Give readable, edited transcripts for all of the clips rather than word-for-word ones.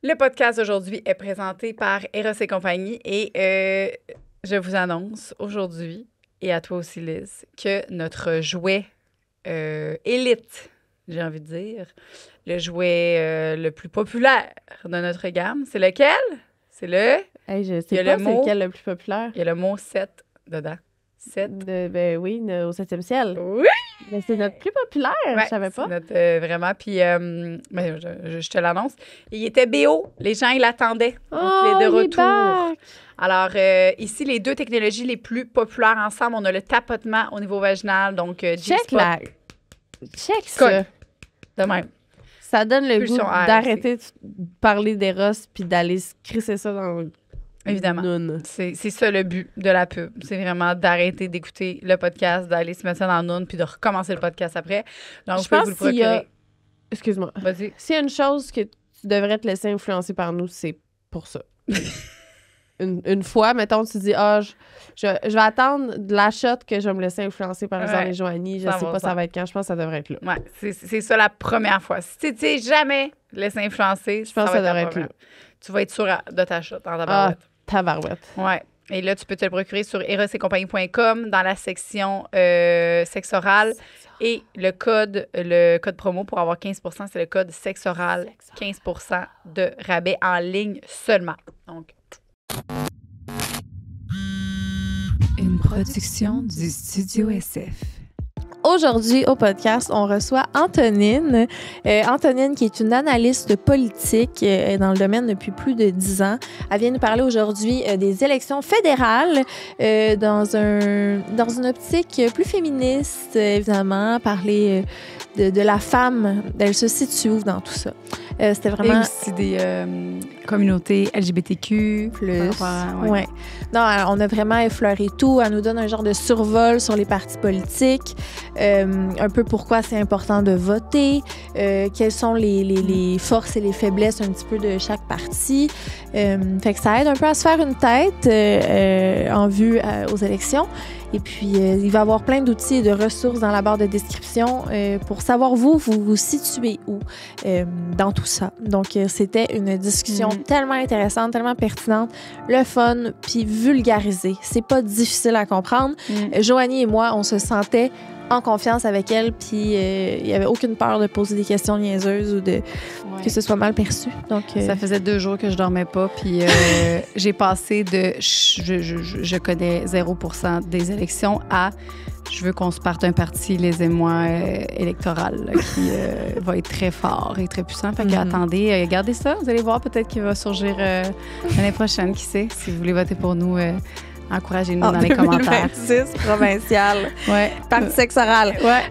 Le podcast aujourd'hui est présenté par Eros et compagnie et je vous annonce aujourd'hui, et à toi aussi Liz, que notre jouet élite, j'ai envie de dire, le jouet le plus populaire de notre gamme, c'est lequel? C'est le... Hey, je sais pas c'est lequel le plus populaire. Il y a le mot 7 dedans. 7. Ben oui, au 7e ciel. Oui! Mais c'est notre plus populaire, ouais, je savais pas. Vraiment, puis ben, je te l'annonce. Il était BO, les gens, ils l'attendaient. Donc, il est de retour. Alors, ici, les deux technologies les plus populaires ensemble, on a le tapotement au niveau vaginal, donc Check ça. De même. Ça donne le goût d'arrêter de parler d'Eros puis d'aller crisser ça dans évidemment. Noun. C'est ça le but de la pub. C'est vraiment d'arrêter d'écouter le podcast, d'aller se mettre ça dans Noun puis de recommencer le podcast après. Donc, je pense vous le procurer. Excuse-moi. Vas-y. S'il y a une chose que tu devrais te laisser influencer par nous, c'est pour ça. une fois, mettons, tu dis, je vais attendre de la shot que je vais me laisser influencer par Jean et Joanie. Je sais pas ça va être quand. Je pense que ça devrait être là. Ouais, c'est ça la première fois. Si tu t'es jamais laissé influencer, je pense que ça devrait être là. Tu vas être sûr de ta shot en tabarouette. Tabarouette. Ouais. Et là, tu peux te le procurer sur erosetcompagnie.com dans la section sexe oral. Et le code promo pour avoir 15 %, c'est le code sexe oral. 15 % de rabais en ligne seulement. Donc, une production du Studio SF. Aujourd'hui, au podcast, on reçoit Antonine. Antonine, qui est une analyste politique dans le domaine depuis plus de 10 ans. Elle vient nous parler aujourd'hui des élections fédérales dans une optique plus féministe, évidemment, parler de la femme. Elle se situe où dans tout ça? C'était vraiment... Et aussi des communautés LGBTQ+. Ouais. Non, on a vraiment effleuré tout. Elle nous donne un genre de survol sur les partis politiques, un peu pourquoi c'est important de voter, quelles sont les forces et les faiblesses un petit peu de chaque parti. Fait que ça aide un peu à se faire une tête en vue aux élections. Et puis, il va y avoir plein d'outils et de ressources dans la barre de description pour savoir vous situez où dans tout ça. Donc, c'était une discussion tellement intéressante, tellement pertinente, le fun, puis vulgarisée. C'est pas difficile à comprendre. Joanie et moi, on se sentait en confiance avec elle, puis il n'y avait aucune peur de poser des questions niaiseuses ou que ce soit mal perçu. Donc, ça faisait 2 jours que je dormais pas, puis j'ai passé de je connais 0% des élections à je veux qu'on se parte un parti, les émois électoral, là, qui va être très fort et très puissant. Fait que attendez, gardez ça. Vous allez voir, peut-être qu'il va surgir l'année prochaine, qui sait. Si vous voulez voter pour nous, encouragez-nous dans les commentaires. 2026, provincial. Ouais. Parti sexe oral. Ouais.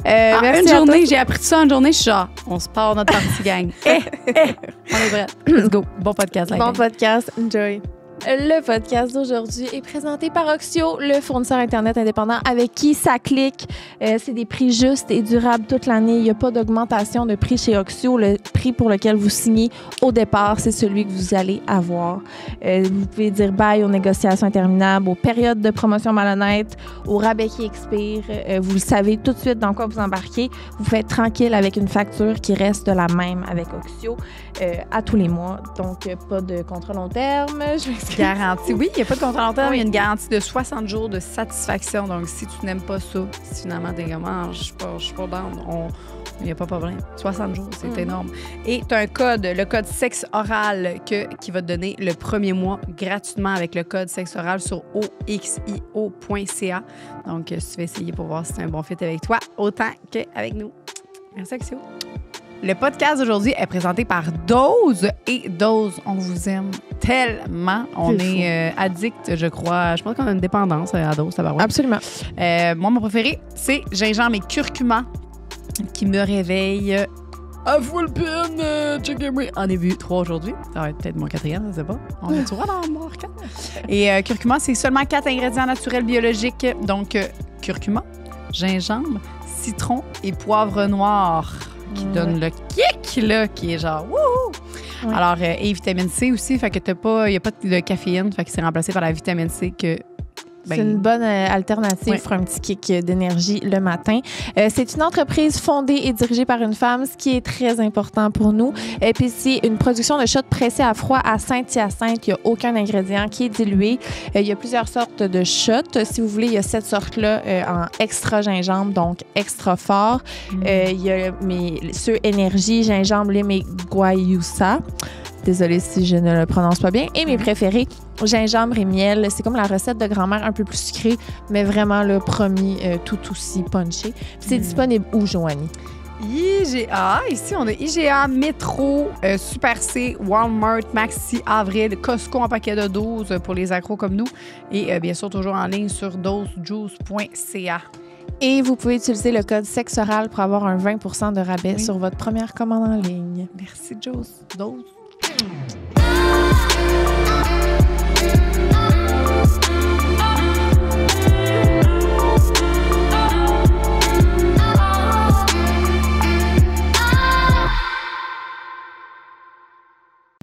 Merci une journée, j'ai appris ça une journée, je suis genre, on se part notre parti gang. On est prêts. Let's go. Bon podcast. Bon podcast. Enjoy. Le podcast d'aujourd'hui est présenté par Oxio, le fournisseur Internet indépendant avec qui ça clique. C'est des prix justes et durables toute l'année. Il n'y a pas d'augmentation de prix chez Oxio. Le prix pour lequel vous signez au départ, c'est celui que vous allez avoir. Vous pouvez dire bye aux négociations interminables, aux périodes de promotion malhonnêtes, aux rabais qui expirent. Vous le savez tout de suite dans quoi vous embarquez. Vous pouvez être tranquille avec une facture qui reste la même avec Oxio à tous les mois. Donc, pas de contrat long terme. Garantie. Oui, il n'y a pas de contrat long terme. Il y a une garantie de 60 jours de satisfaction. Donc, si tu n'aimes pas ça, si finalement, t'es comme, je suis pas down, il n'y a pas de problème. 60 jours, c'est énorme. Et tu as un code, le code sexe oral qui va te donner le premier mois gratuitement avec le code sexe oral sur oxio.ca. Donc, si tu veux essayer pour voir si c'est un bon fit avec toi, autant qu'avec nous. Merci, Axio. Le podcast d'aujourd'hui est présenté par Dose. Et Dose, on vous aime tellement. On est addict, je crois. Je pense qu'on a une dépendance à Dose. Absolument. Moi, mon préféré, c'est gingembre et curcuma qui me réveille à full pin. Check-moi. En ai vu 3 aujourd'hui. Ça va être peut-être mon 4e, je sais pas. On est toujours dans mort 4. Et curcuma, c'est seulement 4 ingrédients naturels biologiques. Donc, curcuma, gingembre, citron et poivre noir. Qui donne le kick, là, qui est genre wouhou! Ouais. Alors, et vitamine C aussi, fait que il n'y a pas de caféine, fait que c'est remplacé par la vitamine C que C'est une bonne alternative pour un petit kick d'énergie le matin. C'est une entreprise fondée et dirigée par une femme, ce qui est très important pour nous. Et puis, c'est une production de shots pressés à froid à Saint-Hyacinthe. Il n'y a aucun ingrédient qui est dilué. Il y a plusieurs sortes de shots. Si vous voulez, il y a cette sorte-là en extra gingembre, donc extra fort. Il y a ceux énergie, gingembre, lime et guayusa. Désolée si je ne le prononce pas bien. Et mes préférés, gingembre et miel. C'est comme la recette de grand-mère, un peu plus sucrée, mais vraiment le promis tout aussi punché. Puis c'est disponible où, Joanie? IGA. Ici, on a IGA, Métro, Super C, Walmart, Maxi, Avril, Costco en paquet de 12 pour les accros comme nous. Et bien sûr, toujours en ligne sur dosejuice.ca. Et vous pouvez utiliser le code SEXORAL pour avoir un 20% de rabais sur votre première commande en ligne. Merci, Dose.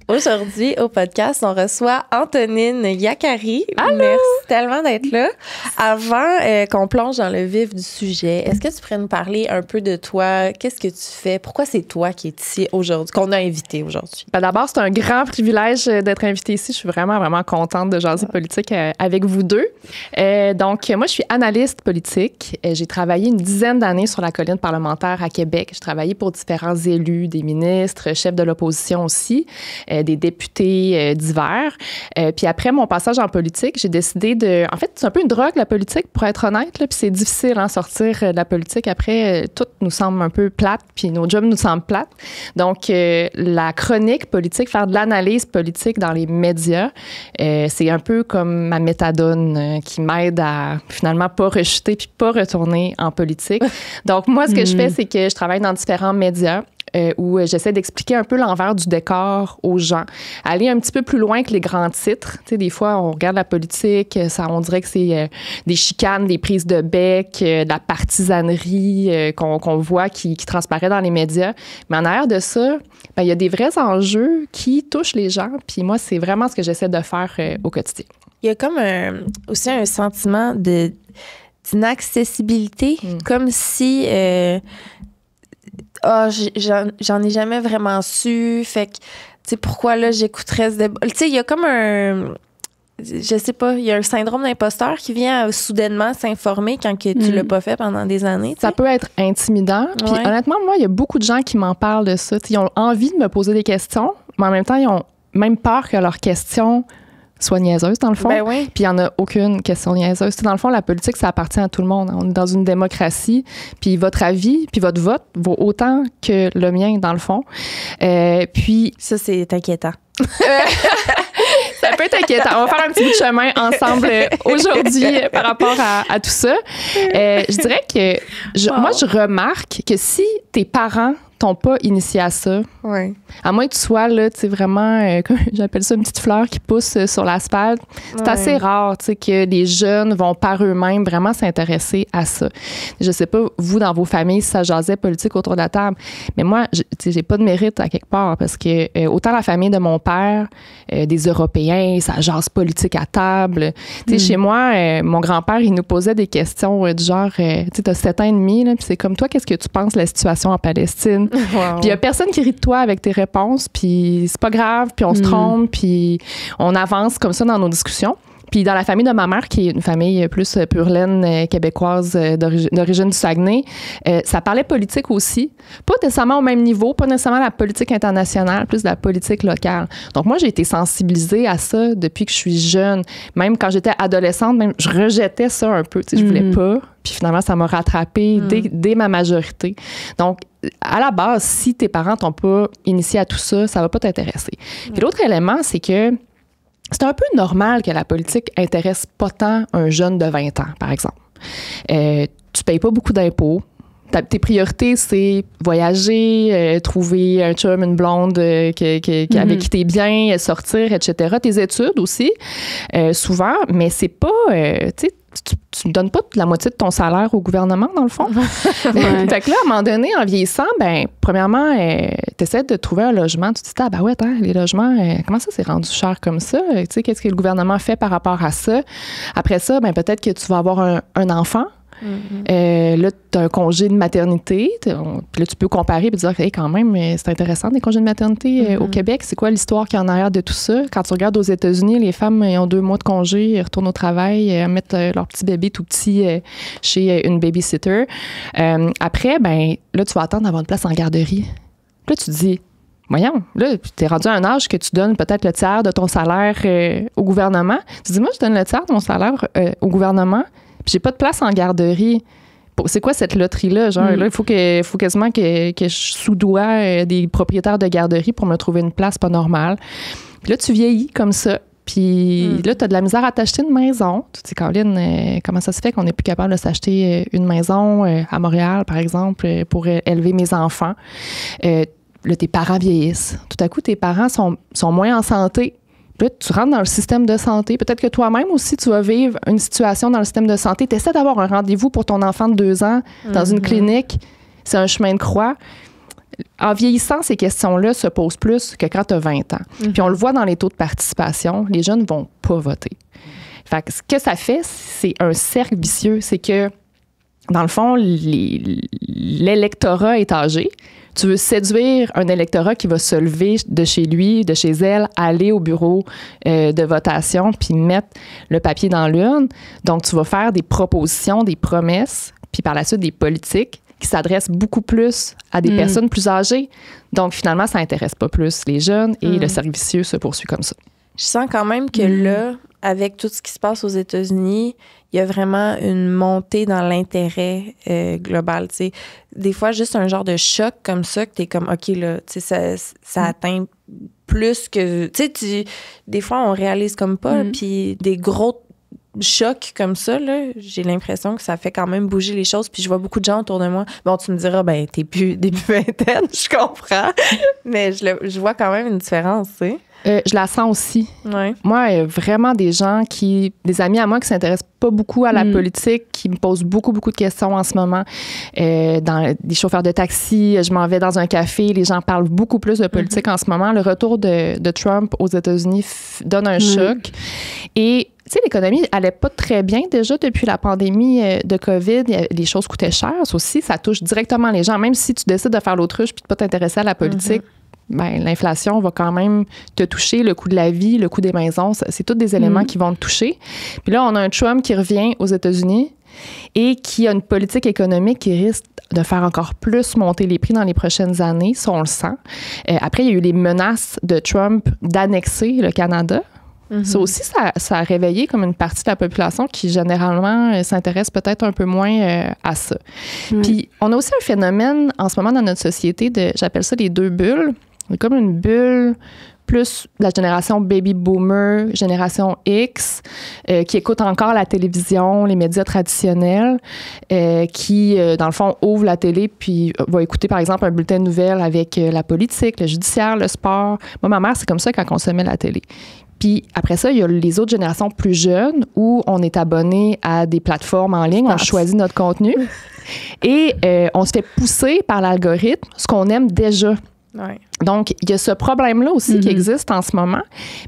Aujourd'hui, au podcast, on reçoit Antonine Yakari. Allô? Merci tellement d'être là. Avant qu'on plonge dans le vif du sujet, est-ce que tu pourrais nous parler un peu de toi? Qu'est-ce que tu fais? Pourquoi c'est toi qui es ici aujourd'hui, qu'on a invité aujourd'hui? Ben d'abord, c'est un grand privilège d'être invitée ici. Je suis vraiment, vraiment contente de jaser politique avec vous deux. Donc, moi, je suis analyste politique. J'ai travaillé une dizaine d'années sur la colline parlementaire à Québec. J'ai travaillé pour différents élus, des ministres, chefs de l'opposition aussi, des députés divers. Puis après mon passage en politique, j'ai décidé de... En fait, c'est un peu une drogue, la politique, pour être honnête. Là, puis c'est difficile, sortir de la politique. Après, tout nous semble un peu plate, puis nos jobs nous semblent plates. Donc, la chronique politique, faire de l'analyse politique dans les médias, c'est un peu comme ma méthadone qui m'aide à finalement pas rechuter puis pas retourner en politique. Donc, moi, ce que je fais, c'est que je travaille dans différents médias. Où j'essaie d'expliquer un peu l'envers du décor aux gens. Aller un petit peu plus loin que les grands titres. Tu sais, des fois, on regarde la politique, on dirait que c'est des chicanes, des prises de bec, de la partisanerie qu'on voit qui transparaît dans les médias. Mais en arrière de ça, il y a des vrais enjeux qui touchent les gens. Puis moi, c'est vraiment ce que j'essaie de faire au quotidien. Il y a comme aussi un sentiment d'inaccessibilité, comme si... j'en ai jamais vraiment su. Fait que, tu sais, pourquoi là, j'écouterais ce débat? Tu sais, il y a comme je sais pas, il y a un syndrome d'imposteur qui vient soudainement s'informer quand que tu l'as pas fait pendant des années. Ça peut être intimidant. Puis honnêtement, moi, il y a beaucoup de gens qui m'en parlent de ça. T'sais, ils ont envie de me poser des questions, mais en même temps, ils ont même peur que leurs questions soit niaiseuse, dans le fond. Ben oui. Puis il n'y en a aucune question niaiseuse. Dans le fond, la politique, ça appartient à tout le monde. On est dans une démocratie. Puis votre avis, puis votre vote vaut autant que le mien, dans le fond. Puis... Ça, c'est inquiétant. Ça peut être inquiétant. On va faire un petit bout de chemin ensemble aujourd'hui par rapport à tout ça. Je dirais que moi, je remarque que si tes parents t'ont pas initié à ça, à moins que tu sois là, tu sais, vraiment, comme j'appelle ça, une petite fleur qui pousse sur l'asphalte, c'est assez rare, tu sais, que les jeunes vont par eux-mêmes vraiment s'intéresser à ça. Je sais pas, vous, dans vos familles, si ça jasait politique autour de la table, mais moi, j'ai pas de mérite à quelque part parce que autant la famille de mon père, des Européens, ça jase politique à table. Tu sais, chez moi, mon grand-père, il nous posait des questions du genre, tu sais, t'as 7 ans et demi, là, puis c'est comme toi, qu'est-ce que tu penses de la situation en Palestine? Puis il y a personne qui rit de toi avec tes réponses, puis c'est pas grave, puis on se trompe, puis on avance comme ça dans nos discussions. Puis dans la famille de ma mère, qui est une famille plus pure laine québécoise d'origine du Saguenay, ça parlait politique aussi. Pas nécessairement au même niveau, pas nécessairement la politique internationale, plus de la politique locale. Donc moi, j'ai été sensibilisée à ça depuis que je suis jeune. Même quand j'étais adolescente, même je rejetais ça un peu. Tu sais, je voulais pas. Puis finalement, ça m'a rattrapée dès ma majorité. Donc, à la base, si tes parents t'ont pas initié à tout ça, ça va pas t'intéresser. Puis l'autre élément, c'est que c'est un peu normal que la politique intéresse pas tant un jeune de 20 ans, par exemple. Tu payes pas beaucoup d'impôts. Tes priorités, c'est voyager, trouver un chum, une blonde avec qui t'es bien, sortir, etc. Tes études aussi, souvent, mais c'est pas... tu tu ne donnes pas la moitié de ton salaire au gouvernement, dans le fond. Fait que là, à un moment donné, en vieillissant, premièrement, tu essaies de trouver un logement. Tu te dis, ben ouais, les logements, comment ça c'est rendu cher comme ça? Tu sais, qu'est-ce que le gouvernement fait par rapport à ça? Après ça, peut-être que tu vas avoir un enfant. Là, tu as un congé de maternité. Puis là, tu peux comparer et dire, quand même, c'est intéressant des congés de maternité au Québec. C'est quoi l'histoire qui est en arrière de tout ça? Quand tu regardes aux États-Unis, les femmes ont 2 mois de congé, elles retournent au travail, mettent leur petit bébé tout petit chez une babysitter. Après, là, tu vas attendre d'avoir une place en garderie. Là, tu te dis, voyons, là, tu es rendu à un âge que tu donnes peut-être le tiers de ton salaire au gouvernement. Tu dis, moi, je donne le tiers de mon salaire au gouvernement. Puis j'ai pas de place en garderie. C'est quoi cette loterie-là? Genre, là, il faut quasiment que je soudoie des propriétaires de garderie pour me trouver une place pas normale. Puis là, tu vieillis comme ça. Puis là, tu as de la misère à t'acheter une maison. Tu te dis, Caroline, comment ça se fait qu'on n'est plus capable de s'acheter une maison à Montréal, par exemple, pour élever mes enfants? Là, tes parents vieillissent. Tout à coup, tes parents sont moins en santé. Puis là, tu rentres dans le système de santé. Peut-être que toi-même aussi, tu vas vivre une situation dans le système de santé. Tu essaies d'avoir un rendez-vous pour ton enfant de 2 ans dans une clinique. C'est un chemin de croix. En vieillissant, ces questions-là se posent plus que quand tu as 20 ans. Puis on le voit dans les taux de participation. Les jeunes ne vont pas voter. Fait que ce que ça fait, c'est un cercle vicieux. C'est que, dans le fond, l'électorat est âgé. Tu veux séduire un électorat qui va se lever de chez lui, de chez elle, aller au bureau de votation puis mettre le papier dans l'urne. Donc, tu vas faire des propositions, des promesses, puis par la suite des politiques qui s'adressent beaucoup plus à des personnes plus âgées. Donc, finalement, ça n'intéresse pas plus les jeunes et le cercle vicieux se poursuit comme ça. Je sens quand même que là, avec tout ce qui se passe aux États-Unis, il y a vraiment une montée dans l'intérêt global. T'sais. Des fois, juste un genre de choc comme ça, que t'es comme, OK, là, ça atteint plus que... Des fois, on réalise comme pas, puis des gros chocs comme ça, là, j'ai l'impression que ça fait quand même bouger les choses, puis je vois beaucoup de gens autour de moi. Bon, tu me diras, t'es plus début vingtaine, je comprends, mais je vois quand même une différence, tu sais. Je la sens aussi. Ouais. Moi, vraiment des amis à moi qui s'intéressent pas beaucoup à la politique, qui me posent beaucoup, beaucoup de questions en ce moment. Dans des chauffeurs de taxi, je m'en vais dans un café, les gens parlent beaucoup plus de politique en ce moment. Le retour de Trump aux États-Unis donne un choc. Et tu sais, l'économie allait pas très bien déjà depuis la pandémie de COVID. Les choses coûtaient cher. Ça aussi, ça touche directement les gens. Même si tu décides de faire l'autruche puis de pas t'intéresser à la politique, l'inflation va quand même te toucher, le coût de la vie, le coût des maisons, c'est tous des éléments qui vont te toucher. Puis là, on a un Trump qui revient aux États-Unis et qui a une politique économique qui risque de faire encore plus monter les prix dans les prochaines années, ça on le sent. Après, il y a eu les menaces de Trump d'annexer le Canada. Ça aussi, ça a réveillé comme une partie de la population qui, généralement, s'intéresse peut-être un peu moins à ça. Puis, on a aussi un phénomène en ce moment dans notre société j'appelle ça les 2 bulles. Il y a comme une bulle plus la génération baby boomer, génération X, qui écoute encore la télévision, les médias traditionnels, qui, dans le fond, ouvre la télé puis va écouter, par exemple, un bulletin de nouvelles avec la politique, le judiciaire, le sport. Moi, ma mère, c'est comme ça qu'elle consommait la télé. Puis après ça, il y a les autres générations plus jeunes où on est abonné à des plateformes en ligne, on choisit notre contenu et on se fait pousser par l'algorithme ce qu'on aime déjà. Ouais. Donc, il y a ce problème-là aussi qui existe en ce moment.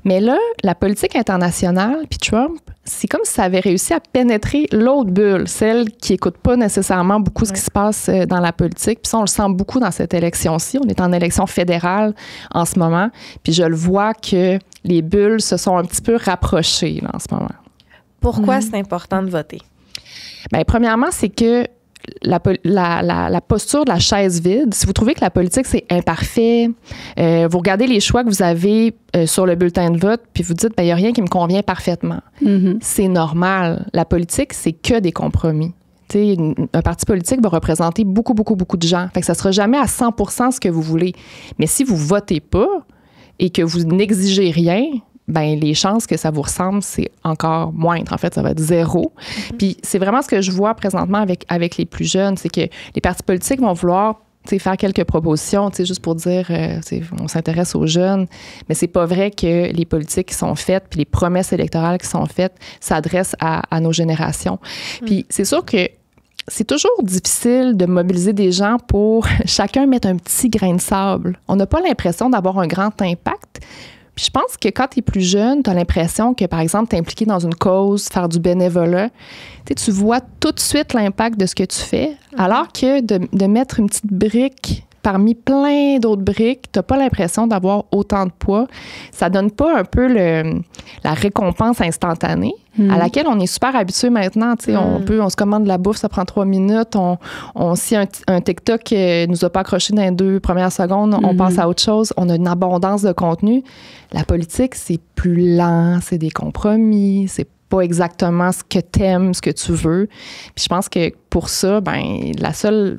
Mais là, la politique internationale, puis Trump, c'est comme si ça avait réussi à pénétrer l'autre bulle, celle qui n'écoute pas nécessairement beaucoup ce qui se passe dans la politique. Puis ça, on le sent beaucoup dans cette élection-ci. On est en élection fédérale en ce moment. Puis je le vois que les bulles se sont un petit peu rapprochées là, en ce moment. Pourquoi c'est important de voter? Bien, premièrement, c'est que la posture de la chaise vide, si vous trouvez que la politique, c'est imparfait, vous regardez les choix que vous avez sur le bulletin de vote, puis vous dites, il n'y a rien qui me convient parfaitement. C'est normal. La politique, c'est que des compromis. T'sais, un parti politique va représenter beaucoup, beaucoup, beaucoup de gens. Fait que ça ne sera jamais à 100% ce que vous voulez. Mais si vous ne votez pas et que vous n'exigez rien, ben les chances que ça vous ressemble, c'est encore moindre. En fait, ça va être 0. Puis c'est vraiment ce que je vois présentement avec les plus jeunes, c'est que les partis politiques vont vouloir faire quelques propositions, juste pour dire, on s'intéresse aux jeunes, mais c'est pas vrai que les politiques qui sont faites, puis les promesses électorales qui sont faites s'adressent à nos générations. Puis c'est sûr que c'est toujours difficile de mobiliser des gens pour chacun mettre un petit grain de sable. On n'a pas l'impression d'avoir un grand impact. Puis je pense que quand tu es plus jeune, tu as l'impression que, par exemple, tu es impliqué dans une cause, faire du bénévolat. Tu vois tout de suite l'impact de ce que tu fais, alors que de mettre une petite brique parmi plein d'autres briques, tu n'as pas l'impression d'avoir autant de poids. Ça donne pas un peu la récompense instantanée à laquelle on est super habitué maintenant. On se commande de la bouffe, ça prend 3 minutes. Si un TikTok nous a pas accroché dans les 2 premières secondes, on passe à autre chose. On a une abondance de contenu. La politique, c'est plus lent, c'est des compromis, c'est pas exactement ce que t'aimes, ce que tu veux. Puis je pense que pour ça, la seule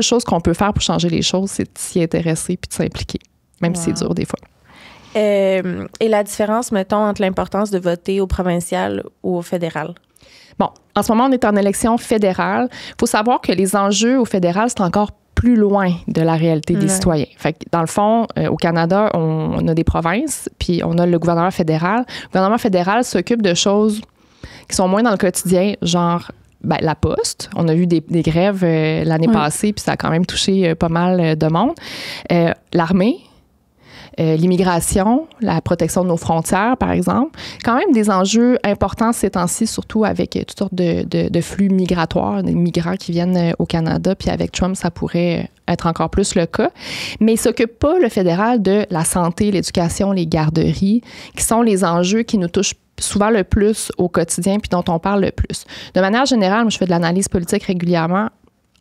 chose qu'on peut faire pour changer les choses, c'est de s'y intéresser puis de s'impliquer, même si c'est dur des fois. Et la différence, mettons, entre l'importance de voter au provincial ou au fédéral? Bon, en ce moment, on est en élection fédérale. Il faut savoir que les enjeux au fédéral, c'est encore plus loin de la réalité des citoyens. Fait que dans le fond, au Canada, on a des provinces, puis on a le gouvernement fédéral. Le gouvernement fédéral s'occupe de choses qui sont moins dans le quotidien, genre la poste. On a eu des grèves l'année passée, puis ça a quand même touché pas mal de monde. L'armée, l'immigration, la protection de nos frontières, par exemple. Quand même des enjeux importants ces temps-ci, surtout avec toutes sortes de flux migratoires, des migrants qui viennent au Canada, puis avec Trump, ça pourrait être encore plus le cas. Mais il ne s'occupe pas, le fédéral, de la santé, l'éducation, les garderies, qui sont les enjeux qui nous touchent souvent le plus au quotidien, puis dont on parle le plus. De manière générale, moi, je fais de l'analyse politique régulièrement.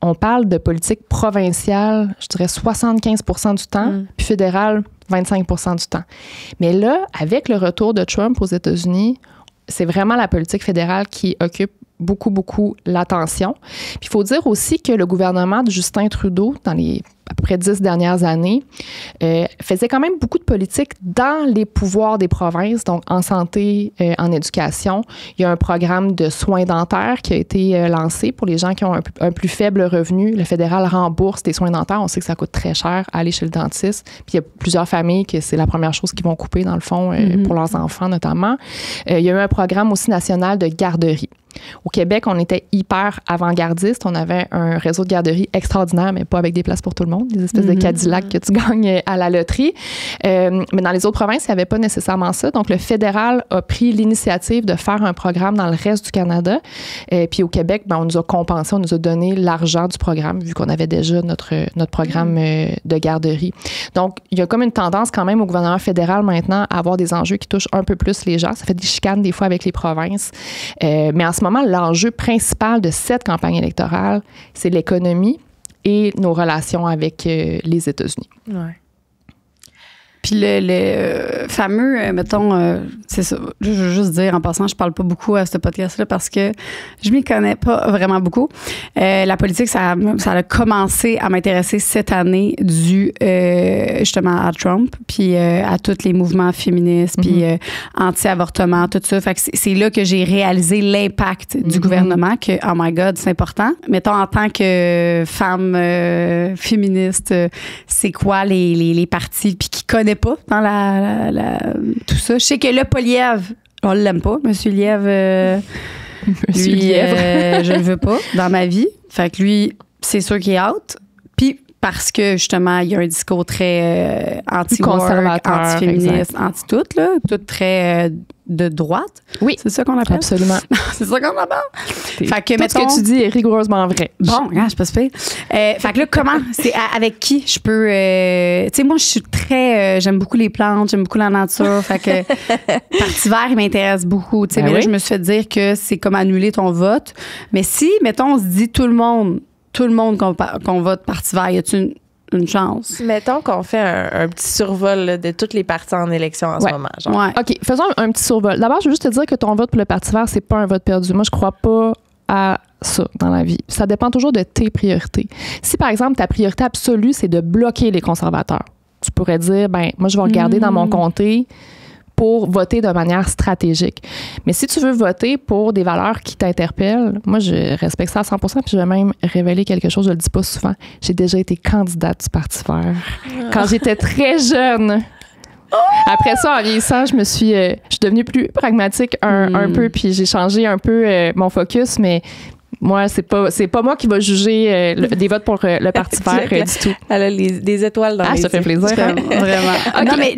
On parle de politique provinciale, je dirais 75% du temps, puis fédérale, 25% du temps. Mais là, avec le retour de Trump aux États-Unis, c'est vraiment la politique fédérale qui occupe beaucoup l'attention. Puis il faut dire aussi que le gouvernement de Justin Trudeau, dans les à peu près 10 dernières années, faisait quand même beaucoup de politique dans les pouvoirs des provinces, donc en santé, en éducation. Il y a un programme de soins dentaires qui a été lancé pour les gens qui ont un plus faible revenu. Le fédéral rembourse des soins dentaires. On sait que ça coûte très cher à aller chez le dentiste. Puis il y a plusieurs familles que c'est la première chose qu'ils vont couper, dans le fond, pour leurs enfants notamment. Il y a eu un programme aussi national de garderie. Au Québec, on était hyper avant-gardiste. On avait un réseau de garderies extraordinaire, mais pas avec des places pour tout le monde, des espèces de Cadillac que tu gagnes à la loterie. Mais dans les autres provinces, il n'y avait pas nécessairement ça. Donc, le fédéral a pris l'initiative de faire un programme dans le reste du Canada. Puis au Québec, on nous a compensé, on nous a donné l'argent du programme, vu qu'on avait déjà notre programme de garderie. Donc, il y a comme une tendance quand même au gouvernement fédéral maintenant à avoir des enjeux qui touchent un peu plus les gens. Ça fait des chicanes des fois avec les provinces. Mais en ce moment, l'enjeu principal de cette campagne électorale, c'est l'économie et nos relations avec les États-Unis. Ouais. Puis le fameux, mettons, c'est ça, je veux juste dire, en passant, je parle pas beaucoup à ce podcast-là parce que je m'y connais pas vraiment beaucoup. La politique, ça a commencé à m'intéresser cette année dû justement à Trump, puis à tous les mouvements féministes, puis anti-avortement, tout ça. Fait que c'est là que j'ai réalisé l'impact du gouvernement, que, oh my God, c'est important. Mettons, en tant que femme féministe, c'est quoi les partis, puis qui connaît pas dans tout ça. Je sais que là, Poilievre, on l'aime pas, Monsieur Lièvre. Monsieur lui, Lièvre. Je le veux pas dans ma vie. Fait que lui, c'est sûr qu'il est out. Puis parce que, justement, il y a un discours très anti-work, anti-féministe, anti-tout, là. Tout très de droite. Oui. C'est ça qu'on appelle? Absolument. C'est ça qu'on appelle? Fait que, tout mettons, ce que tu dis est rigoureusement vrai. Bon, regarde, je peux se faire. Fait que là, comment, c'est avec qui je peux. Tu sais, moi, je suis très. J'aime beaucoup les plantes, j'aime beaucoup la nature. Fait que Parti vert, il m'intéresse beaucoup. Tu sais, mais là, je me suis fait dire que c'est comme annuler ton vote. Mais si, mettons, on se dit tout le monde qu'on vote Parti vert, y a-t-il une chance? Mettons qu'on fait un petit survol là, de toutes les partis en élection en ce moment. Genre. Ouais. OK, faisons un petit survol. D'abord, je veux juste te dire que ton vote pour le Parti vert, c'est pas un vote perdu. Moi, je crois pas à ça dans la vie. Ça dépend toujours de tes priorités. Si, par exemple, ta priorité absolue, c'est de bloquer les conservateurs, tu pourrais dire, moi, je vais regarder dans mon comté pour voter de manière stratégique. Mais si tu veux voter pour des valeurs qui t'interpellent, moi, je respecte ça à 100%, puis je vais même révéler quelque chose, je le dis pas souvent. J'ai déjà été candidate du Parti vert quand j'étais très jeune. Après ça, en vieillissant, je suis devenue plus pragmatique un peu, puis j'ai changé un peu mon focus, mais moi, c'est pas moi qui va juger des votes pour le Parti vert du tout. Elle a des étoiles dans les yeux. Ça fait plaisir. Hein? Vraiment. Okay. Non, mais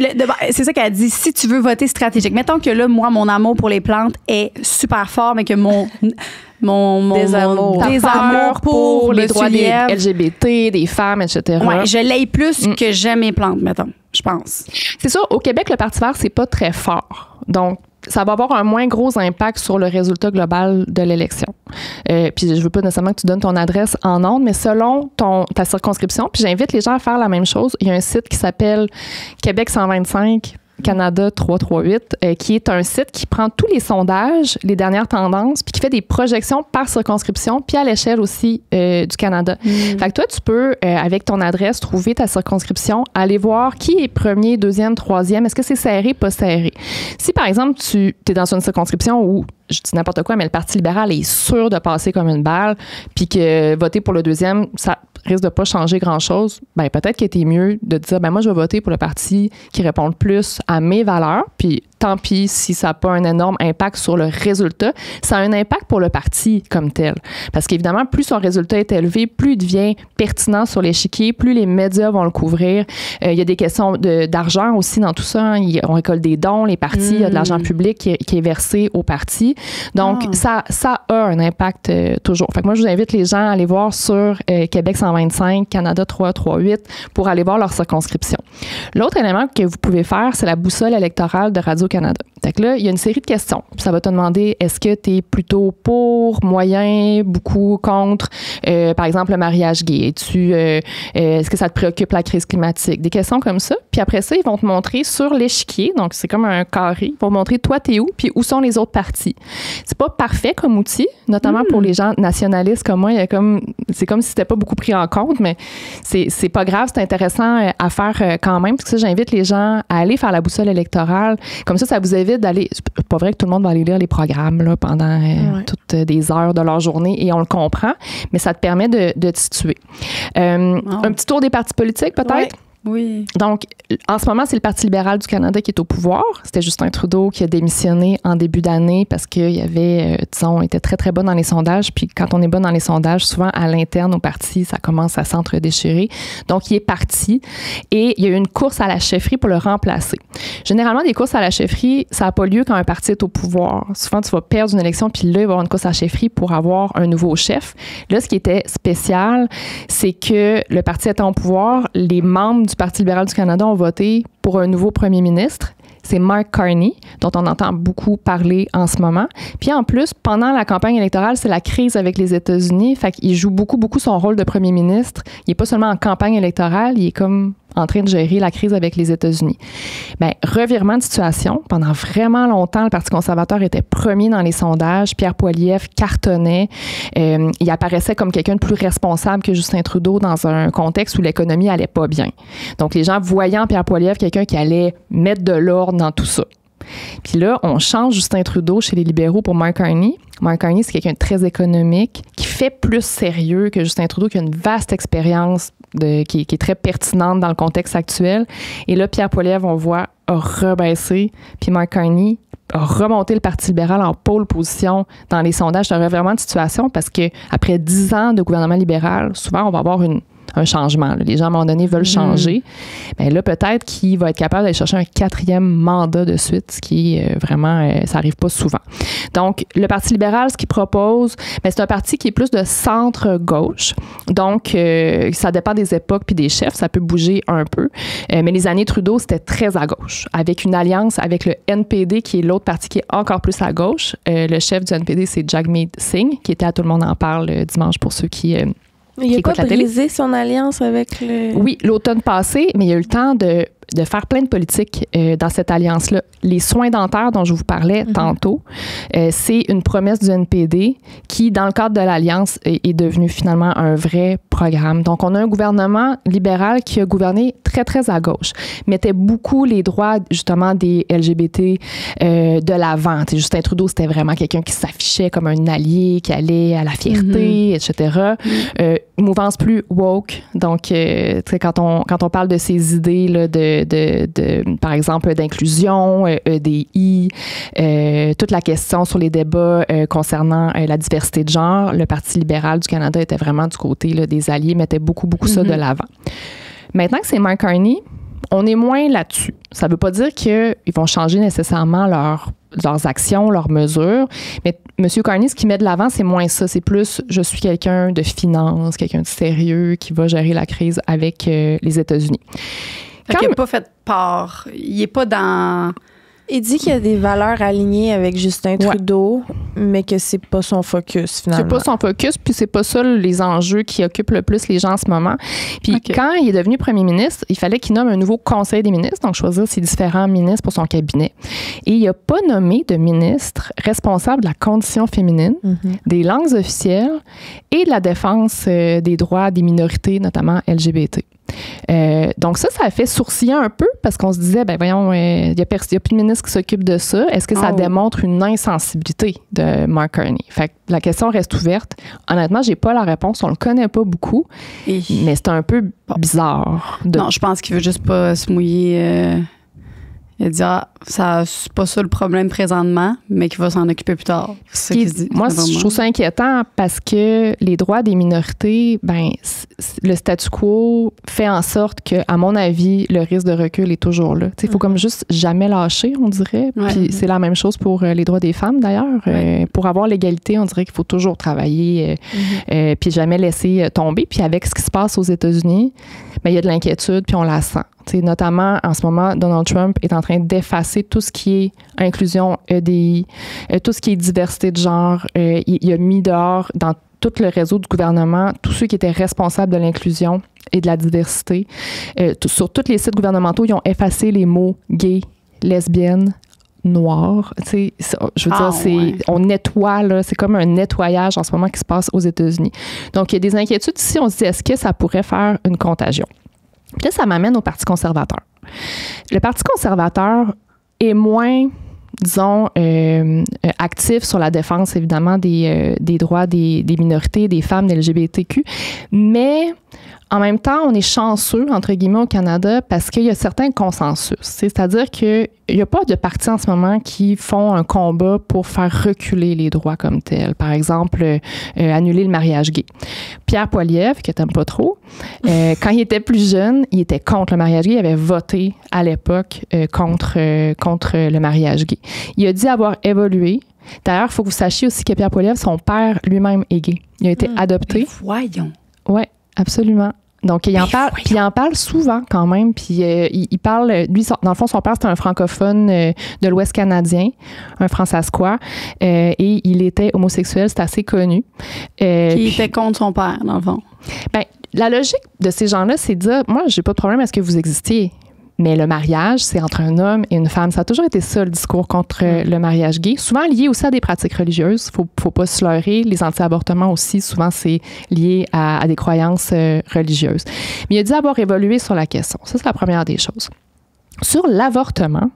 c'est ça qu'elle a dit. Si tu veux voter stratégique, mettons que là, moi, mon amour pour les plantes est super fort, mais que mon désamour pour les droits des lièvres, LGBT, des femmes, etc. Ouais, je l'aime plus que j'aime mes plantes, mettons, je pense. C'est sûr, au Québec, le Parti vert, c'est pas très fort. Donc, ça va avoir un moins gros impact sur le résultat global de l'élection. Puis je veux pas nécessairement que tu donnes ton adresse en ondes, mais selon ta circonscription, puis j'invite les gens à faire la même chose. Il y a un site qui s'appelle Québec 125 Canada 338, qui est un site qui prend tous les sondages, les dernières tendances, puis qui fait des projections par circonscription, puis à l'échelle aussi du Canada. Fait que toi, tu peux, avec ton adresse, trouver ta circonscription, aller voir qui est premier, deuxième, troisième, est-ce que c'est serré, pas serré. Si, par exemple, tu es dans une circonscription où je dis n'importe quoi, mais le Parti libéral est sûr de passer comme une balle, puis que voter pour le deuxième, ça risque de pas changer grand-chose, ben peut-être qu'il était mieux de dire, ben moi, je vais voter pour le parti qui répond le plus à mes valeurs, puis tant pis si ça n'a pas un énorme impact sur le résultat, ça a un impact pour le parti comme tel. Parce qu'évidemment, plus son résultat est élevé, plus il devient pertinent sur l'échiquier, plus les médias vont le couvrir. Il y a des questions d'argent aussi dans tout ça. Hein. On récolte des dons, les partis, il y a de l'argent public qui est versé aux partis. Donc, ça a un impact toujours. Fait que moi, je vous invite les gens à aller voir sur Québec 125, Canada 338 pour aller voir leur circonscription. L'autre élément que vous pouvez faire, c'est la boussole électorale de Radio-Canada. Fait que là, il y a une série de questions. Ça va te demander, est-ce que tu es plutôt pour, moyen, beaucoup, contre, par exemple, le mariage gay? Est-ce que ça te préoccupe la crise climatique? Des questions comme ça. Puis après ça, ils vont te montrer sur l'échiquier, donc c'est comme un carré, ils vont montrer toi, t'es où, puis où sont les autres partis. C'est pas parfait comme outil, notamment pour les gens nationalistes comme moi. C'est comme si c'était pas beaucoup pris en compte, mais c'est pas grave, c'est intéressant à faire quand même. Parce que ça, j'invite les gens à aller faire la boussole électorale. Comme ça vous évite d'aller... C'est pas vrai que tout le monde va aller lire les programmes là, pendant toutes des heures de leur journée, et on le comprend, mais ça te permet de te situer. Un petit tour des partis politiques, peut-être? Ouais. Oui. Donc, en ce moment, c'est le Parti libéral du Canada qui est au pouvoir. C'était Justin Trudeau qui a démissionné en début d'année parce qu'il y avait, disons, était très, très bas dans les sondages. Puis quand on est bas dans les sondages, souvent à l'interne au parti, ça commence à s'entre-déchirer. Donc, il est parti et il y a eu une course à la chefferie pour le remplacer. Généralement, des courses à la chefferie, ça n'a pas lieu quand un parti est au pouvoir. Souvent, tu vas perdre une élection, puis là, il va y avoir une course à la chefferie pour avoir un nouveau chef. Là, ce qui était spécial, c'est que le parti étant au pouvoir, les membres du Parti libéral du Canada ont voté pour un nouveau premier ministre. C'est Mark Carney, dont on entend beaucoup parler en ce moment. Puis en plus, pendant la campagne électorale, c'est la crise avec les États-Unis. Fait qu'il joue beaucoup, beaucoup son rôle de premier ministre. Il n'est pas seulement en campagne électorale, il est comme en train de gérer la crise avec les États-Unis. Bien, revirement de situation. Pendant vraiment longtemps, le Parti conservateur était premier dans les sondages. Pierre Poilievre cartonnait. Il apparaissait comme quelqu'un de plus responsable que Justin Trudeau dans un contexte où l'économie allait pas bien. Donc, les gens voyant Pierre Poilievre quelqu'un qui allait mettre de l'ordre dans tout ça. Puis là, on change Justin Trudeau chez les libéraux pour Mark Carney. Mark Carney, c'est quelqu'un de très économique, qui fait plus sérieux que Justin Trudeau, qui a une vaste expérience qui est très pertinente dans le contexte actuel. Et là, Pierre Poilievre, on voit, a rebaissé. Puis Mark Carney a remonté le Parti libéral en pôle position dans les sondages. C'est un revirement de situation parce qu'après 10 ans de gouvernement libéral, souvent, on va avoir un changement. Là. Les gens, à un moment donné, veulent changer. Bien là, peut-être qu'il va être capable d'aller chercher un 4e mandat de suite, ce qui est vraiment, ça n'arrive pas souvent. Donc, le Parti libéral, ce qu'il propose, bien, c'est un parti qui est plus de centre-gauche. Donc, ça dépend des époques puis des chefs. Ça peut bouger un peu. Mais les années Trudeau, c'était très à gauche, avec une alliance avec le NPD, qui est l'autre parti qui est encore plus à gauche. Le chef du NPD, c'est Jagmeet Singh, qui était à Tout le monde en parle dimanche pour ceux qui... Il n'a pas brisé son alliance avec le... Oui, l'automne passé, mais il y a eu le temps de faire plein de politiques dans cette alliance-là. Les soins dentaires dont je vous parlais tantôt, c'est une promesse du NPD qui, dans le cadre de l'alliance, est devenue finalement un vrai programme. Donc, on a un gouvernement libéral qui a gouverné très, très à gauche, mettait beaucoup les droits, justement, des LGBT de l'avant. Tu sais, Justin Trudeau, c'était vraiment quelqu'un qui s'affichait comme un allié, qui allait à la fierté, etc. Mouvance plus woke. Donc, tu sais, quand on parle de ces idées là, par exemple, d'inclusion, EDI, toute la question sur les débats concernant la diversité de genre, le Parti libéral du Canada était vraiment du côté là, des alliés, mettait beaucoup ça de l'avant. Maintenant que c'est Mark Carney, on est moins là-dessus. Ça ne veut pas dire qu'ils vont changer nécessairement leurs actions, leurs mesures, mais M. Carney, ce qu'il met de l'avant, c'est moins ça. C'est plus, je suis quelqu'un de finance, quelqu'un de sérieux qui va gérer la crise avec les États-Unis. Il n'a pas fait part. Il n'est pas dans... Il dit qu'il y a des valeurs alignées avec Justin Trudeau, mais que c'est pas son focus, finalement. C'est pas son focus, puis c'est pas ça les enjeux qui occupent le plus les gens en ce moment. Puis quand il est devenu premier ministre, il fallait qu'il nomme un nouveau conseil des ministres, donc choisir ses différents ministres pour son cabinet. Et il n'a pas nommé de ministre responsable de la condition féminine, des langues officielles et de la défense des droits des minorités, notamment LGBT. Donc ça a fait sourciller un peu parce qu'on se disait, ben voyons, il n'y a plus de ministre qui s'occupe de ça. Est-ce que ça démontre une insensibilité de Mark Carney? Fait que la question reste ouverte. Honnêtement, j'ai pas la réponse. On le connaît pas beaucoup, mais c'est un peu bizarre. Non, je pense qu'il veut juste pas se mouiller. Il a dit, c'est pas ça le problème présentement, mais qu'il va s'en occuper plus tard. C'est ça qu'il dit. Moi, je trouve ça inquiétant parce que les droits des minorités, le statu quo fait en sorte que, à mon avis, le risque de recul est toujours là. Il faut comme juste jamais lâcher, on dirait. Puis c'est la même chose pour les droits des femmes, d'ailleurs. Pour avoir l'égalité, on dirait qu'il faut toujours travailler puis jamais laisser tomber. Puis avec ce qui se passe aux États-Unis, il y a de l'inquiétude, puis on la sent. T'sais, notamment, en ce moment, Donald Trump est en train d'effacer tout ce qui est inclusion EDI, tout ce qui est diversité de genre. Il a mis dehors, dans tout le réseau du gouvernement, tous ceux qui étaient responsables de l'inclusion et de la diversité. Sur tous les sites gouvernementaux, ils ont effacé les mots gay, lesbienne, noir. Je veux dire, on nettoie, là, c'est comme un nettoyage en ce moment qui se passe aux États-Unis. Donc, il y a des inquiétudes ici. On se dit, est-ce que ça pourrait faire une contagion? Puis là, ça m'amène au Parti conservateur. Le Parti conservateur est moins, disons, actif sur la défense, évidemment, des droits des minorités, des femmes, des LGBTQ, mais en même temps, on est chanceux, entre guillemets, au Canada parce qu'il y a certains consensus. C'est-à-dire qu'il n'y a pas de partis en ce moment qui font un combat pour faire reculer les droits comme tels. Par exemple, annuler le mariage gay. Pierre Poilievre, que tu n'aimes pas trop, quand il était plus jeune, il était contre le mariage gay. Il avait voté à l'époque contre le mariage gay. Il a dit avoir évolué. D'ailleurs, il faut que vous sachiez aussi que Pierre Poilievre, son père lui-même est gay. Il a été adopté. Voyons. Oui, absolument. Donc, il en parle souvent quand même. Puis, il parle, lui, dans le fond, son père, c'était un francophone de l'Ouest canadien, un Francescois, et il était homosexuel, c'est assez connu. Qui était contre son père, dans le fond. Bien, la logique de ces gens-là, c'est de dire, moi, j'ai pas de problème à ce que vous existiez. Mais le mariage, c'est entre un homme et une femme. Ça a toujours été ça, le discours contre le mariage gay. Souvent lié aussi à des pratiques religieuses. Faut pas se leurrer. Les anti-avortements aussi, souvent, c'est lié à des croyances religieuses. Mais il a dit avoir évolué sur la question. Ça, c'est la première des choses. Sur l'avortement,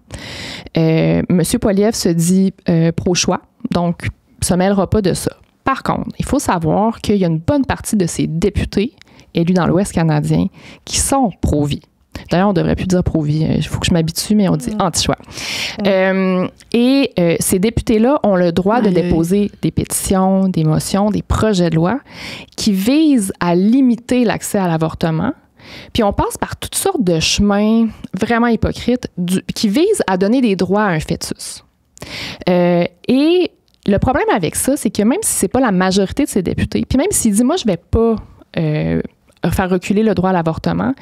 M. Poilievre se dit pro-choix, donc ne se mêlera pas de ça. Par contre, il faut savoir qu'il y a une bonne partie de ces députés élus dans l'Ouest canadien qui sont pro-vie. D'ailleurs, on devrait plus dire pro-vie. Il faut que je m'habitue, mais on dit anti-choix. Ces députés-là ont le droit de déposer des pétitions, des motions, des projets de loi qui visent à limiter l'accès à l'avortement. Puis on passe par toutes sortes de chemins vraiment hypocrites qui visent à donner des droits à un fœtus. Et le problème avec ça, c'est que même si c'est pas la majorité de ces députés, puis même s'il dit « moi, je vais pas faire reculer le droit à l'avortement »,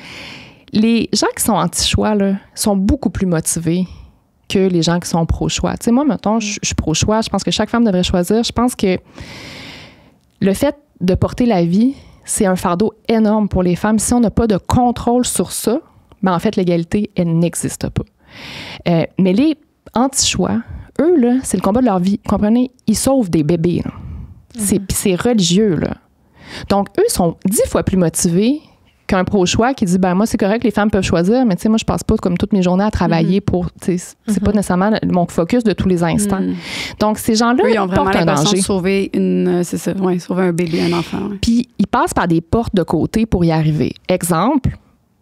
les gens qui sont anti-choix là, sont beaucoup plus motivés que les gens qui sont pro-choix. Tu sais, moi, mettons, je suis pro-choix. Je pense que chaque femme devrait choisir. Je pense que le fait de porter la vie, c'est un fardeau énorme pour les femmes. Si on n'a pas de contrôle sur ça, en fait, l'égalité, elle n'existe pas. Mais les anti-choix, eux, là, c'est le combat de leur vie. Comprenez? Ils sauvent des bébés. Là. C'est religieux, là. Donc, eux sont 10 fois plus motivés qu'un pro-choix qui dit, ben moi, c'est correct, les femmes peuvent choisir, mais tu sais, moi, je passe pas comme toutes mes journées à travailler pour, tu sais, c'est pas nécessairement mon focus de tous les instants. Donc, ces gens-là, ils ont vraiment portent un l'impression danger. de sauver sauver un bébé, un enfant. Ouais. Puis, ils passent par des portes de côté pour y arriver. Exemple,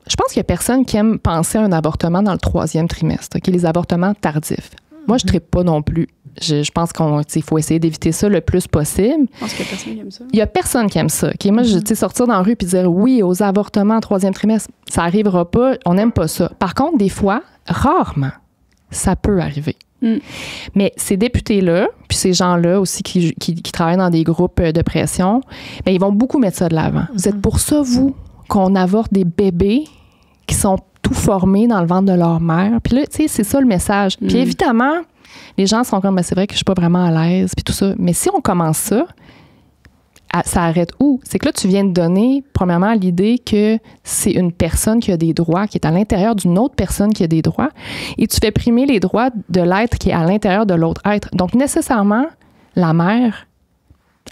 je pense qu'il y a personne qui aime penser à un avortement dans le 3e trimestre, les avortements tardifs. Moi, je ne trippe pas non plus. Je pense qu'il faut essayer d'éviter ça le plus possible. Je pense qu'il y a personne qui aime ça. Il n'y a personne qui aime ça. Okay? Moi, sortir dans la rue et dire oui aux avortements en 3e trimestre, ça n'arrivera pas. On n'aime pas ça. Par contre, des fois, rarement, ça peut arriver. Mais ces députés-là, puis ces gens-là aussi qui travaillent dans des groupes de pression, bien, ils vont beaucoup mettre ça de l'avant. Vous êtes pour ça, vous, qu'on avorte des bébés qui sont tout formés dans le ventre de leur mère. Puis là, tu sais, c'est ça le message. Puis évidemment, les gens sont comme, ben, c'est vrai que je suis pas vraiment à l'aise, puis tout ça. Mais si on commence ça, ça arrête où? C'est que là, tu viens de donner, premièrement, l'idée que c'est une personne qui a des droits, qui est à l'intérieur d'une autre personne qui a des droits, et tu fais primer les droits de l'être qui est à l'intérieur de l'autre être. Donc, nécessairement, la mère,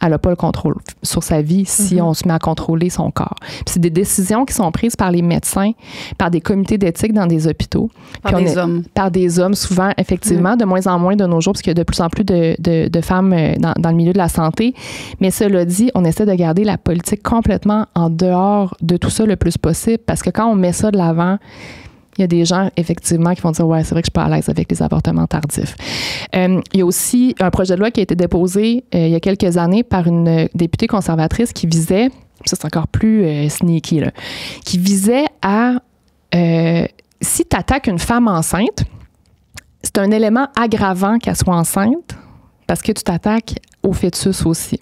elle n'a pas le contrôle sur sa vie si on se met à contrôler son corps. Puis c'est des décisions qui sont prises par les médecins, par des comités d'éthique dans des hôpitaux. Par des hommes. Par des hommes, souvent, effectivement, de moins en moins de nos jours, parce qu'il y a de plus en plus de femmes dans le milieu de la santé. Mais cela dit, on essaie de garder la politique complètement en dehors de tout ça le plus possible, parce que quand on met ça de l'avant, il y a des gens, effectivement, qui vont dire « Ouais, c'est vrai que je suis pas à l'aise avec les avortements tardifs. » Il y a aussi un projet de loi qui a été déposé il y a quelques années par une députée conservatrice qui visait, ça c'est encore plus sneaky, là, qui visait à, si tu attaques une femme enceinte, c'est un élément aggravant qu'elle soit enceinte parce que tu t'attaques au fœtus aussi.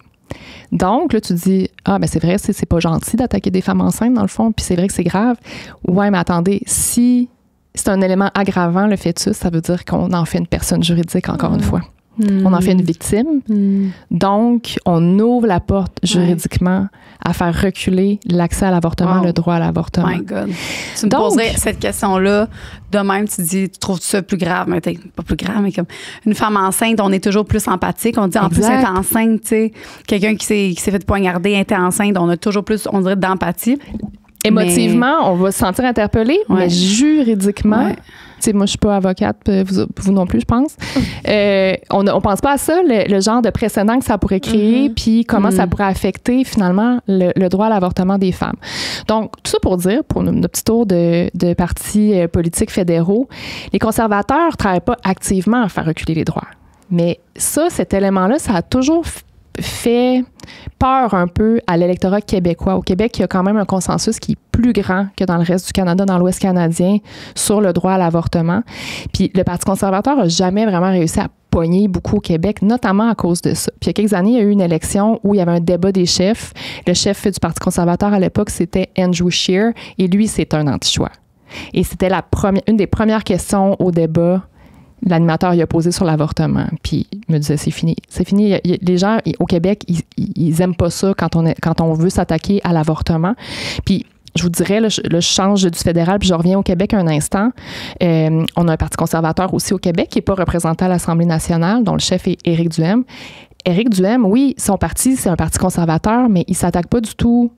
Donc, là, tu dis, ah, ben c'est vrai, c'est pas gentil d'attaquer des femmes enceintes, dans le fond, puis c'est vrai que c'est grave. Ouais, mais attendez, si c'est un élément aggravant, le fœtus, ça veut dire qu'on en fait une personne juridique, encore une fois. On en fait une victime. Donc, on ouvre la porte juridiquement à faire reculer l'accès à l'avortement, le droit à l'avortement. My God. Tu me poserais cette question-là, de même, tu dis, tu trouves ça plus grave, mais pas plus grave, mais comme une femme enceinte, on est toujours plus empathique. On dit, en plus, elle est enceinte, tu sais, quelqu'un qui s'est fait poignarder, elle était enceinte, on a toujours plus, on dirait, d'empathie. Émotivement, on va se sentir interpellé, mais juridiquement... Tu sais, moi, je suis pas avocate, vous non plus, je pense. On pense pas à ça, le genre de précédent que ça pourrait créer, puis comment ça pourrait affecter, finalement, le droit à l'avortement des femmes. Donc, tout ça pour dire, pour notre petit tour de partis politiques fédéraux, les conservateurs travaillent pas activement à faire reculer les droits. Mais ça, cet élément-là, ça a toujours fait peur un peu à l'électorat québécois. Au Québec, il y a quand même un consensus qui est plus grand que dans le reste du Canada, dans l'Ouest canadien, sur le droit à l'avortement. Puis le Parti conservateur n'a jamais vraiment réussi à pogner beaucoup au Québec, notamment à cause de ça. Puis il y a quelques années, il y a eu une élection où il y avait un débat des chefs. Le chef du Parti conservateur à l'époque, c'était Andrew Scheer, et lui, c'est un anti-choix. Et c'était une des premières questions au débat. L'animateur y a posé sur l'avortement, puis il me disait c'est fini. C'est fini. Les gens au Québec, ils aiment pas ça quand on veut s'attaquer à l'avortement. Puis je vous dirais, là, je change du fédéral, puis je reviens au Québec un instant. On a un parti conservateur aussi au Québec qui n'est pas représenté à l'Assemblée nationale, dont le chef est Éric Duhaime. Éric Duhaime, oui, son parti, c'est un parti conservateur, mais il s'attaque pas du tout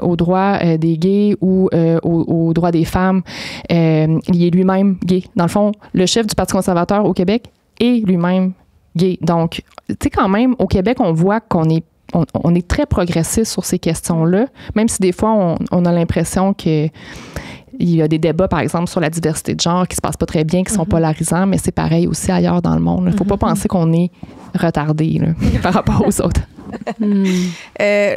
aux droits des gays ou aux droits des femmes. Il est lui-même gay. Dans le fond, le chef du Parti conservateur au Québec est lui-même gay. Donc, tu sais, quand même, au Québec, on voit qu'on est très progressiste sur ces questions-là, même si des fois, on a l'impression que il y a des débats, par exemple, sur la diversité de genre qui se passent pas très bien, qui sont polarisants, mais c'est pareil aussi ailleurs dans le monde. Il ne faut pas penser qu'on est retardé là, par rapport aux autres. Là,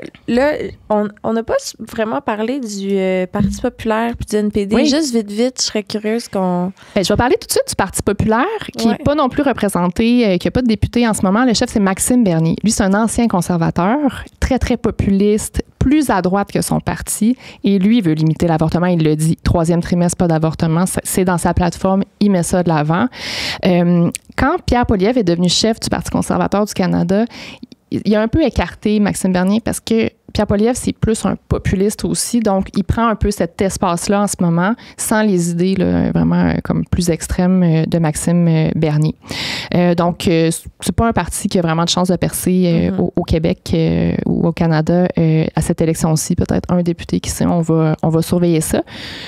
on n'a pas vraiment parlé du Parti populaire puis du NPD. Oui. Juste vite, je serais curieuse qu'on... Je vais parler tout de suite du Parti populaire, qui n'est pas non plus représenté, qui n'a pas de député en ce moment. Le chef, c'est Maxime Bernier. Lui, c'est un ancien conservateur, très, très populiste, plus à droite que son parti. Et lui, il veut limiter l'avortement. Il le dit. 3e trimestre, pas d'avortement. C'est dans sa plateforme. Il met ça de l'avant. Quand Pierre Poilievre est devenu chef du Parti conservateur du Canada, il a un peu écarté Maxime Bernier parce que Pierre Poilievre, c'est plus un populiste aussi, donc il prend un peu cet espace-là en ce moment, sans les idées là, vraiment comme plus extrêmes de Maxime Bernier. Donc, c'est pas un parti qui a vraiment de chance de percer au Québec ou au Canada à cette élection-ci. Peut-être un député qui sait, on va surveiller ça.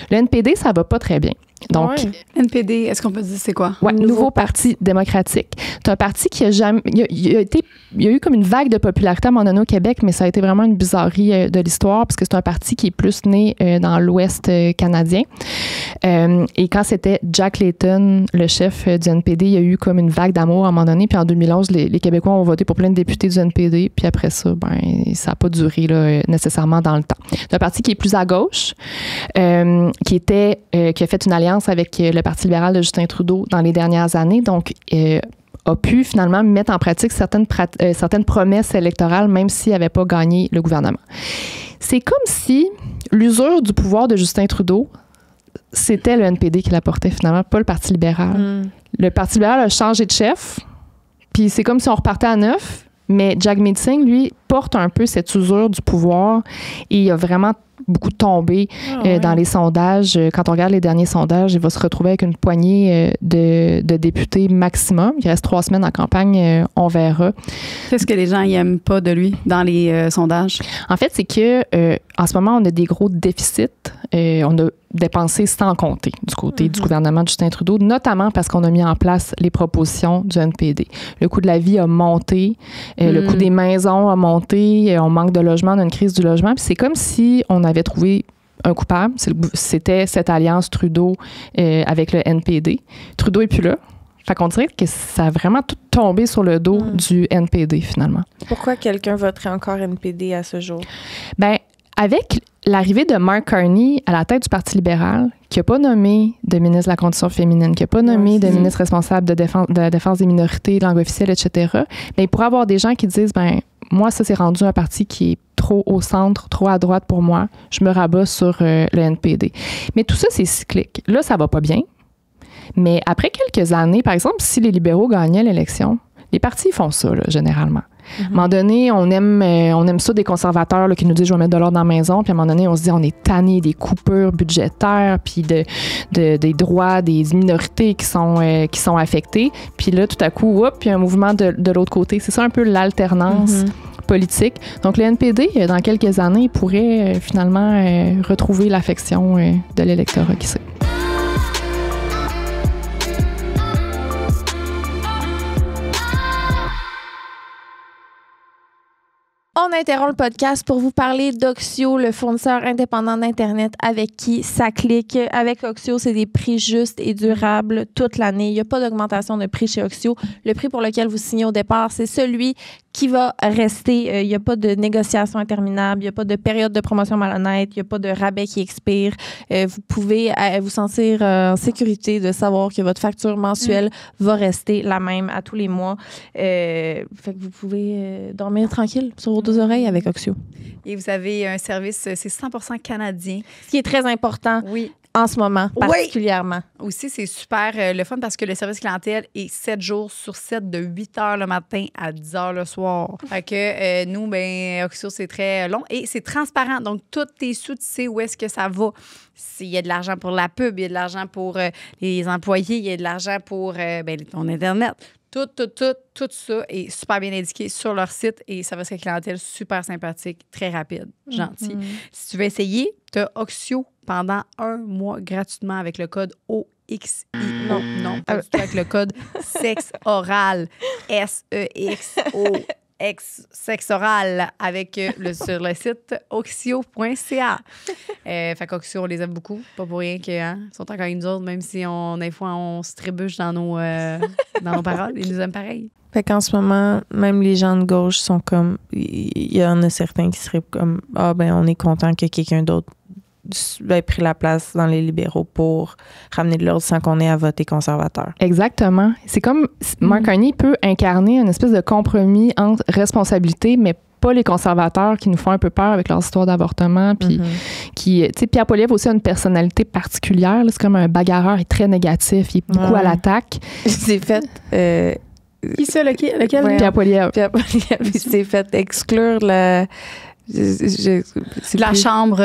Le NPD, ça va pas très bien. Donc, NPD, est-ce qu'on peut dire c'est quoi? Ouais, Nouveau Parti démocratique. C'est un parti qui a jamais... Il y a eu comme une vague de popularité à un moment donné au Québec, mais ça a été vraiment une bizarrerie de l'histoire parce que c'est un parti qui est plus né dans l'Ouest canadien. Et quand c'était Jack Layton, le chef du NPD, il y a eu comme une vague d'amour à un moment donné. Puis en 2011, les Québécois ont voté pour plein de députés du NPD. Puis après ça, ça n'a pas duré là, nécessairement dans le temps. C'est un parti qui est plus à gauche, qui a fait une alliance avec le Parti libéral de Justin Trudeau dans les dernières années, donc a pu finalement mettre en pratique certaines promesses électorales, même s'il n'avait pas gagné le gouvernement. C'est comme si l'usure du pouvoir de Justin Trudeau, c'était le NPD qui l'apportait finalement, pas le Parti libéral. Le Parti libéral a changé de chef, puis c'est comme si on repartait à neuf, mais Jagmeet Singh, lui, porte un peu cette usure du pouvoir et il a vraiment beaucoup tombé dans les sondages. Quand on regarde les derniers sondages, il va se retrouver avec une poignée de députés maximum. Il reste 3 semaines en campagne, on verra. Qu'est-ce que les gens n'aiment pas de lui dans les sondages? En fait, c'est que en ce moment, on a des gros déficits. On a dépensé sans compter du côté du gouvernement de Justin Trudeau, notamment parce qu'on a mis en place les propositions du NPD. Le coût de la vie a monté, le coût des maisons a monté, on manque de logement, on a une crise du logement. Puis c'est comme si on avait trouvé un coupable. C'était cette alliance Trudeau avec le NPD. Trudeau n'est plus là. Fait qu'on dirait que ça a vraiment tout tombé sur le dos du NPD, finalement. Pourquoi quelqu'un voterait encore NPD à ce jour? Bien, avec l'arrivée de Mark Carney à la tête du Parti libéral, qui n'a pas nommé de ministre de la Condition féminine, qui n'a pas nommé de ministre responsable de la défense des minorités, langue officielle, etc., bien, il pourrait y avoir des gens qui disent, ben moi, ça, c'est rendu un parti qui est trop au centre, trop à droite pour moi. Je me rabats sur le NPD. Mais tout ça, c'est cyclique. Là, ça va pas bien. Mais après quelques années, par exemple, si les libéraux gagnaient l'élection, les partis font ça, là, généralement. À un moment donné, on aime ça des conservateurs là, qui nous disent « je vais mettre de l'ordre dans la maison », puis à un moment donné, on se dit « on est tanné des coupures budgétaires, puis des droits des minorités qui sont affectés ». Puis là, tout à coup, puis un mouvement de l'autre côté. C'est ça un peu l'alternance politique. Donc, le NPD, dans quelques années, il pourrait finalement retrouver l'affection de l'électorat, qui sait. On interrompt le podcast pour vous parler d'Oxio, le fournisseur indépendant d'Internet avec qui ça clique. Avec Oxio, c'est des prix justes et durables toute l'année. Il n'y a pas d'augmentation de prix chez Oxio. Le prix pour lequel vous signez au départ, c'est celui qui va rester. Il n'y a pas de négociation interminable, il n'y a pas de période de promotion malhonnête, il n'y a pas de rabais qui expire. Vous pouvez vous sentir en sécurité de savoir que votre facture mensuelle va rester la même à tous les mois. Fait que vous pouvez dormir tranquille sur vos 2 oreilles avec Oxio. Et vous avez un service, c'est 100% canadien. Ce qui est très important. Oui. En ce moment, particulièrement. Oui. Aussi, c'est super le fun parce que le service clientèle est 7 jours sur 7, de 8 h le matin à 10 h le soir. Fait que nous, ben, Oxio, c'est très long et c'est transparent. Donc, tous tes sous, tu sais où est-ce que ça va. Il y a de l'argent pour la pub, il y a de l'argent pour les employés, il y a de l'argent pour ton Internet. Tout ça est super bien indiqué sur leur site et ça va être une clientèle super sympathique, très rapide, gentil. Si tu veux essayer, tu as Oxio pendant 1 mois gratuitement avec le code OXIO. Non, pas du tout avec le code SEXORAL. SEXO. Sexe oral avec sur le site oxio.ca. Fait qu'Oxio, on les aime beaucoup. Pas pour rien qu'ils sont encore avec nous autres, même si des fois on se trébuche dans nos paroles. Ils nous aiment pareil. Fait qu'en ce moment, même les gens de gauche sont comme... Il y en a certains qui seraient comme « Ah, ben on est content que quelqu'un d'autre ait pris la place dans les libéraux pour ramener de l'ordre sans qu'on ait à voter conservateur. » Exactement. C'est comme Mark Carney peut incarner une espèce de compromis entre responsabilité, mais pas les conservateurs qui nous font un peu peur avec leur histoire d'avortement. Puis tu sais, Pierre Poilievre aussi a une personnalité particulière. Là. C'est comme un bagarreur, il est très négatif, il est beaucoup à l'attaque. C'est fait... Qui ça, lequel? Pierre Poilievre. Pierre Poilievre, il s'est fait exclure C'est la chambre.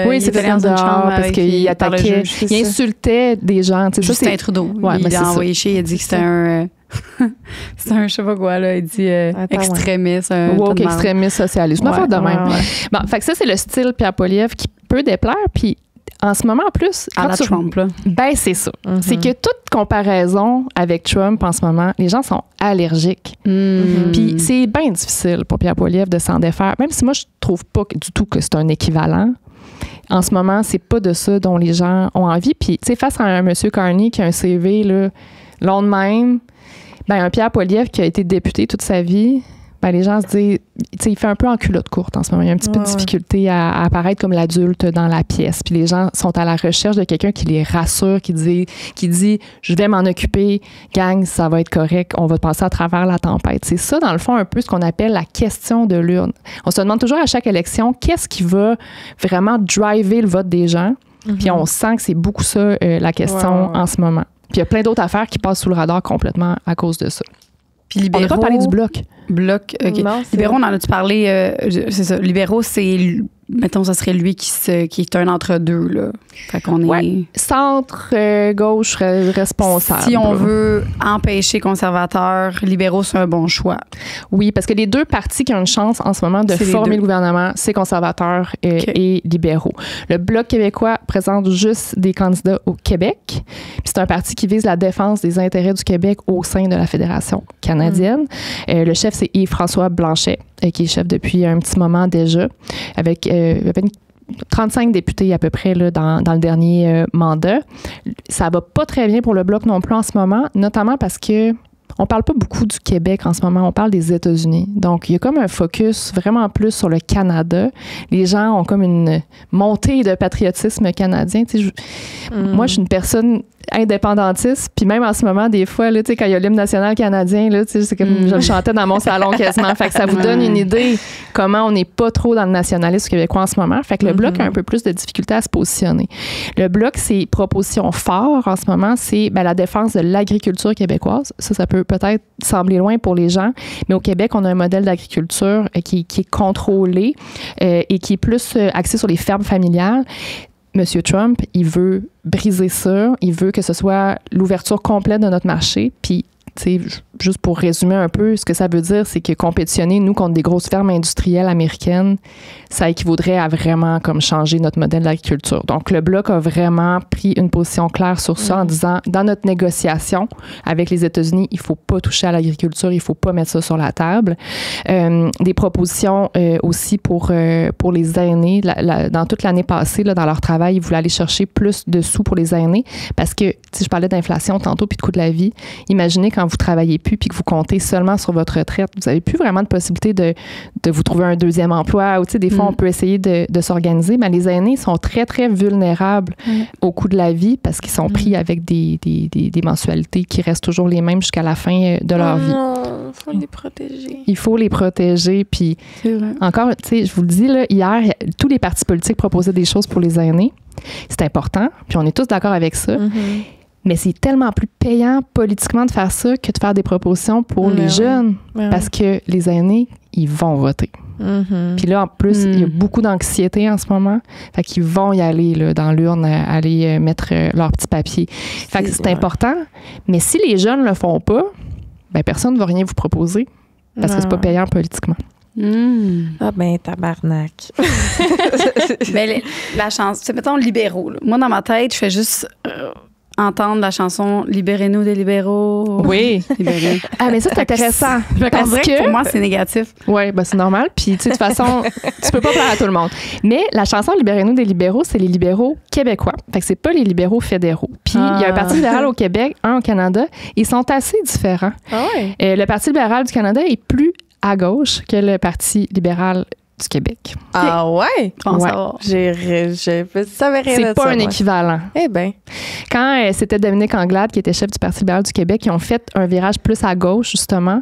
Oui, c'était dans une chambre parce qu'il attaquait, il insultait des gens. Justin Trudeau. Ouais, il a envoyé chier, il a dit que c'était un. C'est un je sais pas quoi, là. Il dit extrémiste. Woke extrémiste socialiste. Une affaire de même. Bon, fait que ça, c'est le style Pierre Poilievre qui peut déplaire. Puis en ce moment, en plus. À la Trump, là. Ben, c'est ça. C'est que toute comparaison avec Trump en ce moment, les gens sont allergiques. Puis c'est bien difficile pour Pierre Poilievre de s'en défaire. Même si moi, je trouve pas du tout que c'est un équivalent. En ce moment, c'est pas de ça dont les gens ont envie. Puis, tu sais, face à un monsieur Carney qui a un CV, là, long de même, ben, un Pierre Poilievre qui a été député toute sa vie, ben, les gens se disent, tu sais, il fait un peu en culotte courte en ce moment. Il y a un petit peu de difficulté à apparaître comme l'adulte dans la pièce. Puis les gens sont à la recherche de quelqu'un qui les rassure, qui dit je vais m'en occuper, gang, ça va être correct, on va passer à travers la tempête. C'est ça, dans le fond, un peu ce qu'on appelle la question de l'urne. On se demande toujours à chaque élection, qu'est-ce qui va vraiment driver le vote des gens? Puis on sent que c'est beaucoup ça, la question en ce moment. Puis il y a plein d'autres affaires qui passent sous le radar complètement à cause de ça. Puis libéraux, on n'a pas parlé du bloc. OK. Non, libéraux, on en a-tu parlé? C'est ça. Libéraux, c'est... Mettons, ça serait lui qui est un entre-deux, là. Fait qu'on est... Centre, gauche, responsable. Si on veut empêcher conservateurs, libéraux, c'est un bon choix. Oui, parce que les deux partis qui ont une chance en ce moment de former le gouvernement, c'est conservateurs et libéraux. Le Bloc québécois présente juste des candidats au Québec. Puis c'est un parti qui vise la défense des intérêts du Québec au sein de la Fédération canadienne. Le chef, c'est Yves-François Blanchet, qui est chef depuis un petit moment déjà, avec 35 députés à peu près là, dans le dernier mandat. Ça va pas très bien pour le Bloc non plus en ce moment, notamment parce que on parle pas beaucoup du Québec en ce moment, on parle des États-Unis. Donc, il y a comme un focus vraiment plus sur le Canada. Les gens ont comme une montée de patriotisme canadien. Moi, je suis une personne indépendantiste, puis même en ce moment, des fois, là, quand il y a l'hymne national canadien, là, c'est comme je le chantais dans mon salon quasiment. Fait que ça vous donne une idée comment on n'est pas trop dans le nationalisme québécois en ce moment. Fait que le Bloc a un peu plus de difficulté à se positionner. Le Bloc, ses propositions fortes en ce moment, c'est la défense de l'agriculture québécoise. Ça peut peut-être sembler loin pour les gens, mais au Québec, on a un modèle d'agriculture qui est contrôlé et qui est plus axé sur les fermes familiales. Monsieur Trump, il veut briser ça. Il veut que ce soit l'ouverture complète de notre marché. Puis, tu sais, juste pour résumer un peu, ce que ça veut dire, c'est que compétitionner, nous, contre des grosses fermes industrielles américaines, ça équivaudrait à vraiment comme changer notre modèle d'agriculture. Donc, le Bloc a vraiment pris une position claire sur ça en disant, dans notre négociation avec les États-Unis, il faut pas toucher à l'agriculture, il faut pas mettre ça sur la table. Des propositions aussi pour les aînés. Dans toute l'année passée, là, dans leur travail, ils voulaient aller chercher plus de sous pour les aînés parce que, si je parlais d'inflation tantôt puis de coût de la vie, imaginez quand vous travaillez plus puis que vous comptez seulement sur votre retraite, vous n'avez plus vraiment de possibilité de vous trouver un deuxième emploi ou, tu sais, des fois, on peut essayer de s'organiser, mais les aînés sont très, très vulnérables au coût de la vie parce qu'ils sont pris avec des mensualités qui restent toujours les mêmes jusqu'à la fin de leur vie. Non, il faut les protéger. Il faut les protéger. Puis, encore, tu sais, je vous le dis, là, hier, tous les partis politiques proposaient des choses pour les aînés. C'est important, puis on est tous d'accord avec ça. Mais c'est tellement plus payant politiquement de faire ça que de faire des propositions pour les jeunes. Parce que les aînés, ils vont voter. Puis là, en plus, il y a beaucoup d'anxiété en ce moment. Fait qu'ils vont y aller là, dans l'urne, aller mettre leur petit papier. Fait que c'est important. Mais si les jeunes ne le font pas, ben personne ne va rien vous proposer parce que c'est pas payant politiquement. Ah ben, tabarnak. Ben, la chance, c'est mettons libéraux. Là. Moi, dans ma tête, je fais juste entendre la chanson « Libérez-nous des libéraux ». Oui. Libérez. Ah, mais ça, c'est intéressant. Parce que pour moi, c'est négatif. Oui, ben c'est normal. Puis, tu sais, de toute façon, tu peux pas plaire à tout le monde. Mais la chanson « Libérez-nous des libéraux », c'est les libéraux québécois. Fait que c'est pas les libéraux fédéraux. Puis, il y a un Parti libéral au Québec, un au Canada. Ils sont assez différents. Ah ouais? Le Parti libéral du Canada est plus à gauche que le Parti libéral du Québec. Ah ouais? Je savais rien de ça. C'est pas un équivalent. Eh bien. Quand c'était Dominique Anglade, qui était chef du Parti libéral du Québec, ils ont fait un virage plus à gauche, justement.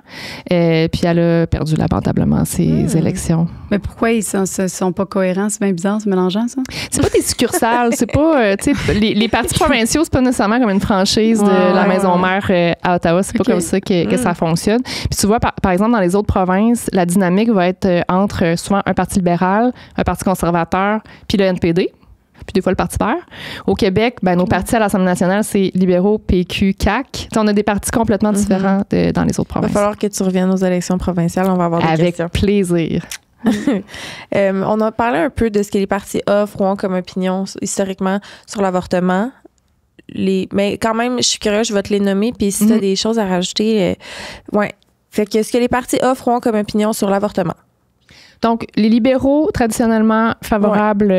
Puis elle a perdu lamentablement ses élections. Mais pourquoi ils sont pas cohérents? C'est bien bizarre, c'est mélangeant, ça? C'est pas des succursales. C'est pas, tu sais, les partis provinciaux, c'est pas nécessairement comme une franchise de la maison-mère à Ottawa. C'est pas comme ça que ça fonctionne. Puis tu vois, par exemple, dans les autres provinces, la dynamique va être entre souvent un parti libéral, un parti conservateur, puis le NPD, puis des fois le Parti vert. Au Québec, nos partis à l'Assemblée nationale, c'est libéraux, PQ, CAQ. On a des partis complètement différents dans les autres provinces. Il va falloir que tu reviennes aux élections provinciales. On va avoir des questions. Avec plaisir. On a parlé un peu de ce que les partis offrent ou ont comme opinion historiquement sur l'avortement. Mais quand même, je suis curieuse, je vais te les nommer. Puis si tu as des choses à rajouter, ouais. Fait que ce que les partis offrent ou ont comme opinion sur l'avortement. Donc, les libéraux, traditionnellement favorables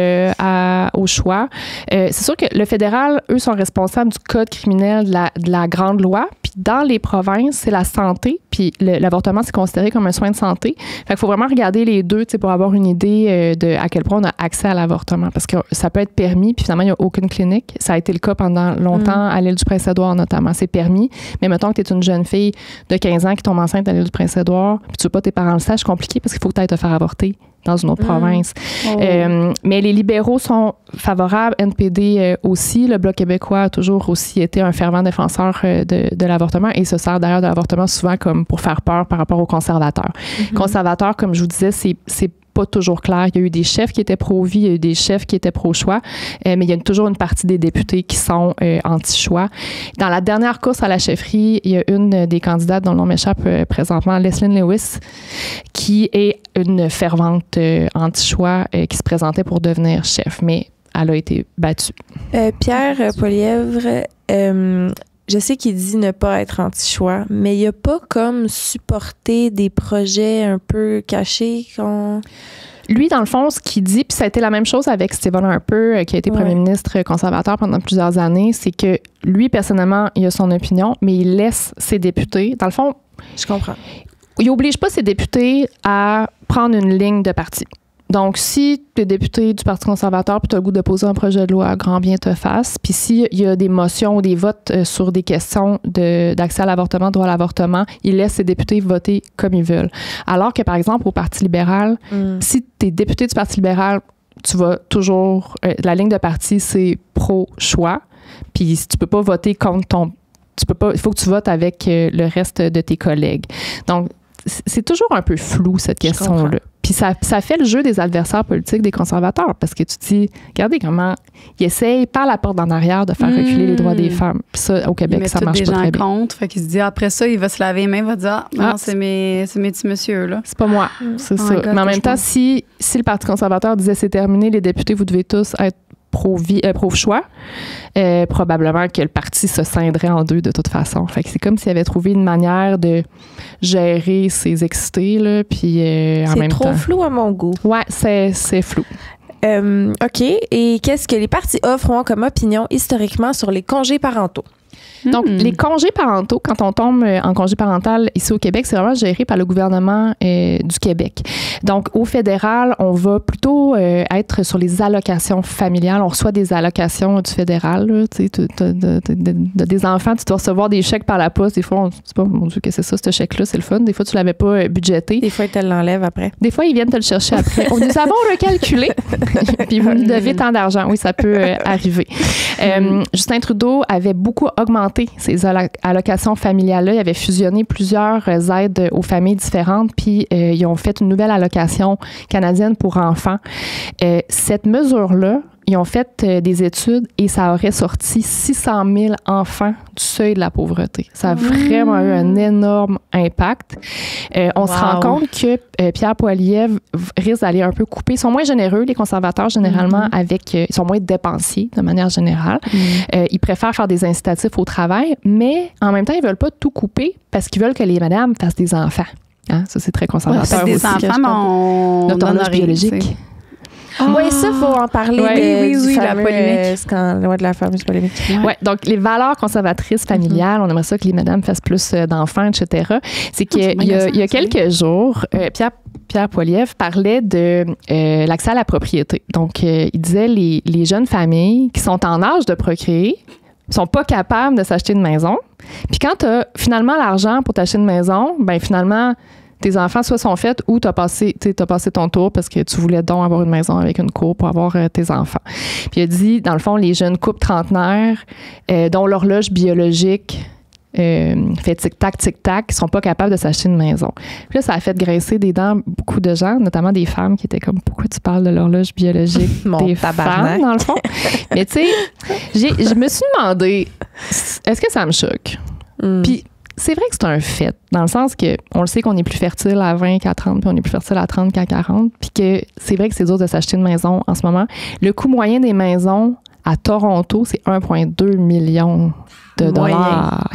au choix. C'est sûr que le fédéral, eux, sont responsables du code criminel de la grande loi. Puis dans les provinces, c'est la santé. Puis l'avortement, c'est considéré comme un soin de santé. Fait qu'il faut vraiment regarder les deux pour avoir une idée de à quel point on a accès à l'avortement. Parce que ça peut être permis, puis finalement, il n'y a aucune clinique. Ça a été le cas pendant longtemps à l'île du Prince-Édouard, notamment. C'est permis. Mais mettons que tu es une jeune fille de 15 ans qui tombe enceinte à l'île du Prince-Édouard, puis tu veux pas tes parents le sachent, c'est compliqué parce qu'il faut que tu ailles te faire avorter dans une autre province. Mais les libéraux sont favorables, NPD aussi. Le Bloc québécois a toujours aussi été un fervent défenseur de l'avortement et se sert d'ailleurs de l'avortement souvent comme pour faire peur par rapport aux conservateurs. Conservateurs, comme je vous disais, c'est pas toujours clair. Il y a eu des chefs qui étaient pro-vie, il y a eu des chefs qui étaient pro-choix, mais il y a toujours une partie des députés qui sont anti-choix. Dans la dernière course à la chefferie, il y a une des candidates dont le nom m'échappe présentement, Leslyn Lewis, qui est une fervente anti-choix qui se présentait pour devenir chef, mais elle a été battue. Pierre Poilièvre, je sais qu'il dit ne pas être anti-choix, mais il n'y a pas comme supporter des projets un peu cachés qu'on... Lui, dans le fond, ce qu'il dit, puis ça a été la même chose avec Stephen Harper, qui a été premier ministre conservateur pendant plusieurs années, c'est que lui, personnellement, il a son opinion, mais il laisse ses députés. Dans le fond... Je comprends. Il n'oblige pas ses députés à prendre une ligne de parti. Donc, si tu es député du Parti conservateur puis tu as le goût de poser un projet de loi, grand bien te fasse. Puis s'il y a des motions ou des votes sur des questions d'accès à l'avortement, droit à l'avortement, il laisse ses députés voter comme ils veulent. Alors que, par exemple, au Parti libéral, si tu es député du Parti libéral, tu vas toujours... la ligne de parti, c'est pro-choix. Puis si tu peux pas voter contre ton... il faut que tu votes avec le reste de tes collègues. Donc, c'est toujours un peu flou, cette question-là. Puis ça fait le jeu des adversaires politiques des conservateurs parce que tu te dis, regardez comment ils essayent par la porte d'en arrière de faire reculer les droits des femmes. Puis ça, au Québec, ça marche pas très bien. Contre, fait qu'il se dit, après ça, il va se laver les mains, il va dire, non, c'est mes petits messieurs, là. C'est pas moi, c'est ça. Mais en même temps, si le Parti conservateur disait, c'est terminé, les députés, vous devez tous être pro-choix, probablement que le parti se scinderait en deux de toute façon. Fait que c'est comme s'il avait trouvé une manière de gérer ses excités, là, puis en même temps... C'est trop flou à mon goût. Ouais, c'est flou. OK. Et qu'est-ce que les partis offrent ou ont comme opinion historiquement sur les congés parentaux? Donc, les congés parentaux, quand on tombe en congé parental ici au Québec, c'est vraiment géré par le gouvernement du Québec. Donc, au fédéral, on va plutôt être sur les allocations familiales. On reçoit des allocations du fédéral. Tu sais, des enfants, tu dois recevoir des chèques par la poste. Des fois, on se dit pas, mon Dieu, qu'est-ce que c'est ça, ce chèque-là? C'est le fun. Des fois, tu l'avais pas budgété. Des fois, ils te l'enlèvent après. Des fois, ils viennent te le chercher après. Nous avons recalculé. Puis vous nous devez tant d'argent. Oui, ça peut arriver. Justin Trudeau avait beaucoup augmenté ces allocations familiales-là. Ils avaient fusionné plusieurs aides aux familles différentes, puis ils ont fait une nouvelle allocation canadienne pour enfants. Cette mesure-là, ils ont fait des études et ça aurait sorti 600 000 enfants du seuil de la pauvreté. Ça a vraiment eu un énorme impact. On se rend compte que Pierre Poilievre risque d'aller un peu couper. Ils sont moins généreux, les conservateurs, généralement, ils sont moins dépensiers de manière générale. Ils préfèrent faire des incitatifs au travail, mais en même temps, ils ne veulent pas tout couper parce qu'ils veulent que les madames fassent des enfants. Hein? Ça, c'est très conservateur aussi. Des enfants, mais on l'horloge biologique. Oui, ça, il faut en parler oui, du la fameux, polémique. de la fameuse polémique. Oui, donc les valeurs conservatrices familiales, on aimerait ça que les madames fassent plus d'enfants, etc. C'est qu'il y a quelques jours, Pierre Poilievre parlait de l'accès à la propriété. Donc, il disait les jeunes familles qui sont en âge de procréer sont pas capables de s'acheter une maison. Puis quand tu as finalement l'argent pour t'acheter une maison, ben finalement... tes enfants soit sont faits ou tu as passé ton tour parce que tu voulais donc avoir une maison avec une cour pour avoir tes enfants. Puis il a dit, dans le fond, les jeunes couples trentenaires dont l'horloge biologique fait tic-tac, tic-tac, qui sont pas capables de s'acheter une maison. Puis là, ça a fait graisser des dents beaucoup de gens, notamment des femmes qui étaient comme, pourquoi tu parles de l'horloge biologique des femmes, dans le fond? Mais tu sais, je me suis demandé, est-ce que ça me choque? Puis c'est vrai que c'est un fait, dans le sens que on le sait qu'on est plus fertile à 20 qu'à 30, puis on est plus fertile à 30 qu'à 40, puis que c'est vrai que c'est dur de s'acheter une maison en ce moment. Le coût moyen des maisons à Toronto, c'est 1,2 million de dollars.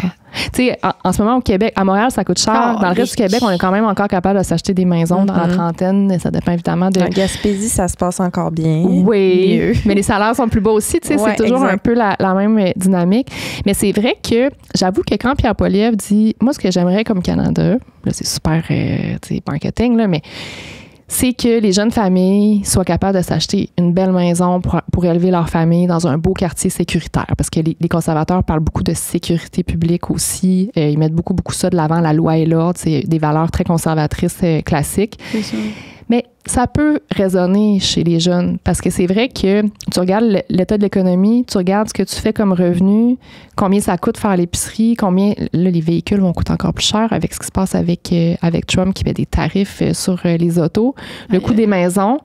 Tu sais, en ce moment, au Québec, à Montréal, ça coûte cher. Dans le reste du Québec, on est quand même encore capable de s'acheter des maisons dans la trentaine. Ça dépend évidemment de... En Gaspésie, ça se passe encore bien. Oui, mais les salaires sont plus bas aussi. Tu sais, c'est toujours un peu la même dynamique. Mais c'est vrai que j'avoue que quand Pierre Poilievre dit, moi, ce que j'aimerais comme Canada, là, c'est super, tu sais, marketing, là, mais c'est que les jeunes familles soient capables de s'acheter une belle maison pour élever leur famille dans un beau quartier sécuritaire. Parce que les conservateurs parlent beaucoup de sécurité publique aussi. Ils mettent beaucoup ça de l'avant, la loi et l'ordre. C'est des valeurs très conservatrices classiques. C'est ça. Mais ça peut résonner chez les jeunes parce que c'est vrai que tu regardes l'état de l'économie, tu regardes ce que tu fais comme revenu, combien ça coûte faire l'épicerie, combien là, les véhicules vont coûter encore plus cher avec ce qui se passe avec Trump qui met des tarifs sur les autos, le coût des maisons.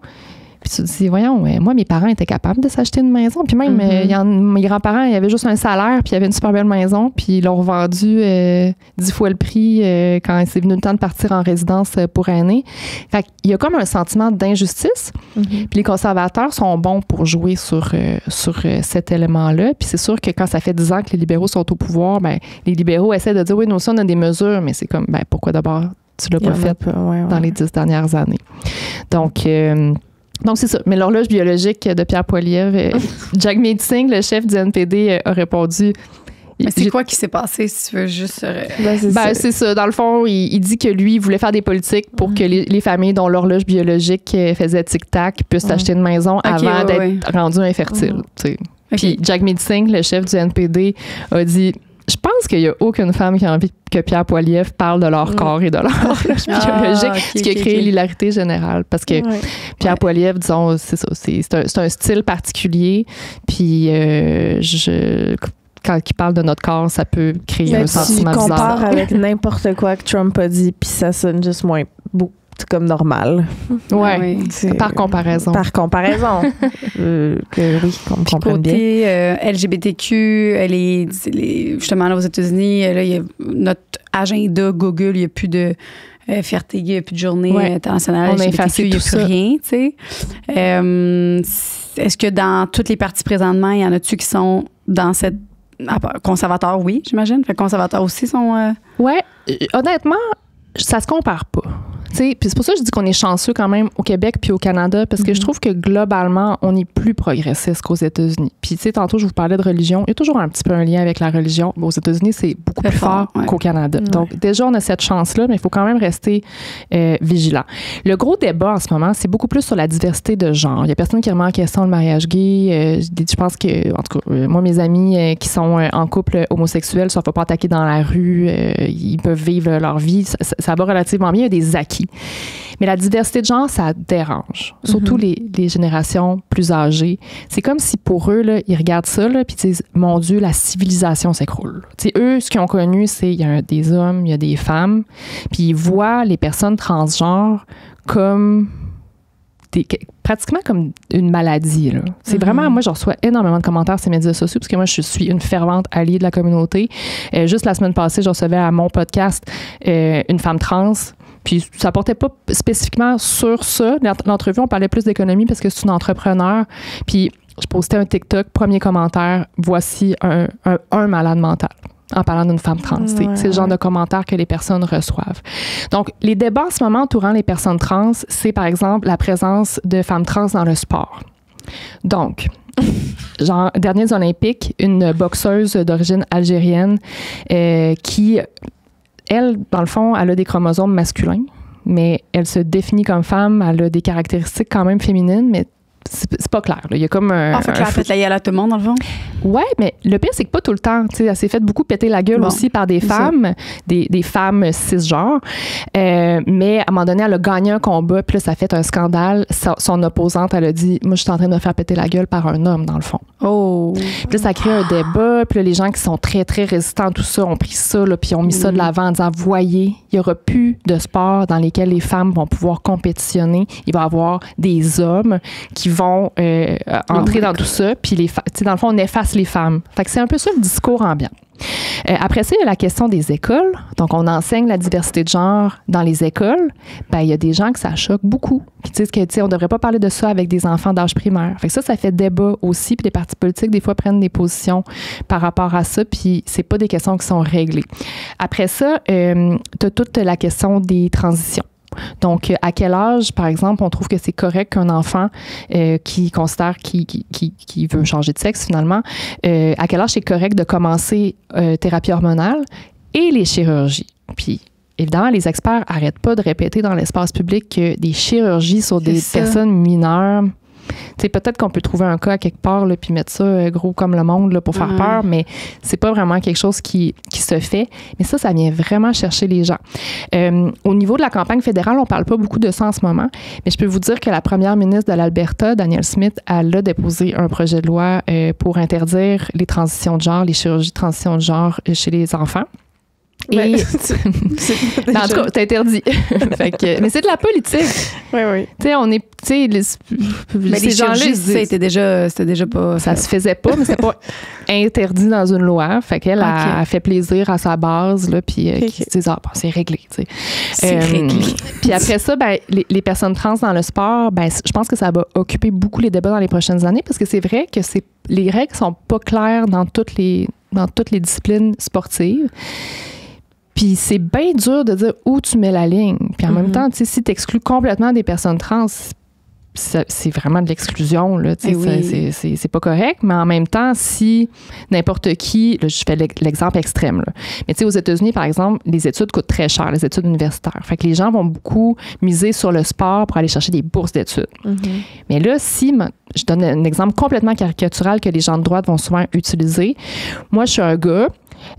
Puis tu te dis, voyons, moi, mes parents étaient capables de s'acheter une maison. Puis même, mes grands-parents, ils avaient juste un salaire, puis ils avaient une super belle maison, puis ils l'ont revendu 10 fois le prix quand c'est venu le temps de partir en résidence pour aînés. Fait qu'il y a comme un sentiment d'injustice. Puis les conservateurs sont bons pour jouer sur cet élément-là. Puis c'est sûr que quand ça fait 10 ans que les libéraux sont au pouvoir, ben les libéraux essaient de dire, oui, nous aussi, on a des mesures, mais c'est comme, ben pourquoi d'abord tu l'as pas fait dans les 10 dernières années? Donc, c'est ça. Mais l'horloge biologique de Pierre Poilievre, Jagmeet Singh, le chef du NPD, a répondu... Mais c'est quoi qui s'est passé, si tu veux juste... c'est ça. Dans le fond, il dit que lui, il voulait faire des politiques pour que les familles dont l'horloge biologique faisait tic-tac puissent acheter une maison avant d'être rendues infertiles. Puis Jagmeet Singh, le chef du NPD, a dit... Je pense qu'il n'y a aucune femme qui a envie que Pierre Poilievre parle de leur corps et de leur horloge biologique, ce qui a créé l'hilarité générale. Parce que Pierre Poilievre, disons, c'est ça, c'est un style particulier. Puis quand il parle de notre corps, ça peut créer un sentiment bizarre. Tu compares avec n'importe quoi que Trump a dit, puis ça sonne juste moins beau. C'est comme normal. Oui, par comparaison. Par comparaison. Qu'on comprenne bien. Côté LGBTQ, justement, là, aux États-Unis, là, il y a notre agenda Google, il n'y a plus de fierté, il n'y a plus de journée internationale LGBTQ, il n'y a plus rien, tu sais. Est-ce que dans toutes les partis présentement, il y en a-tu qui sont dans cette... Conservateurs, oui, j'imagine. Fait que conservateurs aussi sont... Oui, honnêtement, ça se compare pas. Puis c'est pour ça que je dis qu'on est chanceux quand même au Québec puis au Canada, parce que je trouve que globalement, on est plus progressiste qu'aux États-Unis. Puis, tu sais, tantôt, je vous parlais de religion. Il y a toujours un petit peu un lien avec la religion. Mais aux États-Unis, c'est beaucoup plus fort qu'au Canada. Donc, déjà, on a cette chance-là, mais il faut quand même rester vigilant. Le gros débat en ce moment, c'est beaucoup plus sur la diversité de genre. Il y a personne qui remet en question le mariage gay. Je pense que, en tout cas, moi, mes amis qui sont en couple homosexuel ne se font pas attaquer dans la rue. Ils peuvent vivre leur vie. Ça va relativement bien. Il y a des acquis. Mais la diversité de genre, ça dérange. Surtout les générations plus âgées. C'est comme si pour eux, là, ils regardent ça là, puis ils disent, mon Dieu, la civilisation s'écroule. T'sais, eux, ce qu'ils ont connu, c'est il y a des hommes, il y a des femmes, puis ils voient les personnes transgenres comme pratiquement comme une maladie. Là. C'est vraiment, moi, je reçois énormément de commentaires sur les médias sociaux parce que moi, je suis une fervente alliée de la communauté. Juste la semaine passée, je recevais à mon podcast une femme trans. Puis ça portait pas spécifiquement sur ça. L'entrevue, on parlait plus d'économie parce que c'est une entrepreneur. Puis je postais un TikTok, premier commentaire, voici un malade mental. En parlant d'une femme trans. C'est le genre de commentaires que les personnes reçoivent. Donc, les débats en ce moment entourant les personnes trans, c'est par exemple la présence de femmes trans dans le sport. Donc, genre, derniers Olympiques, une boxeuse d'origine algérienne qui, elle, dans le fond, elle a des chromosomes masculins, mais elle se définit comme femme, elle a des caractéristiques quand même féminines, mais c'est pas clair. Là. Il y a comme un. Fait qu'elle a fait la gueule à tout le monde, dans le fond? Ouais, mais le pire, c'est que pas tout le temps. Tu sais, elle s'est fait beaucoup péter la gueule aussi par des femmes, des femmes cisgenres. Mais à un moment donné, elle a gagné un combat, puis là, ça a fait un scandale. Son opposante, elle a dit, moi, je suis en train de me faire péter la gueule par un homme, dans le fond. Oh! Puis là, ça a créé un débat. Puis là, les gens qui sont très, très résistants à tout ça ont pris ça, là, puis ont mis ça de l'avant en disant, voyez, il n'y aura plus de sport dans lesquels les femmes vont pouvoir compétitionner. Il va y avoir des hommes qui vont entrer dans tout ça. Puis, dans le fond, on efface les femmes. Fait que c'est un peu ça le discours ambiant. Après ça, il y a la question des écoles. Donc, on enseigne la diversité de genre dans les écoles. Ben, il y a des gens que ça choque beaucoup, qui disent que, tu sais, on devrait pas parler de ça avec des enfants d'âge primaire. Fait que ça fait débat aussi. Puis les partis politiques, des fois, prennent des positions par rapport à ça. Puis c'est pas des questions qui sont réglées. Après ça, tu as toute la question des transitions. Donc, à quel âge, par exemple, on trouve que c'est correct qu'un enfant qui considère qu'il veut changer de sexe, finalement, à quel âge c'est correct de commencer thérapie hormonale et les chirurgies? Puis, évidemment, les experts n'arrêtent pas de répéter dans l'espace public que des chirurgies sur des personnes mineures... Tu sais, peut-être qu'on peut trouver un cas à quelque part là, puis mettre ça gros comme le monde là, pour faire peur, mais c'est pas vraiment quelque chose qui se fait. Mais ça vient vraiment chercher les gens. Au niveau de la campagne fédérale, on parle pas beaucoup de ça en ce moment, mais je peux vous dire que la première ministre de l'Alberta, Danielle Smith, elle a déposé un projet de loi pour interdire les transitions de genre, les chirurgies de transition de genre chez les enfants. Et en tout cas, c'est interdit. Mais c'est de la politique. Oui. Tu sais, on est. Mais les chirurgies, c'était déjà pas. Ça se faisait pas, mais c'était pas interdit dans une loi. Fait qu'elle a fait plaisir à sa base, là, puis qui se disent, c'est réglé. C'est réglé. Puis après ça, ben, les personnes trans dans le sport, ben, je pense que ça va occuper beaucoup les débats dans les prochaines années parce que c'est vrai que les règles sont pas claires dans toutes les disciplines sportives. Puis c'est bien dur de dire où tu mets la ligne. Puis en même temps, tu sais, si tu exclus complètement des personnes trans, c'est vraiment de l'exclusion, là. Tu sais, c'est pas correct. Mais en même temps, si n'importe qui, là, je fais l'exemple extrême, là. Mais tu sais, aux États-Unis, par exemple, les études coûtent très cher, les études universitaires. Fait que les gens vont beaucoup miser sur le sport pour aller chercher des bourses d'études. Mais là, je donne un exemple complètement caricatural que les gens de droite vont souvent utiliser. Moi, je suis un gars.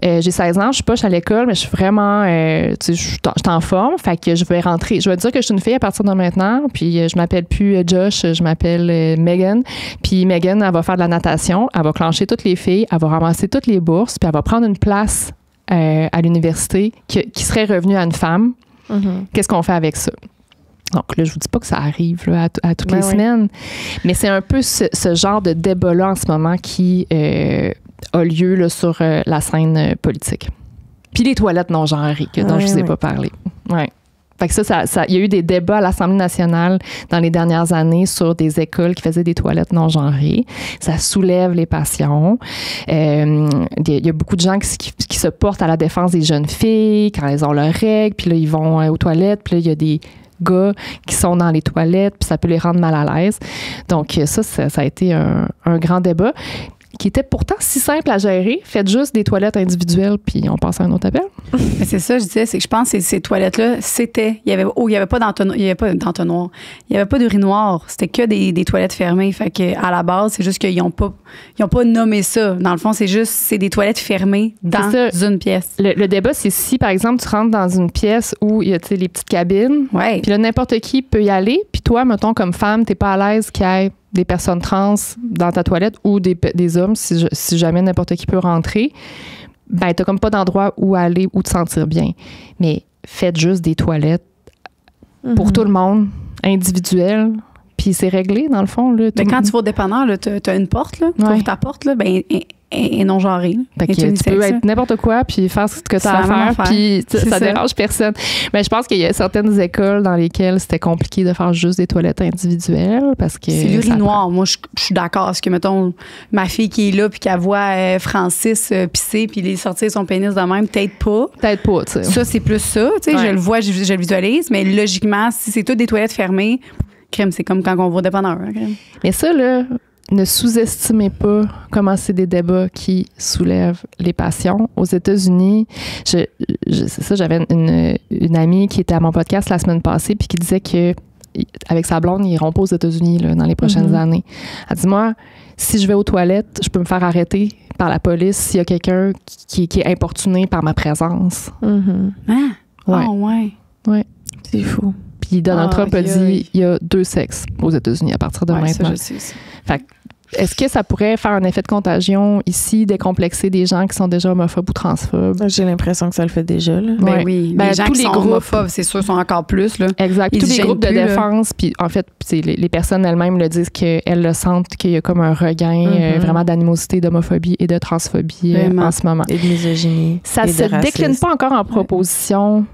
J'ai 16 ans, je suis pas à l'école, mais je suis vraiment, tu sais, je suis en forme, fait que je vais rentrer. Je vais dire que je suis une fille à partir de maintenant, puis je m'appelle plus Josh, je m'appelle Megan. Puis Megan, elle va faire de la natation, elle va clencher toutes les filles, elle va ramasser toutes les bourses, puis elle va prendre une place à l'université qui serait revenue à une femme. Qu'est-ce qu'on fait avec ça? Donc là, je vous dis pas que ça arrive là, à toutes les semaines, mais c'est un peu ce genre de débat-là en ce moment qui a lieu là, sur la scène politique. Puis les toilettes non-genrées, dont je vous ai pas parlé. Ouais. Fait que il y a eu des débats à l'Assemblée nationale dans les dernières années sur des écoles qui faisaient des toilettes non-genrées. Ça soulève les passions. Il y a beaucoup de gens qui se portent à la défense des jeunes filles quand elles ont leurs règles, puis là, ils vont aux toilettes, puis là, il y a des gars qui sont dans les toilettes, puis ça peut les rendre mal à l'aise. Donc ça a été un grand débat qui était pourtant si simple à gérer. Faites juste des toilettes individuelles, puis on passe à un autre appel. Mais c'est ça, je disais, c'est que je pense que ces toilettes-là, il y avait pas d'entonnoir, il y avait pas d'urinoir, c'était que des toilettes fermées. Fait que à la base, c'est juste qu'ils ont pas nommé ça. Dans le fond, c'est des toilettes fermées dans une pièce. Le débat, c'est si, par exemple, tu rentres dans une pièce où il y a les petites cabines, puis là, n'importe qui peut y aller, puis toi, mettons, comme femme, t'es pas à l'aise qu'il y ait des personnes trans dans ta toilette ou des hommes, si jamais n'importe qui peut rentrer, ben t'as comme pas d'endroit où aller ou te sentir bien. Mais faites juste des toilettes pour tout le monde, individuelles, puis c'est réglé, dans le fond. Là, quand tu vas au dépanneur, t'as une porte, là, tu ouvres ta porte, là, ben et non genré. Tu peux être n'importe quoi puis faire ce que tu as à faire puis ça dérange personne. Mais je pense qu'il y a certaines écoles dans lesquelles c'était compliqué de faire juste des toilettes individuelles parce que c'est l'urinoir. Moi, je suis d'accord. Parce que, mettons, ma fille qui est là puis qu'elle voit Francis pisser puis il est sortir son pénis de même, peut-être pas. Peut-être pas, tu sais. Ça, c'est plus ça. Tu sais, je le vois, je le visualise, mais logiquement, si c'est toutes des toilettes fermées, crème, c'est comme quand on va au dépanneur. Hein, mais ça, là, ne sous-estimez pas comment c'est des débats qui soulèvent les passions. Aux États-Unis, c'est ça, j'avais une amie qui était à mon podcast la semaine passée puis qui disait que avec sa blonde, ils iront pas aux États-Unis là, dans les prochaines années. Elle dit, moi, si je vais aux toilettes, je peux me faire arrêter par la police s'il y a quelqu'un qui est importuné par ma présence. Hein? Ouais. Oh, ouais. Ouais. C'est fou. Puis Donald Trump a dit il y a 2 sexes aux États-Unis à partir de maintenant. Ça, je sais aussi. Fait que, est-ce que ça pourrait faire un effet de contagion ici, décomplexer des gens qui sont déjà homophobes ou transphobes? J'ai l'impression que ça le fait déjà. Là. Ben Ouais. oui, Ben, les gens tous qui les sont groupes- homophobes, c'est sûr, sont encore plus. Là. Exact. Ils Tous se les gênent groupes de plus, là. défense, puis en fait, les personnes elles-mêmes le disent qu'elles le sentent, qu'il y a comme un regain vraiment d'animosité, d'homophobie et de transphobie Vraiment. en ce moment. Et de misogynie. Ça et se de racisme. décline pas encore en proposition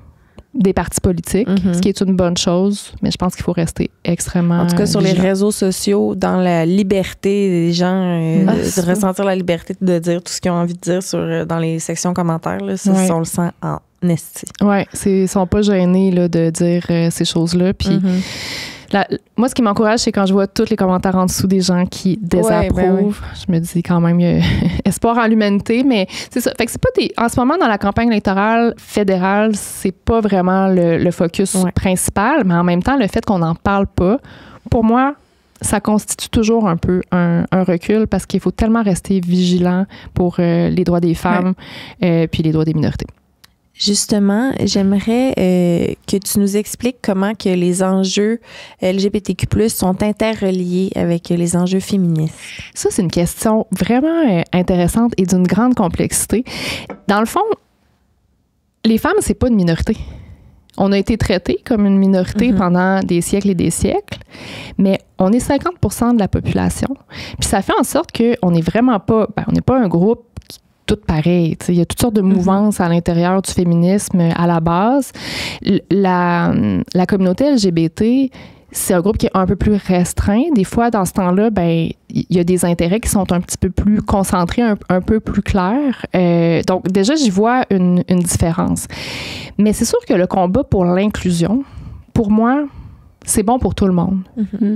des partis politiques, ce qui est une bonne chose, mais je pense qu'il faut rester extrêmement En tout cas, sur les vigilant. réseaux sociaux, dans la liberté des gens, de ressentir la liberté de dire tout ce qu'ils ont envie de dire dans les sections commentaires, là, ça, Ouais. on le sent en esti. Oui, ils sont pas gênés là, de dire ces choses-là. Puis moi, ce qui m'encourage, c'est quand je vois tous les commentaires en dessous des gens qui désapprouvent. ben oui. Je me dis quand même, il y a espoir en l'humanité, mais c'est ça. Fait que c'est pas en ce moment, dans la campagne électorale fédérale, c'est pas vraiment le focus principal, mais en même temps, le fait qu'on n'en parle pas, pour moi, ça constitue toujours un peu un recul parce qu'il faut tellement rester vigilant pour les droits des femmes puis les droits des minorités. Justement, j'aimerais que tu nous expliques comment que les enjeux LGBTQ+, sont interreliés avec les enjeux féministes. Ça, c'est une question vraiment intéressante et d'une grande complexité. Dans le fond, les femmes, c'est pas une minorité. On a été traités comme une minorité pendant des siècles et des siècles, mais on est 50% de la population. Puis ça fait en sorte qu'on n'est vraiment pas, on n'est pas un groupe tout pareil. Il y a toutes sortes de mouvances à l'intérieur du féminisme à la base. La communauté LGBT, c'est un groupe qui est un peu plus restreint. Des fois, dans ce temps-là, il y a des intérêts qui sont un petit peu plus concentrés, un peu plus clairs. Donc, déjà, j'y vois une différence. Mais c'est sûr que le combat pour l'inclusion, pour moi, c'est bon pour tout le monde.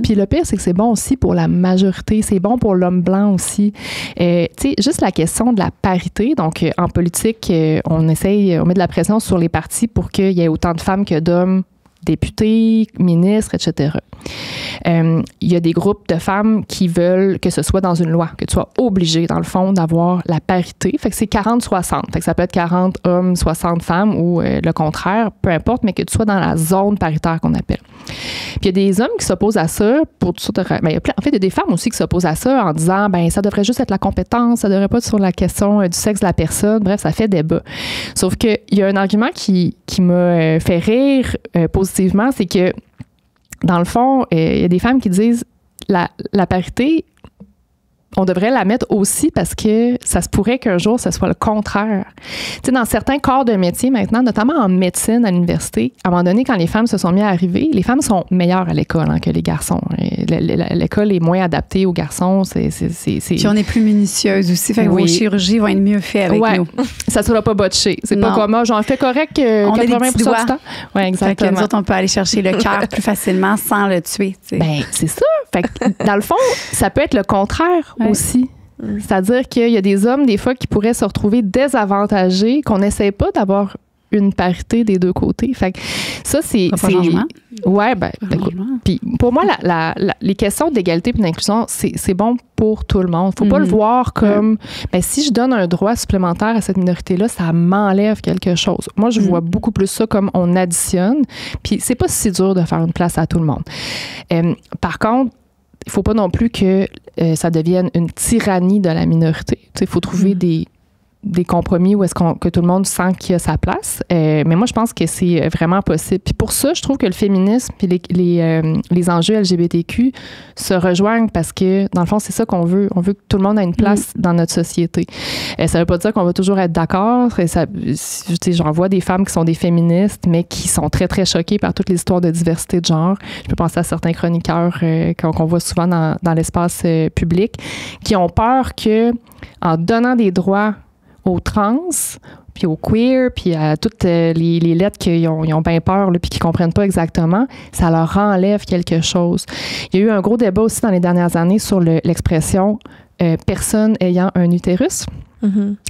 Puis le pire, c'est que c'est bon aussi pour la majorité. C'est bon pour l'homme blanc aussi. Tu sais, juste la question de la parité. Donc, en politique, on met de la pression sur les partis pour qu'il y ait autant de femmes que d'hommes députés, ministres, etc. Il y a des groupes de femmes qui veulent que ce soit dans une loi, que tu sois obligé, dans le fond, d'avoir la parité. Fait que c'est 40-60. Fait que ça peut être 40 hommes, 60 femmes ou le contraire, peu importe, mais que tu sois dans la zone paritaire qu'on appelle. Puis il y a des hommes qui s'opposent à ça pour toutes sortes de... en fait, il y a des femmes aussi qui s'opposent à ça en disant, ça devrait juste être la compétence, ça devrait pas être sur la question du sexe de la personne. Bref, ça fait débat. Sauf qu'il y a un argument qui m'a fait rire positivement, c'est que dans le fond, il y a des femmes qui disent la parité, on devrait la mettre aussi parce que ça se pourrait qu'un jour, ce soit le contraire. Tu sais, dans certains corps de métier maintenant, notamment en médecine à l'université, à un moment donné, quand les femmes se sont mises à arriver, les femmes sont meilleures à l'école que les garçons. L'école est moins adaptée aux garçons. Puis on est plus minutieuse aussi, fait que vos chirurgies vont être mieux faites avec nous. Ça ne sera pas botché. C'est pas comme, j'en fais correct 80% du temps. Oui, exactement. Fait que nous autres, on peut aller chercher le cœur plus facilement sans le tuer. T'sais. C'est ça. Fait que, dans le fond, ça peut être le contraire aussi. C'est-à-dire qu'il y a des hommes, des fois, qui pourraient se retrouver désavantagés, qu'on n'essaie pas d'avoir une parité des deux côtés. Fait que ça, c'est... Ouais, écoute, puis pour moi, les questions d'égalité et d'inclusion, c'est bon pour tout le monde. Faut pas le voir comme, si je donne un droit supplémentaire à cette minorité-là, ça m'enlève quelque chose. Moi, je vois beaucoup plus ça comme on additionne, puis c'est pas si dur de faire une place à tout le monde. Par contre, il faut pas non plus que ça devienne une tyrannie de la minorité. Il faut trouver des compromis où est-ce que tout le monde sent qu'il a sa place. Mais moi, je pense que c'est vraiment possible. Puis pour ça, je trouve que le féminisme et les enjeux LGBTQ se rejoignent parce que, dans le fond, c'est ça qu'on veut. On veut que tout le monde ait une place dans notre société. Ça veut pas dire qu'on va toujours être d'accord. J'en vois des femmes qui sont des féministes, mais qui sont très, très choquées par toutes les histoires de diversité de genre. Je peux penser à certains chroniqueurs qu'on voit souvent dans l'espace public, qui ont peur que, en donnant des droits aux trans, puis aux queer, puis à toutes les lettres qu'ils ont bien peur, là, puis qu'ils comprennent pas exactement, ça leur enlève quelque chose. Il y a eu un gros débat aussi dans les dernières années sur l'expression personne ayant un utérus.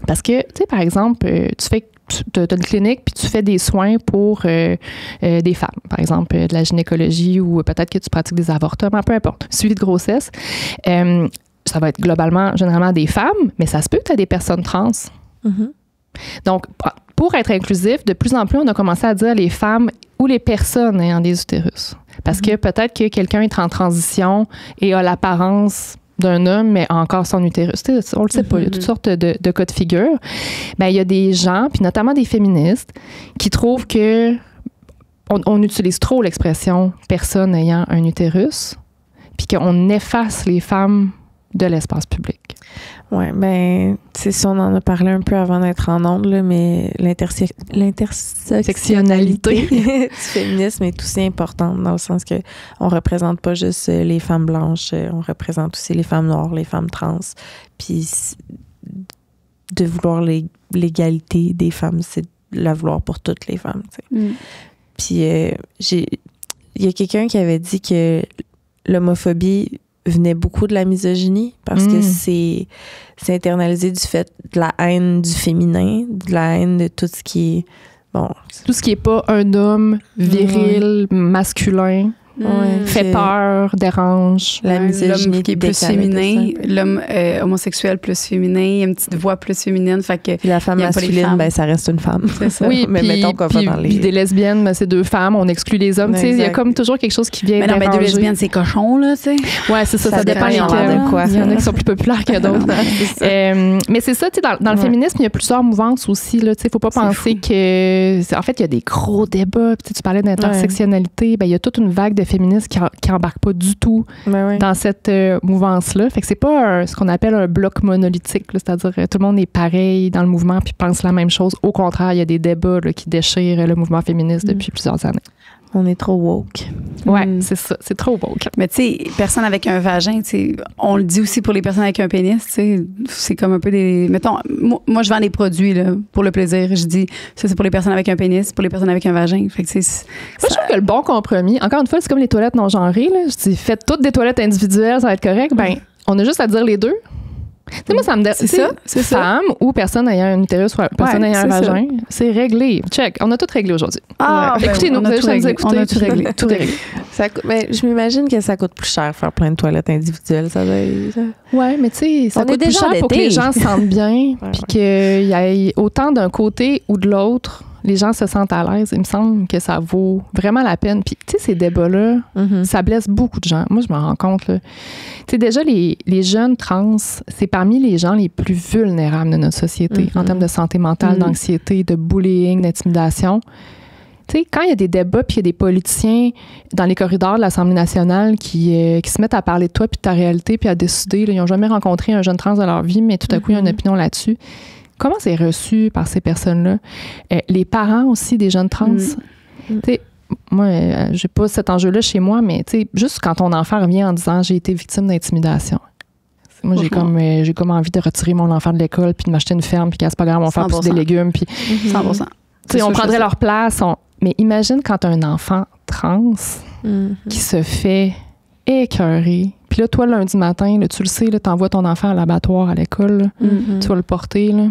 Parce que, tu sais, par exemple, tu fais tu as une clinique puis tu fais des soins pour des femmes, par exemple de la gynécologie ou peut-être que tu pratiques des avortements, peu importe, suivi de grossesse. Ça va être globalement, généralement des femmes, mais ça se peut que tu as des personnes trans. Mm-hmm. Donc, pour être inclusif, de plus en plus, on a commencé à dire les femmes ou les personnes ayant des utérus. Parce que peut-être que quelqu'un est en transition et a l'apparence d'un homme, mais a encore son utérus. On le sait pas, il y a toutes sortes de cas de figure. Ben, il y a des gens, puis notamment des féministes, qui trouvent que on utilise trop l'expression « personne ayant un utérus », puis qu'on efface les femmes de l'espace public. Oui, bien, tu sais, si on en a parlé un peu avant d'être en ondes, là, mais l'intersectionnalité du féminisme est aussi importante dans le sens que on représente pas juste les femmes blanches, on représente aussi les femmes noires, les femmes trans. Puis de vouloir l'égalité des femmes, c'est la vouloir pour toutes les femmes, tu sais. Puis il y a quelqu'un qui avait dit que l'homophobie venait beaucoup de la misogynie parce que c'est internalisé du fait de la haine du féminin, de la haine de tout ce qui est tout ce qui est pas un homme viril, masculin. Fait peur, dérange. La misogynie l'homme qui est plus féminin, l'homme homosexuel plus féminin, il y a une petite voix plus féminine, fait que puis la femme masculine, ben ça reste une femme. C'est ça. Oui, mais mettons qu'on va dans les... Puis des lesbiennes, ben, c'est deux femmes, on exclut les hommes. Il y a comme toujours quelque chose qui vient déranger. Mais non, mais deux lesbiennes, c'est cochon, là, tu sais. Ouais, c'est ça dépend de quoi. Il y en a qui sont plus populaires que d'autres. Mais c'est ça, tu sais, dans le féminisme, il y a plusieurs mouvances aussi, là, tu sais, faut pas penser que... En fait, il y a des gros débats. Tu parlais d'intersectionnalité, ben il y a toute une vague de féministes qui embarquent pas du tout dans cette mouvance-là. Fait que c'est pas ce qu'on appelle un bloc monolithique, là, c'est-à-dire tout le monde est pareil dans le mouvement puis pense la même chose. Au contraire, il y a des débats là, qui déchirent le mouvement féministe depuis plusieurs années. On est trop woke. Ouais, c'est ça, c'est trop woke. Mais tu sais, personne avec un vagin, tu sais, on le dit aussi pour les personnes avec un pénis, tu sais, c'est comme un peu des... Mettons, moi, je vends des produits là, pour le plaisir. Je dis, ça, c'est pour les personnes avec un pénis, pour les personnes avec un vagin. Fait que, tu sais, moi, je trouve que le bon compromis, encore une fois, c'est comme les toilettes non genrées, là. Je dis, faites toutes des toilettes individuelles, ça va être correct. Ben, on a juste à dire les deux. Tu sais, moi, ça me dérange. C'est femme ou personne ayant un utérus ou personne ayant un vagin. C'est réglé. Check. On a tout réglé aujourd'hui. Écoutez-nous, vous allez nous écouter. On a tout réglé. Tout réglé. Mais je m'imagine que ça coûte plus cher faire plein de toilettes individuelles. Ça doit être... Oui, mais tu sais, ça coûte plus cher pour que les gens se sentent bien puis qu'il y ait autant d'un côté ou de l'autre. Les gens se sentent à l'aise. Il me semble que ça vaut vraiment la peine. Puis, tu sais, ces débats-là, ça blesse beaucoup de gens. Moi, je me rends compte. Tu sais, déjà, les jeunes trans, c'est parmi les gens les plus vulnérables de notre société en termes de santé mentale, d'anxiété, de bullying, d'intimidation. Tu sais, quand il y a des débats puis il y a des politiciens dans les corridors de l'Assemblée nationale qui se mettent à parler de toi puis de ta réalité puis à décider, là, ils n'ont jamais rencontré un jeune trans de leur vie, mais tout à coup, il y a une opinion là-dessus. Comment c'est reçu par ces personnes-là? Les parents aussi des jeunes trans. Tu sais, moi, j'ai pas cet enjeu-là chez moi, mais tu sais, juste quand ton enfant revient en disant « j'ai été victime d'intimidation », moi, j'ai comme envie de retirer mon enfant de l'école puis de m'acheter une ferme puis qu'à c'est pas grave, on va faire pousser des légumes. Puis, 100%. Tu sais, on prendrait leur place. Mais imagine quand un enfant trans qui se fait écœurer. Puis là, toi, lundi matin, là, tu le sais, tu envoies ton enfant à l'abattoir à l'école. Tu vas le porter, là.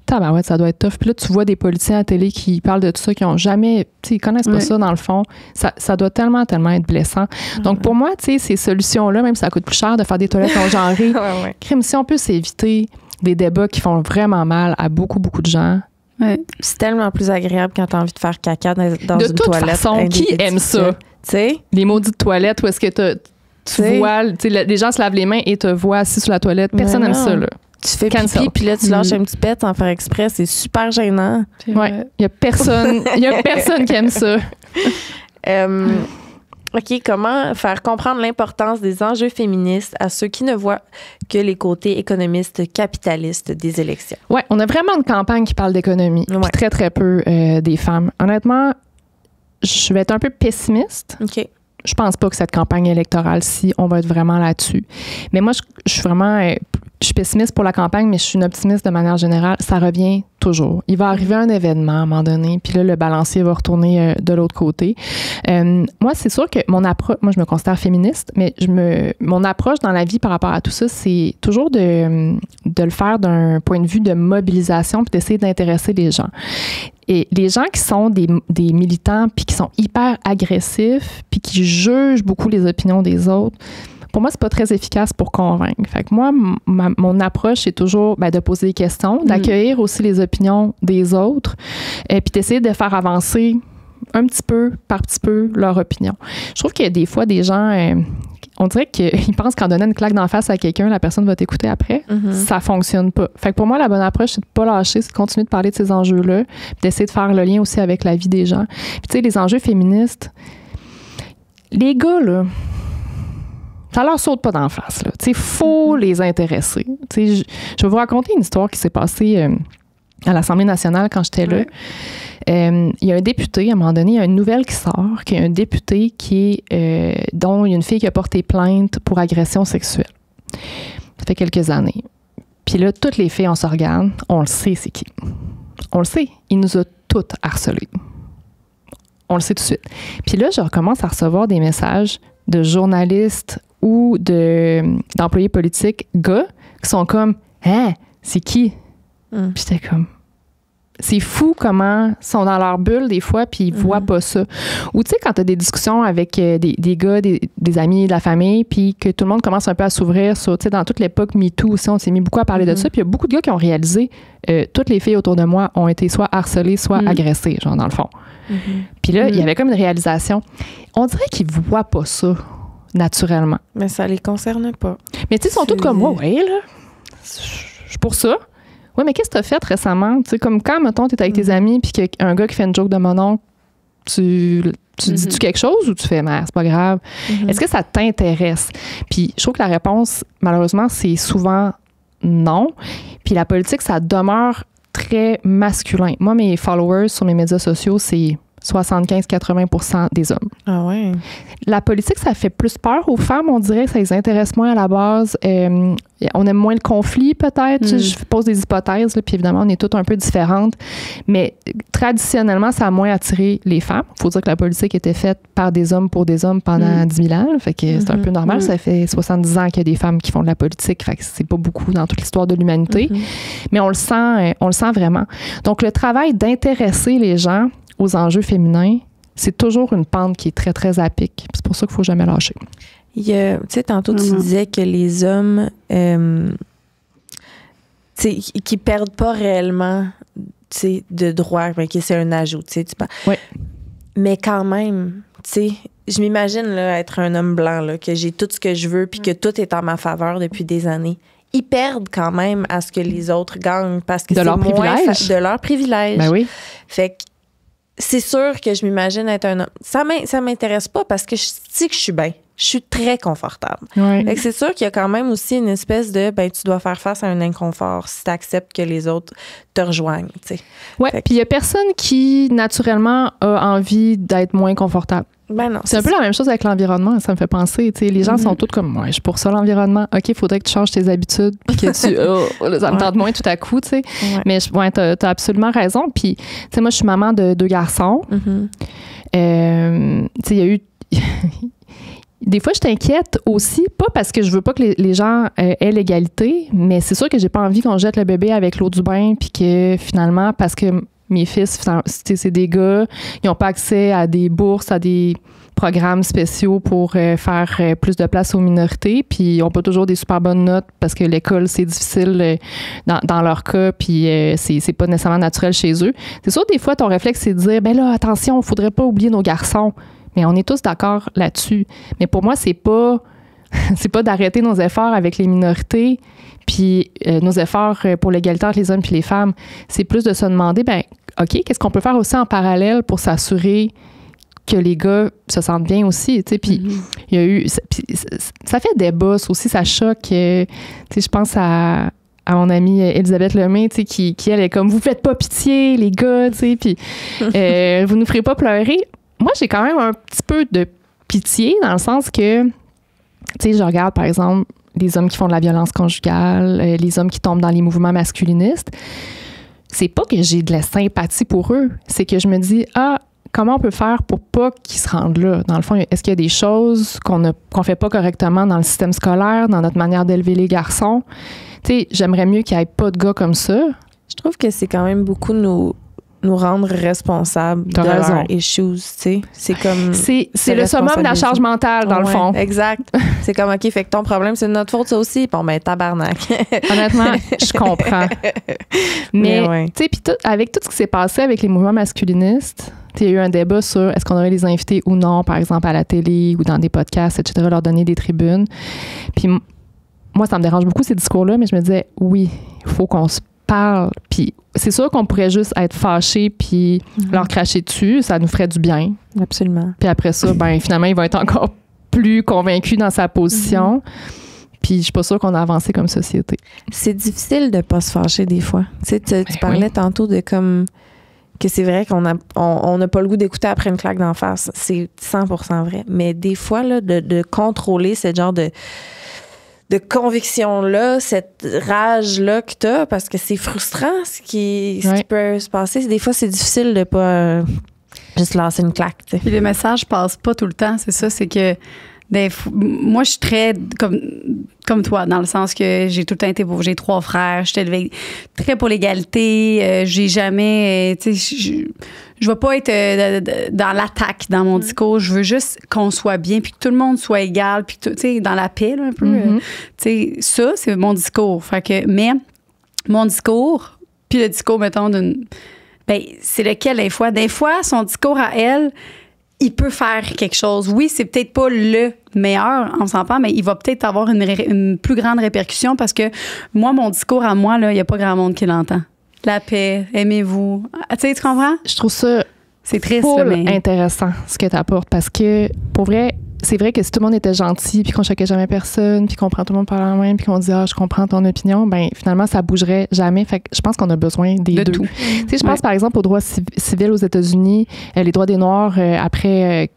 Tabarouette, ça doit être tough. Puis là, tu vois des politiciens à la télé qui parlent de tout ça, qui ont jamais... Ils connaissent pas ça, dans le fond. Ça doit tellement être blessant. Donc, pour moi, tu sais, ces solutions-là, même si ça coûte plus cher de faire des toilettes non genrées, crime, si on peut s'éviter des débats qui font vraiment mal à beaucoup, beaucoup de gens... C'est tellement plus agréable quand tu as envie de faire caca dans une toilette. De toute façon, qui aime ça? T'sais? Les maudites toilettes où est-ce que tu vois... Les gens se lavent les mains et te voient assis sur la toilette. Personne n'aime ça, là. Tu fais pipi, puis là, tu lâches un petit pet sans faire exprès. C'est super gênant. Oui, il n'y a personne qui aime ça. OK, comment faire comprendre l'importance des enjeux féministes à ceux qui ne voient que les côtés économistes capitalistes des élections? Oui, on a vraiment une campagne qui parle d'économie, puis très, très peu des femmes. Honnêtement, je vais être un peu pessimiste. OK. Je pense pas que cette campagne électorale-ci, on va être vraiment là-dessus. Mais moi, je suis vraiment je suis pessimiste pour la campagne, mais je suis une optimiste de manière générale. Ça revient toujours. Il va arriver un événement à un moment donné, puis là, le balancier va retourner de l'autre côté. Moi, c'est sûr que moi, je me considère féministe, mais mon approche dans la vie par rapport à tout ça, c'est toujours de le faire d'un point de vue de mobilisation puis d'essayer d'intéresser les gens. Et les gens qui sont des militants puis qui sont hyper agressifs puis qui jugent beaucoup les opinions des autres, pour moi, c'est pas très efficace pour convaincre. Fait que moi, mon approche, c'est toujours de poser des questions, d'accueillir aussi les opinions des autres, puis d'essayer de faire avancer un petit peu par petit peu leur opinion. Je trouve qu'il y a des fois des gens, on dirait qu'ils pensent qu'en donnant une claque d'en face à quelqu'un, la personne va t'écouter après. Ça fonctionne pas. Fait que pour moi, la bonne approche, c'est de pas lâcher, c'est de continuer de parler de ces enjeux-là, puis d'essayer de faire le lien aussi avec la vie des gens. Puis tu sais, les enjeux féministes, les gars, là, ça leur saute pas d'en face, là. Tu sais, faut les intéresser. Tu sais, je vais vous raconter une histoire qui s'est passée à l'Assemblée nationale quand j'étais là. Il y a un député, à un moment donné, il y a une nouvelle qui sort, qu'il y a un député dont il y a une fille qui a porté plainte pour agression sexuelle. Ça fait quelques années. Puis là, toutes les filles, on se regarde, on le sait c'est qui. On le sait, il nous a toutes harcelées. On le sait tout de suite. Puis là, je recommence à recevoir des messages de journalistes ou d'employés politiques, gars, qui sont comme « Hein, c'est qui? » Puis j'étais comme... C'est fou comment ils sont dans leur bulle des fois puis ils voient pas ça. Ou tu sais, quand tu as des discussions avec des gars, des amis, de la famille, puis que tout le monde commence un peu à s'ouvrir sur, tu sais, dans toute l'époque MeToo aussi, on s'est mis beaucoup à parler de ça, puis il y a beaucoup de gars qui ont réalisé toutes les filles autour de moi ont été soit harcelées, soit agressées, genre dans le fond. Puis là, il y avait comme une réalisation. On dirait qu'ils voient pas ça naturellement. Mais ça les concerne pas. Mais tu sais, ils sont tous comme moi, ouais, là, je suis pour ça. Oui, mais qu'est-ce que tu as fait récemment? Tu sais, comme quand, mettons, tu es avec tes amis puis qu'il y a un gars qui fait une joke de mon oncle, tu dis-tu quelque chose ou tu fais, mais c'est pas grave? Est-ce que ça t'intéresse? Puis je trouve que la réponse, malheureusement, c'est souvent non. Puis la politique, ça demeure très masculin. Moi, mes followers sur mes médias sociaux, c'est 75-80% des hommes. Ah ouais. La politique, ça fait plus peur aux femmes, on dirait, ça les intéresse moins à la base. On aime moins le conflit, peut-être. Je pose des hypothèses, là, puis évidemment, on est toutes un peu différentes. Mais traditionnellement, ça a moins attiré les femmes. Il faut dire que la politique était faite par des hommes pour des hommes pendant 10 000 ans. Là, fait que c'est un peu normal. Ça fait 70 ans qu'il y a des femmes qui font de la politique. Fait que c'est pas beaucoup dans toute l'histoire de l'humanité. Mais on le sent vraiment. Donc, le travail d'intéresser les gens aux enjeux féminins, c'est toujours une pente qui est très, très à pic. C'est pour ça qu'il ne faut jamais lâcher. Tu sais, tantôt, tu disais que les hommes qui perdent pas réellement de droits, mais que c'est un ajout. Oui. Mais quand même, tu sais, je m'imagine là, être un homme blanc, là, que j'ai tout ce que je veux puis que tout est en ma faveur depuis des années. Ils perdent quand même à ce que les autres gagnent parce que de c'est leur privilège. De leur privilège. Ben oui. Fait que c'est sûr que je m'imagine être un homme. Ça m'intéresse pas parce que je sais que je suis bien. Je suis très confortable. Ouais. Fait que c'est sûr qu'il y a quand même aussi une espèce de tu dois faire face à un inconfort si tu acceptes que les autres te rejoignent. Oui, puis il y a personne qui, naturellement, a envie d'être moins confortable. Ben non. C'est un peu la même chose avec l'environnement, ça me fait penser. Les gens sont tous comme, ouais, je suis pour ça l'environnement. OK, il faudrait que tu changes tes habitudes, puis que tu. Ça me tente moins tout à coup, tu sais. Ouais. Mais t'as absolument raison. Puis, tu sais, moi, je suis maman de 2 garçons. Tu sais, il y a eu. Des fois, je t'inquiète aussi, pas parce que je veux pas que les gens aient l'égalité, mais c'est sûr que j'ai pas envie qu'on jette le bébé avec l'eau du bain, puis que finalement, parce que mes fils, c'est des gars, ils n'ont pas accès à des bourses, à des programmes spéciaux pour faire plus de place aux minorités, puis ils n'ont pas toujours des super bonnes notes parce que l'école, c'est difficile dans leur cas, puis c'est pas nécessairement naturel chez eux. C'est sûr, des fois, ton réflexe, c'est de dire, ben là, attention, il ne faudrait pas oublier nos garçons. Mais on est tous d'accord là-dessus. Mais pour moi, c'est pas d'arrêter nos efforts avec les minorités, puis nos efforts pour l'égalité entre les hommes et les femmes. C'est plus de se demander, ben OK, qu'est-ce qu'on peut faire aussi en parallèle pour s'assurer que les gars se sentent bien aussi, tu sais. Puis il y a eu... Ça fait débat, ça aussi, ça choque. Tu sais, je pense à mon amie Elisabeth Lemay, tu sais, qui elle est comme, vous faites pas pitié, les gars, tu sais, puis vous nous ferez pas pleurer. Moi, j'ai quand même un petit peu de pitié dans le sens que, tu sais, je regarde, par exemple, les hommes qui font de la violence conjugale, les hommes qui tombent dans les mouvements masculinistes, c'est pas que j'ai de la sympathie pour eux, c'est que je me dis, comment on peut faire pour pas qu'ils se rendent là? Dans le fond, est-ce qu'il y a des choses qu'on fait pas correctement dans le système scolaire, dans notre manière d'élever les garçons? Tu sais, j'aimerais mieux qu'il n'y ait pas de gars comme ça. Je trouve que c'est quand même beaucoup nous rendre responsables de leurs issues, tu sais. C'est comme... C'est le summum de la charge mentale, dans le fond. Exact. C'est comme, OK, fait que ton problème, c'est de notre faute, ça aussi. Bon, ben, tabarnak. Honnêtement, je comprends. Mais tu sais, puis avec tout ce qui s'est passé avec les mouvements masculinistes, il y a eu un débat sur est-ce qu'on aurait les invités ou non, par exemple, à la télé ou dans des podcasts, etc., leur donner des tribunes. Puis moi, ça me dérange beaucoup, ces discours-là, mais je me disais, oui, il faut qu'on se parle. Puis c'est sûr qu'on pourrait juste être fâchés puis leur cracher dessus, ça nous ferait du bien. Absolument. Puis après ça, ben finalement, il va être encore plus convaincu dans sa position. Puis je suis pas sûre qu'on a avancé comme société. C'est difficile de pas se fâcher des fois. Tu sais, tu parlais tantôt de comme que c'est vrai qu'on n'a pas le goût d'écouter après une claque d'en face. C'est 100% vrai. Mais des fois, là, de contrôler ce genre de conviction-là, cette rage-là que tu as, parce que c'est frustrant ce qui peut se passer. Des fois, c'est difficile de pas juste lancer une claque. T'sais. Puis le message passe pas tout le temps, c'est ça, c'est que moi, je suis très comme toi, dans le sens que j'ai tout le temps été beau. J'ai 3 frères, je suis élevée très pour l'égalité. J'ai jamais... je vais pas être dans l'attaque dans mon discours. Je veux juste qu'on soit bien, puis que tout le monde soit égal, puis dans la paix, là, un peu. Ça, c'est mon discours. Mais mon discours, puis le discours, mettons, c'est lequel, des fois? Des fois, son discours à elle... il peut faire quelque chose. Oui, c'est peut-être pas le meilleur, on s'entend, mais il va peut-être avoir une plus grande répercussion parce que moi, mon discours à moi, il n'y a pas grand monde qui l'entend. La paix, aimez-vous. Tu comprends? Je trouve ça c'est triste, mais intéressant ce que tu apportes parce que, pour vrai, c'est vrai que si tout le monde était gentil, puis qu'on choquait jamais personne, puis qu'on prend tout le monde par la main, puis qu'on dit « je comprends ton opinion », ben finalement, ça bougerait jamais. Fait que je pense qu'on a besoin des deux. Tout. Tu sais, je pense, par exemple, aux droits civils aux États-Unis, les droits des Noirs, après...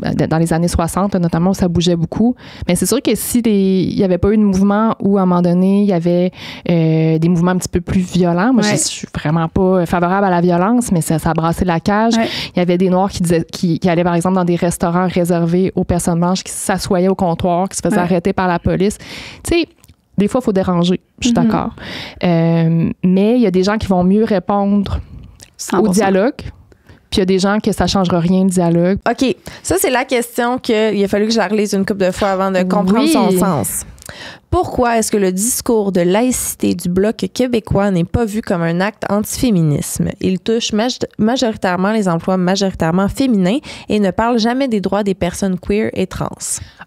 dans les années 60, notamment, où ça bougeait beaucoup. Mais c'est sûr que s'il n'y avait pas eu de mouvement où, à un moment donné, il y avait des mouvements un petit peu plus violents, moi, je suis vraiment pas favorable à la violence, mais ça a brassé la cage. Il y avait des Noirs qui allaient, par exemple, dans des restaurants réservés aux personnes blanches, qui s'assoyaient au comptoir, qui se faisaient arrêter par la police. Tu sais, des fois, il faut déranger. Je suis d'accord. Mais il y a des gens qui vont mieux répondre 100%. Au dialogue. Puis il y a des gens que ça ne changera rien, le dialogue. OK. Ça, c'est la question qu'il a fallu que je la relise une couple de fois avant de comprendre son sens. Pourquoi est-ce que le discours de laïcité du Bloc québécois n'est pas vu comme un acte antiféminisme? Il touche majoritairement les emplois majoritairement féminins et ne parle jamais des droits des personnes queer et trans.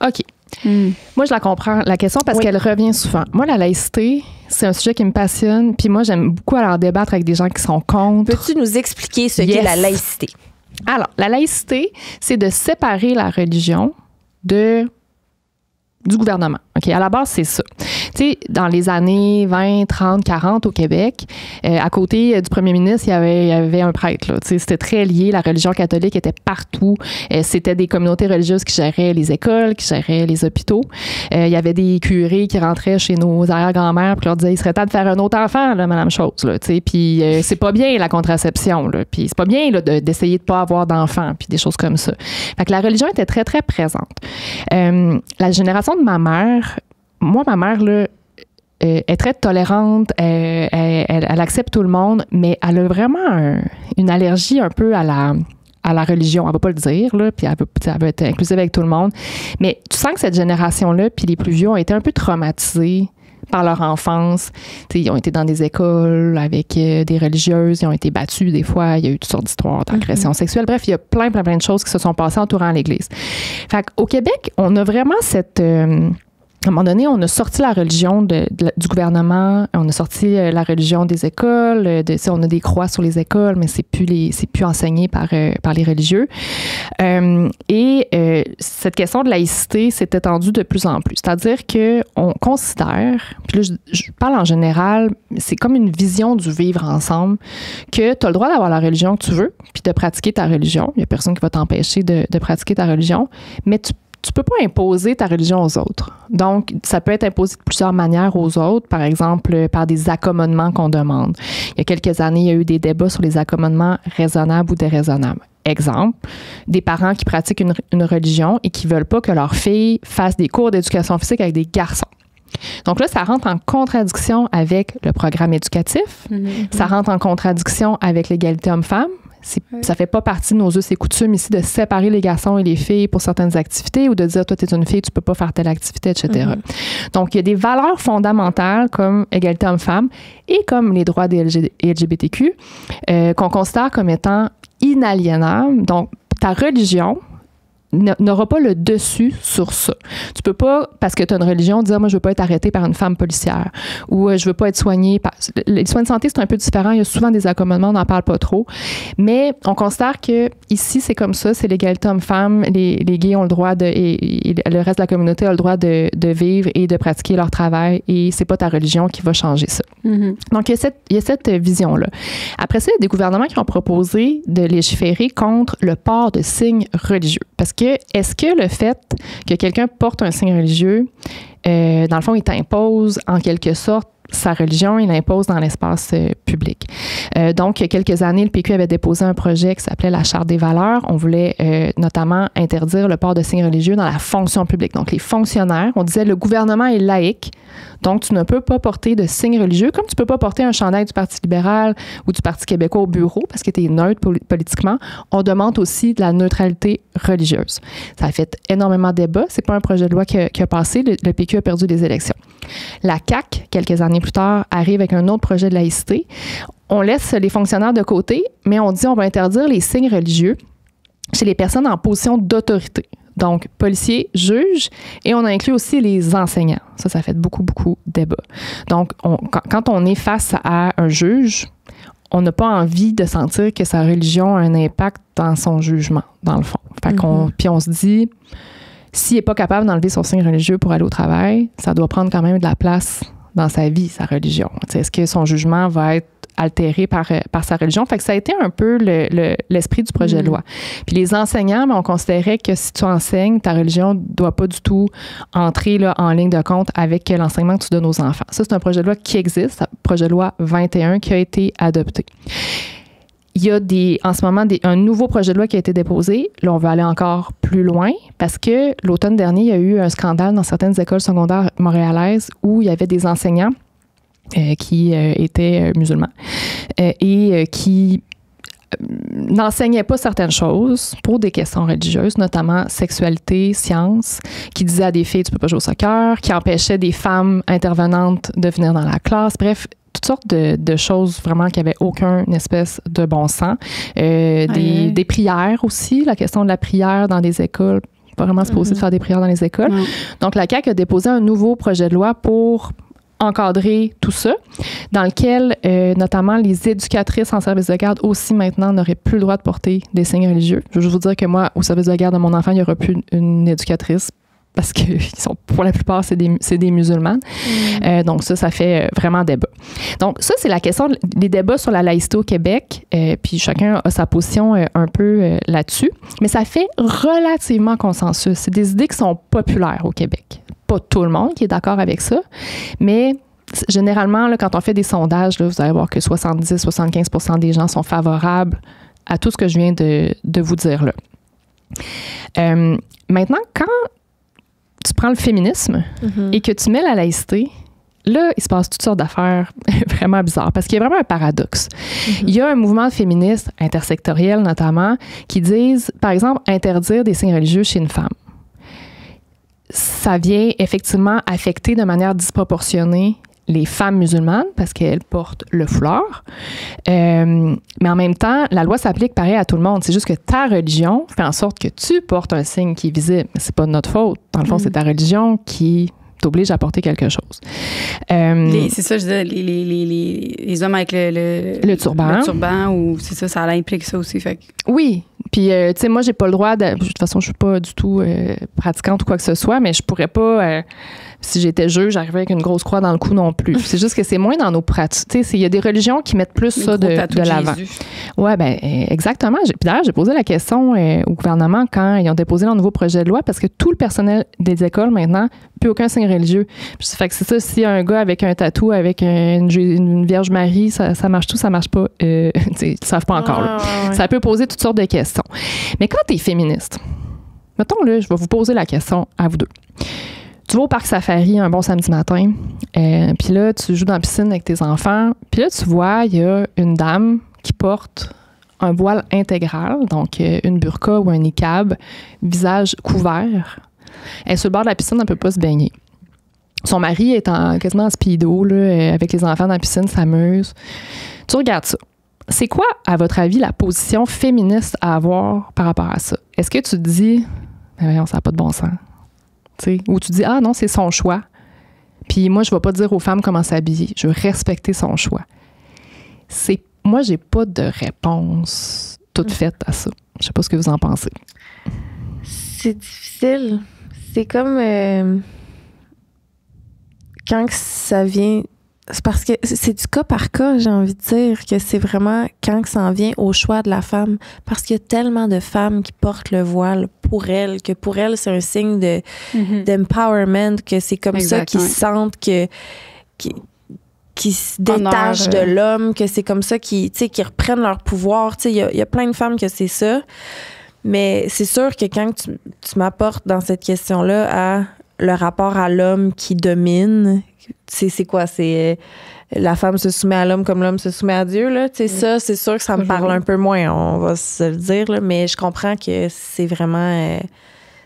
OK. Moi, je la comprends, la question, parce qu'elle revient souvent. Moi, la laïcité, c'est un sujet qui me passionne. Puis moi, j'aime beaucoup aller en débattre avec des gens qui sont contre. Peux-tu nous expliquer ce qu'est la laïcité? Alors, la laïcité, c'est de séparer la religion du gouvernement. OK, à la base, c'est ça. Tu sais, dans les années 20, 30, 40 au Québec, à côté du premier ministre, il y avait un prêtre. Là. Tu sais, c'était très lié. La religion catholique était partout. C'était des communautés religieuses qui géraient les écoles, qui géraient les hôpitaux. Il y avait des curés qui rentraient chez nos arrière-grand-mères puis leur disaient, il serait temps de faire un autre enfant, là, madame Chose. Là, tu sais, puis c'est pas bien la contraception. Là, puis c'est pas bien là, d'essayer de pas avoir d'enfants, puis des choses comme ça. Fait que la religion était très, très présente. La génération de ma mère, là, est très tolérante, elle accepte tout le monde, mais elle a vraiment une allergie un peu à la religion. Elle va pas le dire, là, puis elle veut être inclusive avec tout le monde. Mais tu sens que cette génération-là, puis les plus vieux, ont été un peu traumatisés par leur enfance. T'sais, ils ont été dans des écoles avec des religieuses, ils ont été battus des fois, il y a eu toutes sortes d'histoires d'agressions sexuelles. Bref, il y a plein de choses qui se sont passées entourant l'Église. Fait qu'au Québec, on a vraiment cette... à un moment donné, on a sorti la religion du gouvernement, on a sorti la religion des écoles, on a des croix sur les écoles, mais c'est plus enseigné par les religieux. Cette question de laïcité s'est étendue de plus en plus. C'est-à-dire qu'on considère, puis là, je parle en général, c'est comme une vision du vivre ensemble, que tu as le droit d'avoir la religion que tu veux, puis de pratiquer ta religion. Il n'y a personne qui va t'empêcher de pratiquer ta religion, mais tu tu peux pas imposer ta religion aux autres. Donc, ça peut être imposé de plusieurs manières aux autres, par exemple, par des accommodements qu'on demande. Il y a quelques années, il y a eu des débats sur les accommodements raisonnables ou déraisonnables. Exemple, des parents qui pratiquent une religion et qui veulent pas que leur fille fasse des cours d'éducation physique avec des garçons. Donc là, ça rentre en contradiction avec le programme éducatif, ça rentre en contradiction avec l'égalité homme-femme. Ça fait pas partie de nos us et coutumes ici de séparer les garçons et les filles pour certaines activités ou de dire, toi, tu es une fille, tu peux pas faire telle activité, etc. Donc, il y a des valeurs fondamentales comme égalité homme-femme et comme les droits des LGBTQ qu'on considère comme étant inaliénables. Donc, ta religion n'aura pas le dessus sur ça. Tu peux pas, parce que tu as une religion, dire, moi, je veux pas être arrêtée par une femme policière ou je veux pas être soignée par... Les soins de santé, c'est un peu différent. Il y a souvent des accommodements, on n'en parle pas trop. Mais on considère que ici, c'est comme ça, c'est l'égalité homme-femme. Les gays ont le droit et le reste de la communauté a le droit de vivre et de pratiquer leur travail et c'est pas ta religion qui va changer ça. Donc, il y a cette vision-là. Après ça, il y a des gouvernements qui ont proposé de légiférer contre le port de signes religieux. Parce que est-ce que le fait que quelqu'un porte un signe religieux, dans le fond, il t'impose en quelque sorte sa religion, il l'impose dans l'espace public. Donc, il y a quelques années, le PQ avait déposé un projet qui s'appelait la Charte des valeurs. On voulait notamment interdire le port de signes religieux dans la fonction publique. Donc, les fonctionnaires, on disait le gouvernement est laïque, donc tu ne peux pas porter de signes religieux, comme tu ne peux pas porter un chandail du Parti libéral ou du Parti québécois au bureau parce que tu es neutre politiquement. On demande aussi de la neutralité religieuse. Ça a fait énormément de débats. C'est pas un projet de loi qui a passé. Le PQ a perdu les élections. La CAQ, quelques années plus tard, arrive avec un autre projet de laïcité. On laisse les fonctionnaires de côté, mais on dit on va interdire les signes religieux chez les personnes en position d'autorité. Donc, policiers, juges, et on a inclus aussi les enseignants. Ça fait beaucoup, beaucoup de débats. Donc, quand on est face à un juge, on n'a pas envie de sentir que sa religion a un impact dans son jugement, dans le fond. Puis on se dit, s'il n'est pas capable d'enlever son signe religieux pour aller au travail, ça doit prendre quand même de la place dans sa vie, sa religion. Est-ce que son jugement va être altéré par sa religion? Fait que ça a été un peu l'esprit du projet de loi. Puis les enseignants, on considérait que si tu enseignes, ta religion ne doit pas du tout entrer là, en ligne de compte avec l'enseignement que tu donnes aux enfants. Ça, c'est un projet de loi qui existe, un projet de loi 21 qui a été adopté. Il y a en ce moment un nouveau projet de loi qui a été déposé. Là, on veut aller encore plus loin parce que l'automne dernier, il y a eu un scandale dans certaines écoles secondaires montréalaises où il y avait des enseignants qui étaient musulmans et qui n'enseignaient pas certaines choses pour des questions religieuses, notamment sexualité, sciences, qui disaient à des filles, tu peux pas jouer au soccer, qui empêchaient des femmes intervenantes de venir dans la classe. Bref, toutes sortes de choses vraiment qui n'avaient aucun espèce de bon sens. Des prières aussi, la question de la prière dans des écoles, pas vraiment supposé de faire des prières dans les écoles. Donc, la CAQ a déposé un nouveau projet de loi pour encadrer tout ça, dans lequel, notamment, les éducatrices en service de garde aussi maintenant n'auraient plus le droit de porter des signes religieux. Je veux juste vous dire que moi, au service de garde de mon enfant, il n'y aura plus une éducatrice parce que pour la plupart, c'est des musulmanes. Donc ça fait vraiment débat. Donc ça, c'est la question des débats sur la laïcité au Québec. Puis chacun a sa position un peu là-dessus. Mais ça fait relativement consensus. C'est des idées qui sont populaires au Québec. Pas tout le monde qui est d'accord avec ça, mais généralement, là, quand on fait des sondages, là, vous allez voir que 70-75% des gens sont favorables à tout ce que je viens de vous dire là. Maintenant, quand tu prends le féminisme et que tu mets la laïcité, là, il se passe toutes sortes d'affaires vraiment bizarres parce qu'il y a vraiment un paradoxe. Il y a un mouvement féministe intersectoriel notamment qui disent, par exemple, interdire des signes religieux chez une femme. Ça vient effectivement affecter de manière disproportionnée les femmes musulmanes parce qu'elles portent le foulard. Mais en même temps, la loi s'applique pareil à tout le monde. C'est juste que ta religion fait en sorte que tu portes un signe qui est visible. Mais c'est pas de notre faute. Dans le fond, c'est ta religion qui t'oblige à porter quelque chose. C'est ça, je disais, les hommes avec le turban. Le turban, ou c'est ça implique ça aussi. Fait. Oui. Puis, tu sais, moi, j'ai pas le droit de toute façon, je suis pas du tout pratiquante ou quoi que ce soit, mais je pourrais pas, si j'étais juge, arriver avec une grosse croix dans le cou non plus. C'est juste que c'est moins dans nos pratiques. Tu sais, il y a des religions qui mettent plus ça de l'avant. Ouais, ben exactement. Puis d'ailleurs, j'ai posé la question au gouvernement quand ils ont déposé leur nouveau projet de loi, parce que tout le personnel des écoles, maintenant, plus aucun signe religieux. Puis fait que c'est ça, si un gars avec un tatou, avec une Vierge Marie, ça marche tout, ça marche pas. Ils ne savent pas encore. Là. Ça peut poser toutes sortes de questions. Mais quand tu es féministe, mettons, là, je vais vous poser la question à vous deux. Tu vas au parc safari un bon samedi matin, puis là, tu joues dans la piscine avec tes enfants, puis là, tu vois, il y a une dame qui porte un voile intégral, donc une burqa ou un niqab, visage couvert. Elle est sur le bord de la piscine, elle ne peut pas se baigner. Son mari est quasiment en speedo, là, avec les enfants dans la piscine, s'amuse. Tu regardes ça. C'est quoi, à votre avis, la position féministe à avoir par rapport à ça? Est-ce que tu te dis, voyons, ça n'a pas de bon sens? T'sais, ou tu dis, ah non, c'est son choix. Puis moi, je ne vais pas dire aux femmes comment s'habiller. Je veux respecter son choix. Moi, j'ai pas de réponse toute faite à ça. Je sais pas ce que vous en pensez. C'est difficile. C'est comme quand ça vient... C'est parce que c'est du cas par cas, j'ai envie de dire, que c'est vraiment quand ça en vient au choix de la femme. Parce qu'il y a tellement de femmes qui portent le voile pour elles, que pour elles, c'est un signe d'empowerment, que c'est comme ça qu'ils sentent qui se détachent de l'homme, que c'est comme ça qu'ils reprennent leur pouvoir. Il y a plein de femmes que c'est ça. Mais c'est sûr que quand tu m'apportes dans cette question-là à le rapport à l'homme qui domine, c'est quoi? C'est la femme se soumet à l'homme comme l'homme se soumet à Dieu, là. Ça, c'est sûr que ça me parle un peu moins, on va se le dire, là, mais je comprends que c'est vraiment...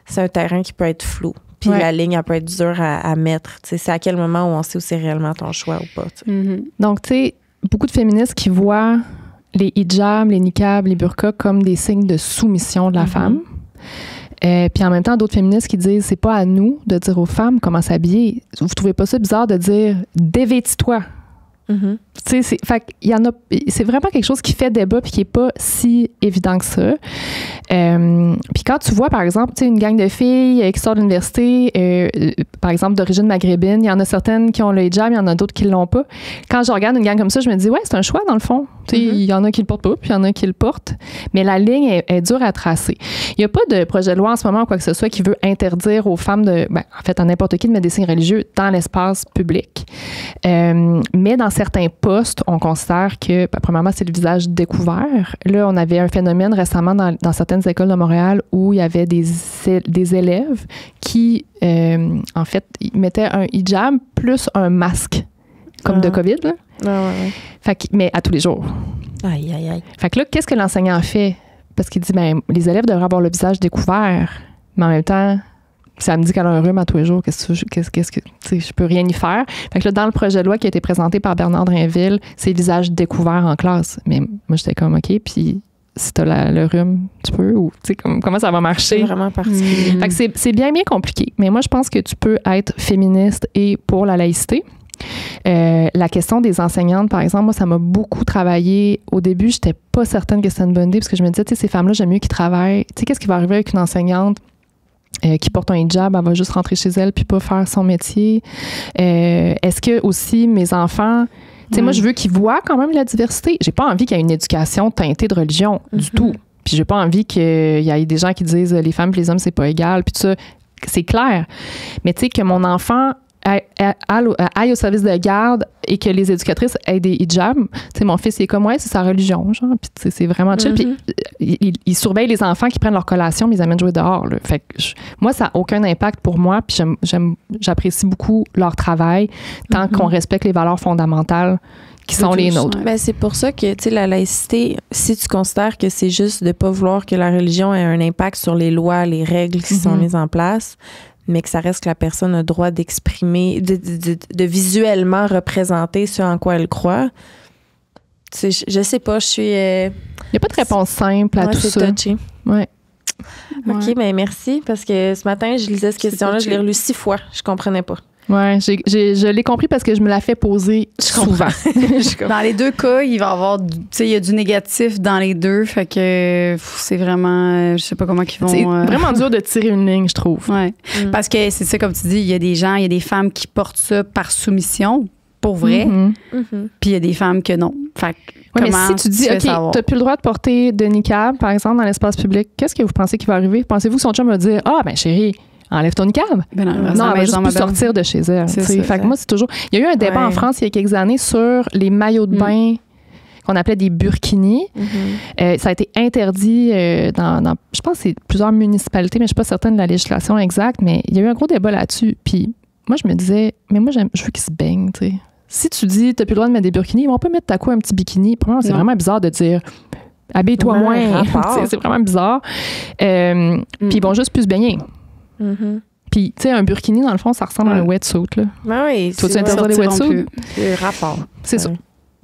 c'est un terrain qui peut être flou. Puis la ligne, elle peut être dure à mettre. C'est à quel moment où on sait où c'est réellement ton choix ou pas. Donc, tu sais, beaucoup de féministes qui voient les hijabs, les niqabs, les burqas comme des signes de soumission de la femme. Puis en même temps, d'autres féministes qui disent c'est pas à nous de dire aux femmes comment s'habiller. Vous trouvez pas ça bizarre de dire dévêtis-toi? Tu sais, c'est vraiment quelque chose qui fait débat puis qui est pas si évident que ça. Puis quand tu vois, par exemple, une gang de filles qui sortent de l'université, par exemple, d'origine maghrébine, il y en a certaines qui ont le hijab, il y en a d'autres qui l'ont pas. Quand je regarde une gang comme ça, je me dis, ouais, c'est un choix, dans le fond. Il y en a qui le portent pas, puis il y en a qui le portent. Mais la ligne est dure à tracer. Il n'y a pas de projet de loi en ce moment ou quoi que ce soit qui veut interdire aux femmes en fait, à n'importe qui de mettre des signes religieux dans l'espace public. Mais dans certains postes, on considère que, premièrement, c'est le visage découvert. Là, on avait un phénomène récemment dans certaines écoles de Montréal où il y avait des élèves qui, en fait, ils mettaient un hijab plus un masque, comme de COVID, là. Fait que, mais à tous les jours. Aïe, aïe, aïe. Fait que là, qu'est-ce que l'enseignant fait? Parce qu'il dit, les élèves devraient avoir le visage découvert, mais en même temps, ça me dit qu'elle a un rhume à tous les jours, qu'est-ce que je peux rien y faire. Fait que là, dans le projet de loi qui a été présenté par Bernard Drinville, c'est visage découvert en classe. Mais moi, j'étais comme, OK, puis si t'as le rhume, tu peux, ou tu sais, comment ça va marcher? C'est vraiment particulier. Fait que c'est bien compliqué. Mais moi, je pense que tu peux être féministe et pour la laïcité. La question des enseignantes, par exemple, moi, ça m'a beaucoup travaillé. Au début, j'étais pas certaine que c'était une bonne idée parce que je me disais, tu sais, ces femmes-là, j'aime mieux qu'ils travaillent. Tu sais, qu'est-ce qui va arriver avec une enseignante qui porte un hijab, elle va juste rentrer chez elle puis pas faire son métier? Est-ce que aussi mes enfants, tu sais, moi, je veux qu'ils voient quand même la diversité. J'ai pas envie qu'il y ait une éducation teintée de religion du tout. Puis j'ai pas envie qu'il y ait des gens qui disent les femmes et les hommes, c'est pas égal. Puis tout ça, c'est clair. Mais tu sais, que mon enfant aille au service de garde et que les éducatrices aient des hijabs. Tu sais, mon fils, il est comme, ouais, c'est sa religion, genre. Puis c'est vraiment chill. Puis il surveille les enfants qui prennent leur collation, mais ils amènent jouer dehors, là. Fait que moi, ça n'a aucun impact pour moi. Puis j'apprécie beaucoup leur travail tant qu'on respecte les valeurs fondamentales qui sont les nôtres. Ben, c'est pour ça que, tu sais, la laïcité, si tu considères que c'est juste de ne pas vouloir que la religion ait un impact sur les lois, les règles qui sont mises en place, mais que ça reste que la personne a le droit d'exprimer, de visuellement représenter ce en quoi elle croit. Tu sais, je sais pas, je suis... Il n'y a pas de réponse simple à tout ça. C'est touché. Ouais. OK, ben merci, parce que ce matin, je lisais cette question-là, je l'ai relue 6 fois. Je comprenais pas. Ouais, je l'ai compris parce que je me la fais poser souvent. Dans les deux cas, il va y avoir, tu sais, il y a du négatif dans les deux, fait que c'est vraiment, je sais pas comment qu'ils vont. C'est vraiment dur de tirer une ligne, je trouve. Ouais, parce que c'est ça, comme tu dis, il y a des gens, il y a des femmes qui portent ça par soumission, pour vrai, puis il y a des femmes que non. Fait que ouais, mais si tu dis, OK, t'as plus le droit de porter de niqab, par exemple, dans l'espace public, qu'est-ce que vous pensez qui va arriver? Pensez-vous que son chum va dire, ah, ben chérie, enlève ton niqab. Ben non, elle va juste plus sortir de chez elle. Fait que moi, c'est toujours. Il y a eu un débat en France il y a quelques années sur les maillots de bain qu'on appelait des burkinis. Ça a été interdit dans, je pense, c'est plusieurs municipalités, mais je ne suis pas certaine de la législation exacte, mais il y a eu un gros débat là-dessus. Puis moi, je me disais, mais moi, je veux qu'ils se baignent, tu sais. Si tu dis, tu n'as plus le droit de mettre des burkinis, ils vont pas mettre ta un petit bikini. Premièrement, c'est vraiment bizarre de dire, habille-toi moins. C'est vraiment bizarre. Puis ils vont juste plus se baigner. Puis, tu sais, un burkini, dans le fond, ça ressemble à un wetsuit, là. Oui, tu interdire les wetsuits? C'est rapport. C'est ça.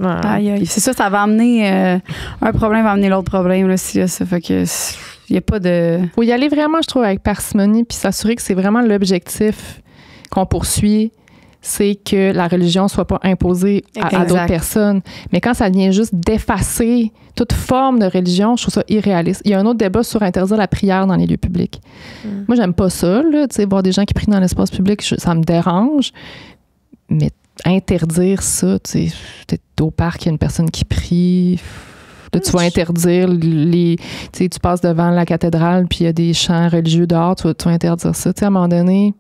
Aïe, aïe. C'est ça va amener un problème, va amener l'autre problème, là, si, là, ça fait que il n'y a pas de... Faut y aller vraiment, je trouve, avec parcimonie, puis s'assurer que c'est vraiment l'objectif qu'on poursuit, c'est que la religion soit pas imposée à d'autres personnes. Mais quand ça vient juste d'effacer toute forme de religion, je trouve ça irréaliste. Il y a un autre débat sur interdire la prière dans les lieux publics. Moi, j'aime pas ça, là, tu sais, voir des gens qui prient dans l'espace public, ça me dérange. Mais interdire ça, tu sais, peut-être au parc, il y a une personne qui prie... Là, tu vas interdire tu sais, tu passes devant la cathédrale, puis il y a des chants religieux dehors, tu vas interdire ça. Tu sais, à un moment donné...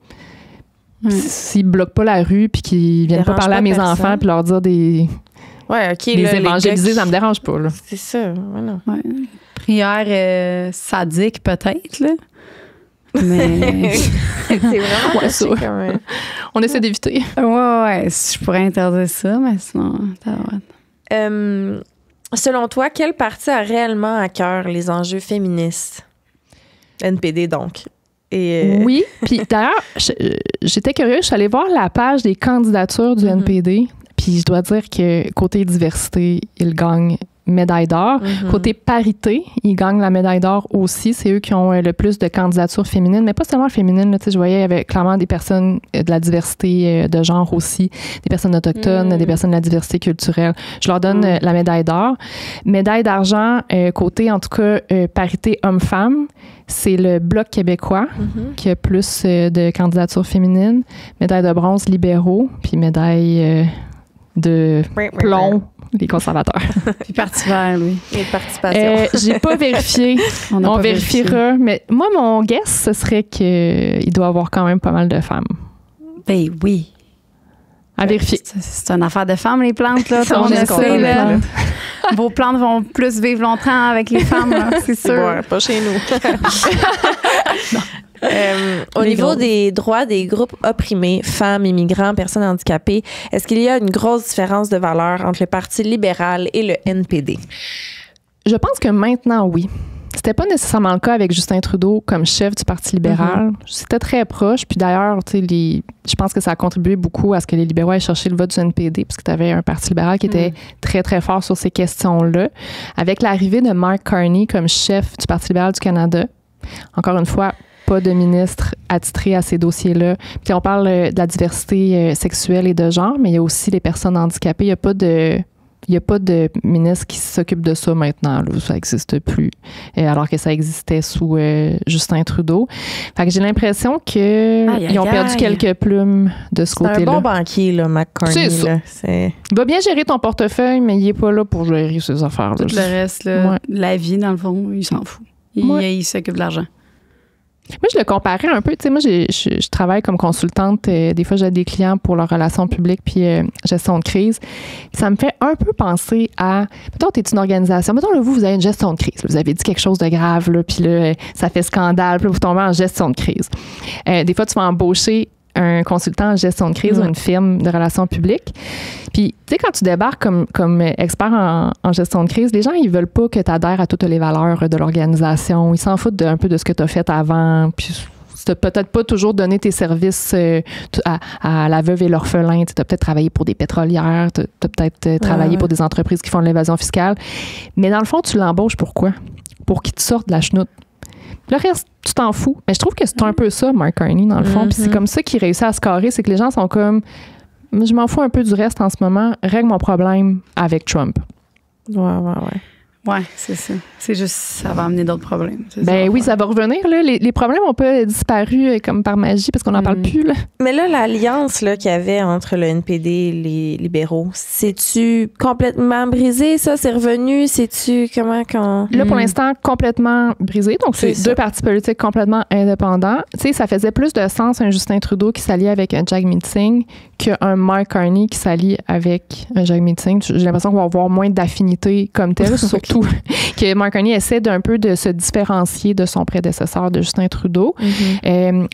S'ils bloquent pas la rue puis qu'ils viennent pas parler à mes enfants puis leur dire des évangéliser, ça me dérange pas, là. C'est ça, voilà. Ouais. Prière sadique peut-être, là. Mais c'est vraiment ça. On essaie d'éviter. Ouais, je pourrais interdire ça, mais sinon selon toi, quel parti a réellement à cœur les enjeux féministes? NPD, donc. Oui, puis d'ailleurs, j'étais curieuse, je suis allée voir la page des candidatures du NPD, puis je dois dire que côté diversité, ils gagnent médaille d'or. Côté parité, ils gagnent la médaille d'or aussi. C'est eux qui ont le plus de candidatures féminines, mais pas seulement féminines. Là, je voyais avec clairement des personnes de la diversité de genre aussi, des personnes autochtones, des personnes de la diversité culturelle. Je leur donne la médaille d'or. Médaille d'argent, côté en tout cas parité homme-femme, c'est le Bloc québécois qui a plus de candidatures féminines. Médaille de bronze, libéraux, puis médaille de plomb, les conservateurs. Puis Parti vert, oui. Et de participation. J'ai pas vérifié. On vérifiera. Mais moi, mon guess, ce serait qu'il doit y avoir quand même pas mal de femmes. Ben oui. À vérifier. C'est une affaire de femmes, les plantes, là. On essaie, là. Vos plantes vont plus vivre longtemps avec les femmes, là, c'est sûr. Ouais, pas chez nous. Au niveau des droits des groupes opprimés, femmes, immigrants, personnes handicapées, est-ce qu'il y a une grosse différence de valeur entre le Parti libéral et le NPD? Je pense que maintenant, oui. C'était pas nécessairement le cas avec Justin Trudeau comme chef du Parti libéral. C'était très proche. Puis d'ailleurs, je pense que ça a contribué beaucoup à ce que les libéraux aient cherché le vote du NPD, parce que tu avais un Parti libéral qui était très, très fort sur ces questions-là. Avec l'arrivée de Mark Carney comme chef du Parti libéral du Canada, encore une fois, pas de ministre attitré à ces dossiers-là. Puis on parle de la diversité sexuelle et de genre, mais il y a aussi les personnes handicapées. Il n'y a pas de ministre qui s'occupe de ça maintenant. Là. Ça n'existe plus, alors que ça existait sous Justin Trudeau. Fait que j'ai l'impression qu'ils ont perdu quelques plumes de ce côté-là. C'est un bon banquier, là, McCartney. C'est ça. Il va bien gérer ton portefeuille, mais il n'est pas là pour gérer ses affaires. Tout le reste, là, la vie, dans le fond, il s'en fout. Il s'occupe de l'argent. Moi, je le comparais un peu. Tu sais, moi, je travaille comme consultante. Des fois, j'ai des clients pour leurs relations publiques puis gestion de crise. Ça me fait un peu penser à... Mettons, tu es une organisation. Mettons, là, vous avez une gestion de crise. Vous avez dit quelque chose de grave, là, puis là, ça fait scandale. Puis là, vous tombez en gestion de crise. Des fois, tu vas embaucher un consultant en gestion de crise ou une firme de relations publiques. Puis, tu sais, quand tu débarques comme expert en gestion de crise, les gens, ils veulent pas que tu adhères à toutes les valeurs de l'organisation. Ils s'en foutent un peu de ce que tu as fait avant. Puis, tu n'as peut-être pas toujours donné tes services à la veuve et l'orphelin. Tu as peut-être travaillé pour des pétrolières. Tu as peut-être travaillé pour des entreprises qui font de l'évasion fiscale. Mais dans le fond, tu l'embauches pourquoi? Pour qu'il te sorte de la chenoute. Le reste, tu t'en fous. Mais je trouve que c'est un peu ça, Mark Carney, dans le fond. Puis c'est comme ça qu'il réussit à se carrer, c'est que les gens sont comme, je m'en fous un peu du reste en ce moment, règle mon problème avec Trump. Ouais, c'est ça. C'est juste, ça va amener d'autres problèmes. Ben oui, ça va revenir. Là. Les problèmes n'ont pas disparu comme par magie parce qu'on n'en parle plus. Là. Mais là, l'alliance là, qu'il y avait entre le NPD et les libéraux, c'est-tu complètement brisé, ça? C'est revenu? C'est-tu comment qu'on... Là, pour l'instant, complètement brisé. Donc, c'est deux partis politiques complètement indépendants. Tu sais, ça faisait plus de sens un Justin Trudeau qui s'allie avec un Jagmeet Singh qu'un Mark Carney qui s'allie avec un Jagmeet Singh. J'ai l'impression qu'on va avoir moins d'affinité comme tel, surtout que Mark Carney essaie d'un peu de se différencier de son prédécesseur, de Justin Trudeau.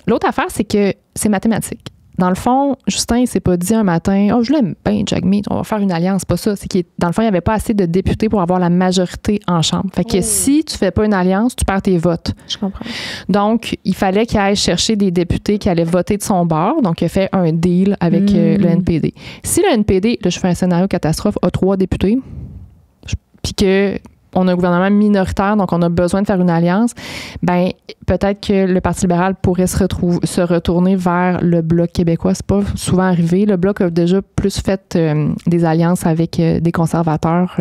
L'autre affaire, c'est que c'est mathématique. Dans le fond, Justin, il s'est pas dit un matin, « Oh, je l'aime bien, Jagmeet, on va faire une alliance. » C'est pas ça. C'est que dans le fond, il n'y avait pas assez de députés pour avoir la majorité en Chambre. Fait que si tu fais pas une alliance, tu perds tes votes. Je comprends. Donc, il fallait qu'il aille chercher des députés qui allaient voter de son bord. Donc, il a fait un deal avec le NPD. Si le NPD, là, je fais un scénario catastrophe, a 3 députés, puis que on a un gouvernement minoritaire, donc on a besoin de faire une alliance, ben peut-être que le Parti libéral pourrait se retourner vers le Bloc québécois. C'est pas souvent arrivé. Le Bloc a déjà plus fait des alliances avec des conservateurs.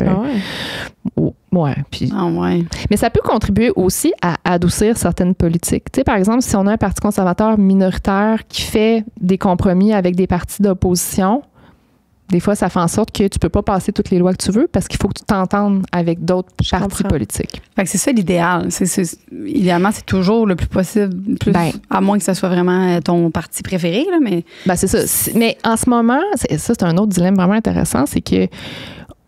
Mais ça peut contribuer aussi à adoucir certaines politiques. Tu sais, par exemple, si on a un Parti conservateur minoritaire qui fait des compromis avec des partis d'opposition, des fois, ça fait en sorte que tu peux pas passer toutes les lois que tu veux parce qu'il faut que tu t'entendes avec d'autres partis politiques. Fait que c'est ça l'idéal. Idéalement, c'est toujours le plus possible, à moins que ce soit vraiment ton parti préféré. Là, mais c'est ça. Mais en ce moment, c'est un autre dilemme vraiment intéressant, c'est que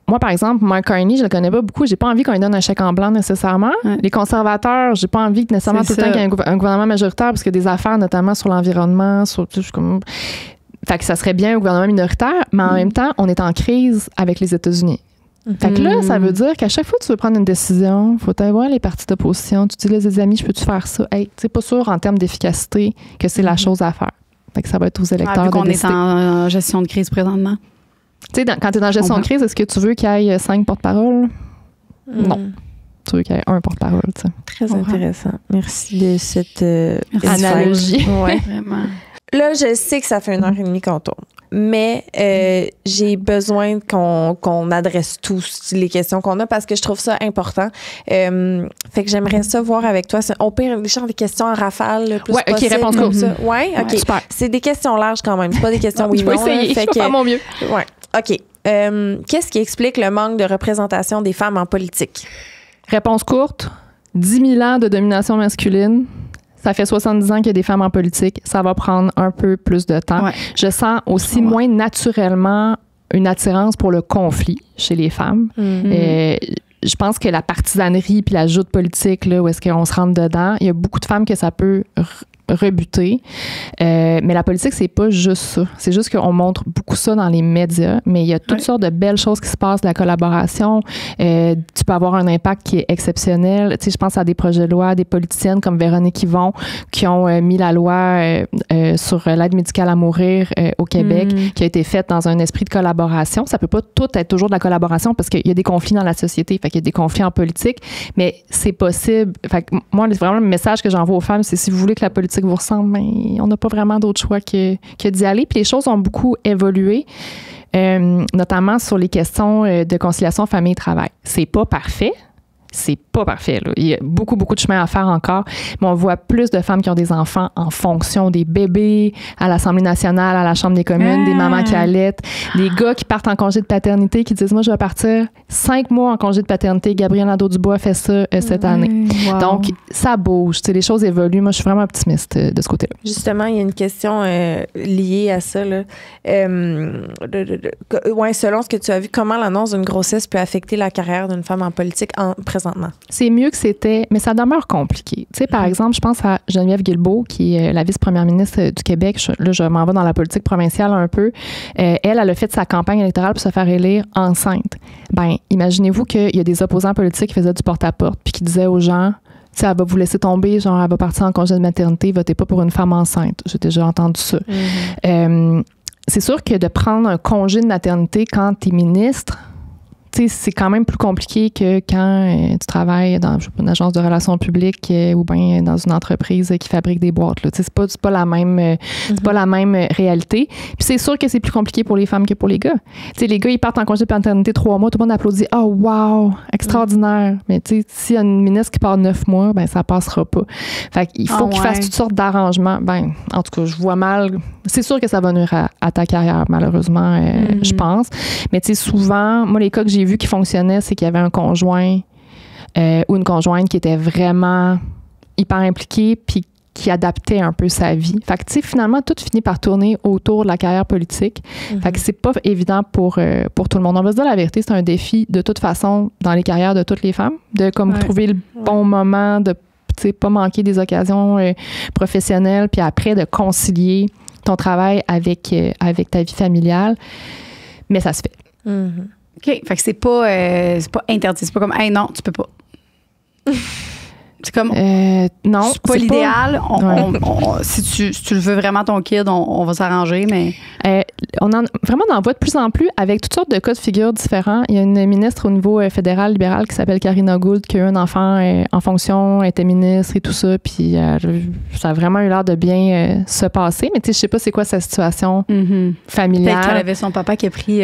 moi, par exemple, Mark Carney, je le connais pas beaucoup. J'ai pas envie qu'on lui donne un chèque en blanc nécessairement. Les conservateurs, j'ai pas envie nécessairement tout le temps qu'il y ait un gouvernement majoritaire parce qu'il y a des affaires, notamment sur l'environnement, fait que ça serait bien un gouvernement minoritaire, mais en même temps, on est en crise avec les États-Unis. Fait que là, ça veut dire qu'à chaque fois que tu veux prendre une décision, il faut aller voir les partis d'opposition. Tu dis, les amis, je peux-tu faire ça? Hey, tu sais, pas sûr en termes d'efficacité que c'est la chose à faire. Fait que ça va être aux électeurs de décider. Vu qu'on est en gestion de crise présentement. Tu sais, quand tu es dans gestion de crise, est-ce que tu veux qu'il y ait 5 porte-paroles? Non. Tu veux qu'il y ait un porte-parole, tu sais. Très intéressant. Merci de cette analogie. Ouais. Vraiment. Là, je sais que ça fait 1h30 qu'on tourne, mais j'ai besoin qu'on adresse tous les questions qu'on a parce que je trouve ça important. Fait que j'aimerais ça voir avec toi. Au pire, des questions en rafale le plus possible. OK, réponse comme ça. Ouais, OK. Super. C'est des questions larges quand même. C'est pas des questions je vais essayer. Je vais faire mon mieux. Ouais. OK. Qu'est-ce qui explique le manque de représentation des femmes en politique? Réponse courte. 10 000 ans de domination masculine. Ça fait 70 ans qu'il y a des femmes en politique. Ça va prendre un peu plus de temps. Ouais. Je sens aussi moins naturellement une attirance pour le conflit chez les femmes. Je pense que la partisanerie puis la joute politique, là, où est-ce qu'on se rentre dedans, il y a beaucoup de femmes que ça peut rebuter. Mais la politique, c'est pas juste ça. C'est juste qu'on montre beaucoup ça dans les médias, mais il y a toutes sortes de belles choses qui se passent, de la collaboration. Tu peux avoir un impact qui est exceptionnel. Tu sais, je pense à des projets de loi, des politiciennes comme Véronique Yvon qui ont mis la loi sur l'aide médicale à mourir au Québec, qui a été faite dans un esprit de collaboration. Ça peut pas tout être toujours de la collaboration parce qu'il y a des conflits dans la société, fait qu'il y a des conflits en politique, mais c'est possible. Fait que moi, vraiment, le message que j'envoie aux femmes, c'est si vous voulez que la politique vous ressemble, mais on n'a pas vraiment d'autre choix que d'y aller. Puis les choses ont beaucoup évolué, notamment sur les questions de conciliation famille-travail. C'est pas parfait. C'est pas parfait, là. Il y a beaucoup, beaucoup de chemin à faire encore, mais on voit plus de femmes qui ont des enfants en fonction des bébés, à l'Assemblée nationale, à la Chambre des communes, des mamans qui allaitent, des gars qui partent en congé de paternité, qui disent « Moi, je vais partir 5 mois en congé de paternité. Gabriel Nadeau-Dubois fait ça cette année. » Donc, ça bouge. Tu sais, les choses évoluent. Moi, je suis vraiment optimiste de ce côté-là. Justement, il y a une question liée à ça, là. Selon ce que tu as vu, comment l'annonce d'une grossesse peut affecter la carrière d'une femme en politique présentement? C'est mieux que c'était, mais ça demeure compliqué. Tu sais, par exemple, je pense à Geneviève Guilbeault, qui est la vice-première ministre du Québec. Je m'en vais dans la politique provinciale un peu. Elle a fait sa campagne électorale pour se faire élire enceinte. Ben, imaginez-vous qu'il y a des opposants politiques qui faisaient du porte-à-porte puis qui disaient aux gens, tu sais, elle va vous laisser tomber, genre, elle va partir en congé de maternité, votez pas pour une femme enceinte. J'ai déjà entendu ça. C'est sûr que de prendre un congé de maternité quand tu es ministre, tu sais, c'est quand même plus compliqué que quand tu travailles dans une agence de relations publiques ou bien dans une entreprise qui fabrique des boîtes. Là. Tu sais, c'est pas la même, c'est pas la même réalité. Puis c'est sûr que c'est plus compliqué pour les femmes que pour les gars. Tu sais, les gars, ils partent en congé de paternité 3 mois, tout le monde applaudit. « Oh, wow! Extraordinaire! » Mais tu sais, s'il y a une ministre qui part 9 mois, ben ça passera pas. Fait qu'il faut qu'ils fassent toutes sortes d'arrangements. Ben, en tout cas, je vois mal. C'est sûr que ça va nuire à ta carrière, malheureusement, je pense. Mais tu sais, souvent, moi, les cas que j'ai vus qui fonctionnaient, c'est qu'il y avait un conjoint ou une conjointe qui était vraiment hyper impliqué puis qui adaptait un peu sa vie. Fait que, tu sais, finalement, tout finit par tourner autour de la carrière politique. Fait que c'est pas évident pour tout le monde. On va se dire la vérité, c'est un défi de toute façon dans les carrières de toutes les femmes, de comme trouver le bon moment, de pas manquer des occasions professionnelles, puis après de concilier ton travail avec ta vie familiale. Mais ça se fait. OK. Fait que c'est pas interdit. C'est pas comme, hey, non, tu peux pas. C'est comme, non, c'est pas l'idéal. Si tu le veux vraiment, ton kid, on va s'arranger, mais... On en voit de plus en plus avec toutes sortes de cas de figure différents. Il y a une ministre au niveau fédéral libéral qui s'appelle Karina Gould qui a eu un enfant en fonction, était ministre et tout ça, puis ça a vraiment eu l'air de bien se passer. Mais tu sais, je sais pas c'est quoi sa situation familiale. Peut-être qu'elle avait son papa qui a pris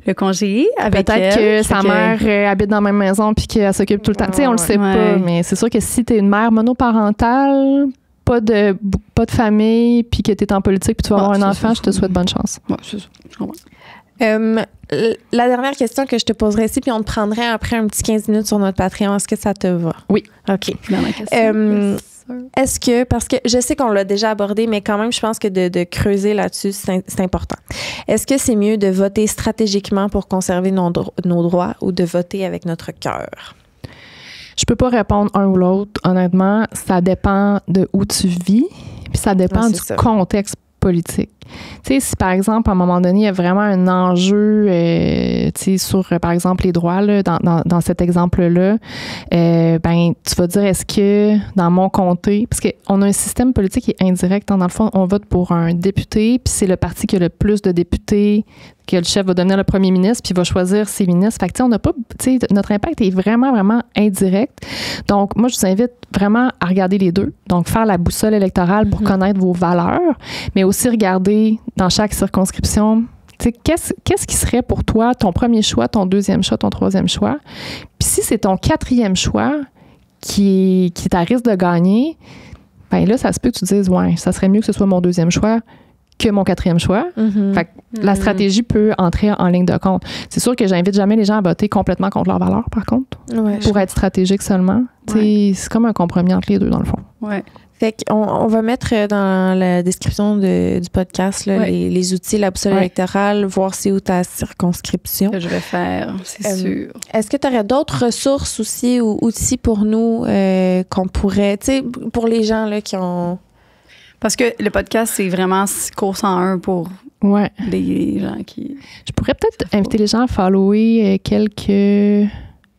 le congé avec peut-être elle. Que sa mère habite dans la même maison puis qu'elle s'occupe tout le temps. Tu sais, on le sait pas, mais c'est sûr que si t'es une mère monoparentale, pas de famille, puis que tu es en politique, puis tu vas avoir un enfant, je te souhaite bonne chance. Ouais, c'est ça. Je comprends. La dernière question que je te poserai ici, puis on te prendrait après un petit 15 minutes sur notre Patreon. Est-ce que ça te va? Oui. OK. Dernière question. Est-ce que, parce que je sais qu'on l'a déjà abordé, mais quand même, je pense que de creuser là-dessus, c'est important. Est-ce que c'est mieux de voter stratégiquement pour conserver nos droits ou de voter avec notre cœur? Je peux pas répondre un ou l'autre, honnêtement. Ça dépend de où tu vis, puis ça dépend du contexte politique. Tu sais, si par exemple, à un moment donné, il y a vraiment un enjeu, tu sais, sur, par exemple, les droits, là, dans cet exemple-là, ben, tu vas dire, est-ce que dans mon comté, parce qu'on a un système politique qui est indirect, hein, dans le fond, on vote pour un député, puis c'est le parti qui a le plus de députés, que le chef va devenir le premier ministre, puis il va choisir ses ministres. Fait que, tu sais, on n'a pas, tu sais, notre impact est vraiment, vraiment indirect. Donc, moi, je vous invite vraiment à regarder les deux. Donc, faire la boussole électorale pour connaître vos valeurs, mais aussi regarder dans chaque circonscription, tu sais, qu'est-ce qui serait pour toi ton premier choix, ton deuxième choix, ton troisième choix. Puis si c'est ton quatrième choix qui est à risque de gagner, bien là, ça se peut que tu te dises, ouais, ça serait mieux que ce soit mon deuxième choix que mon quatrième choix. Fait que la stratégie peut entrer en ligne de compte. C'est sûr que j'invite jamais les gens à voter complètement contre leurs valeurs, par contre, pour être stratégique seulement. C'est comme un compromis entre les deux, dans le fond. Ouais. Fait qu'on va mettre dans la description du podcast là, les outils, la boussole électorale, voir c'est où ta circonscription. Que je vais faire, c'est sûr. Est-ce que tu aurais d'autres ressources aussi ou outils pour nous qu'on pourrait, tu sais, pour les gens là, qui ont... Parce que le podcast, c'est vraiment cours 101 pour des gens qui... Je pourrais peut-être inviter les gens à follower quelques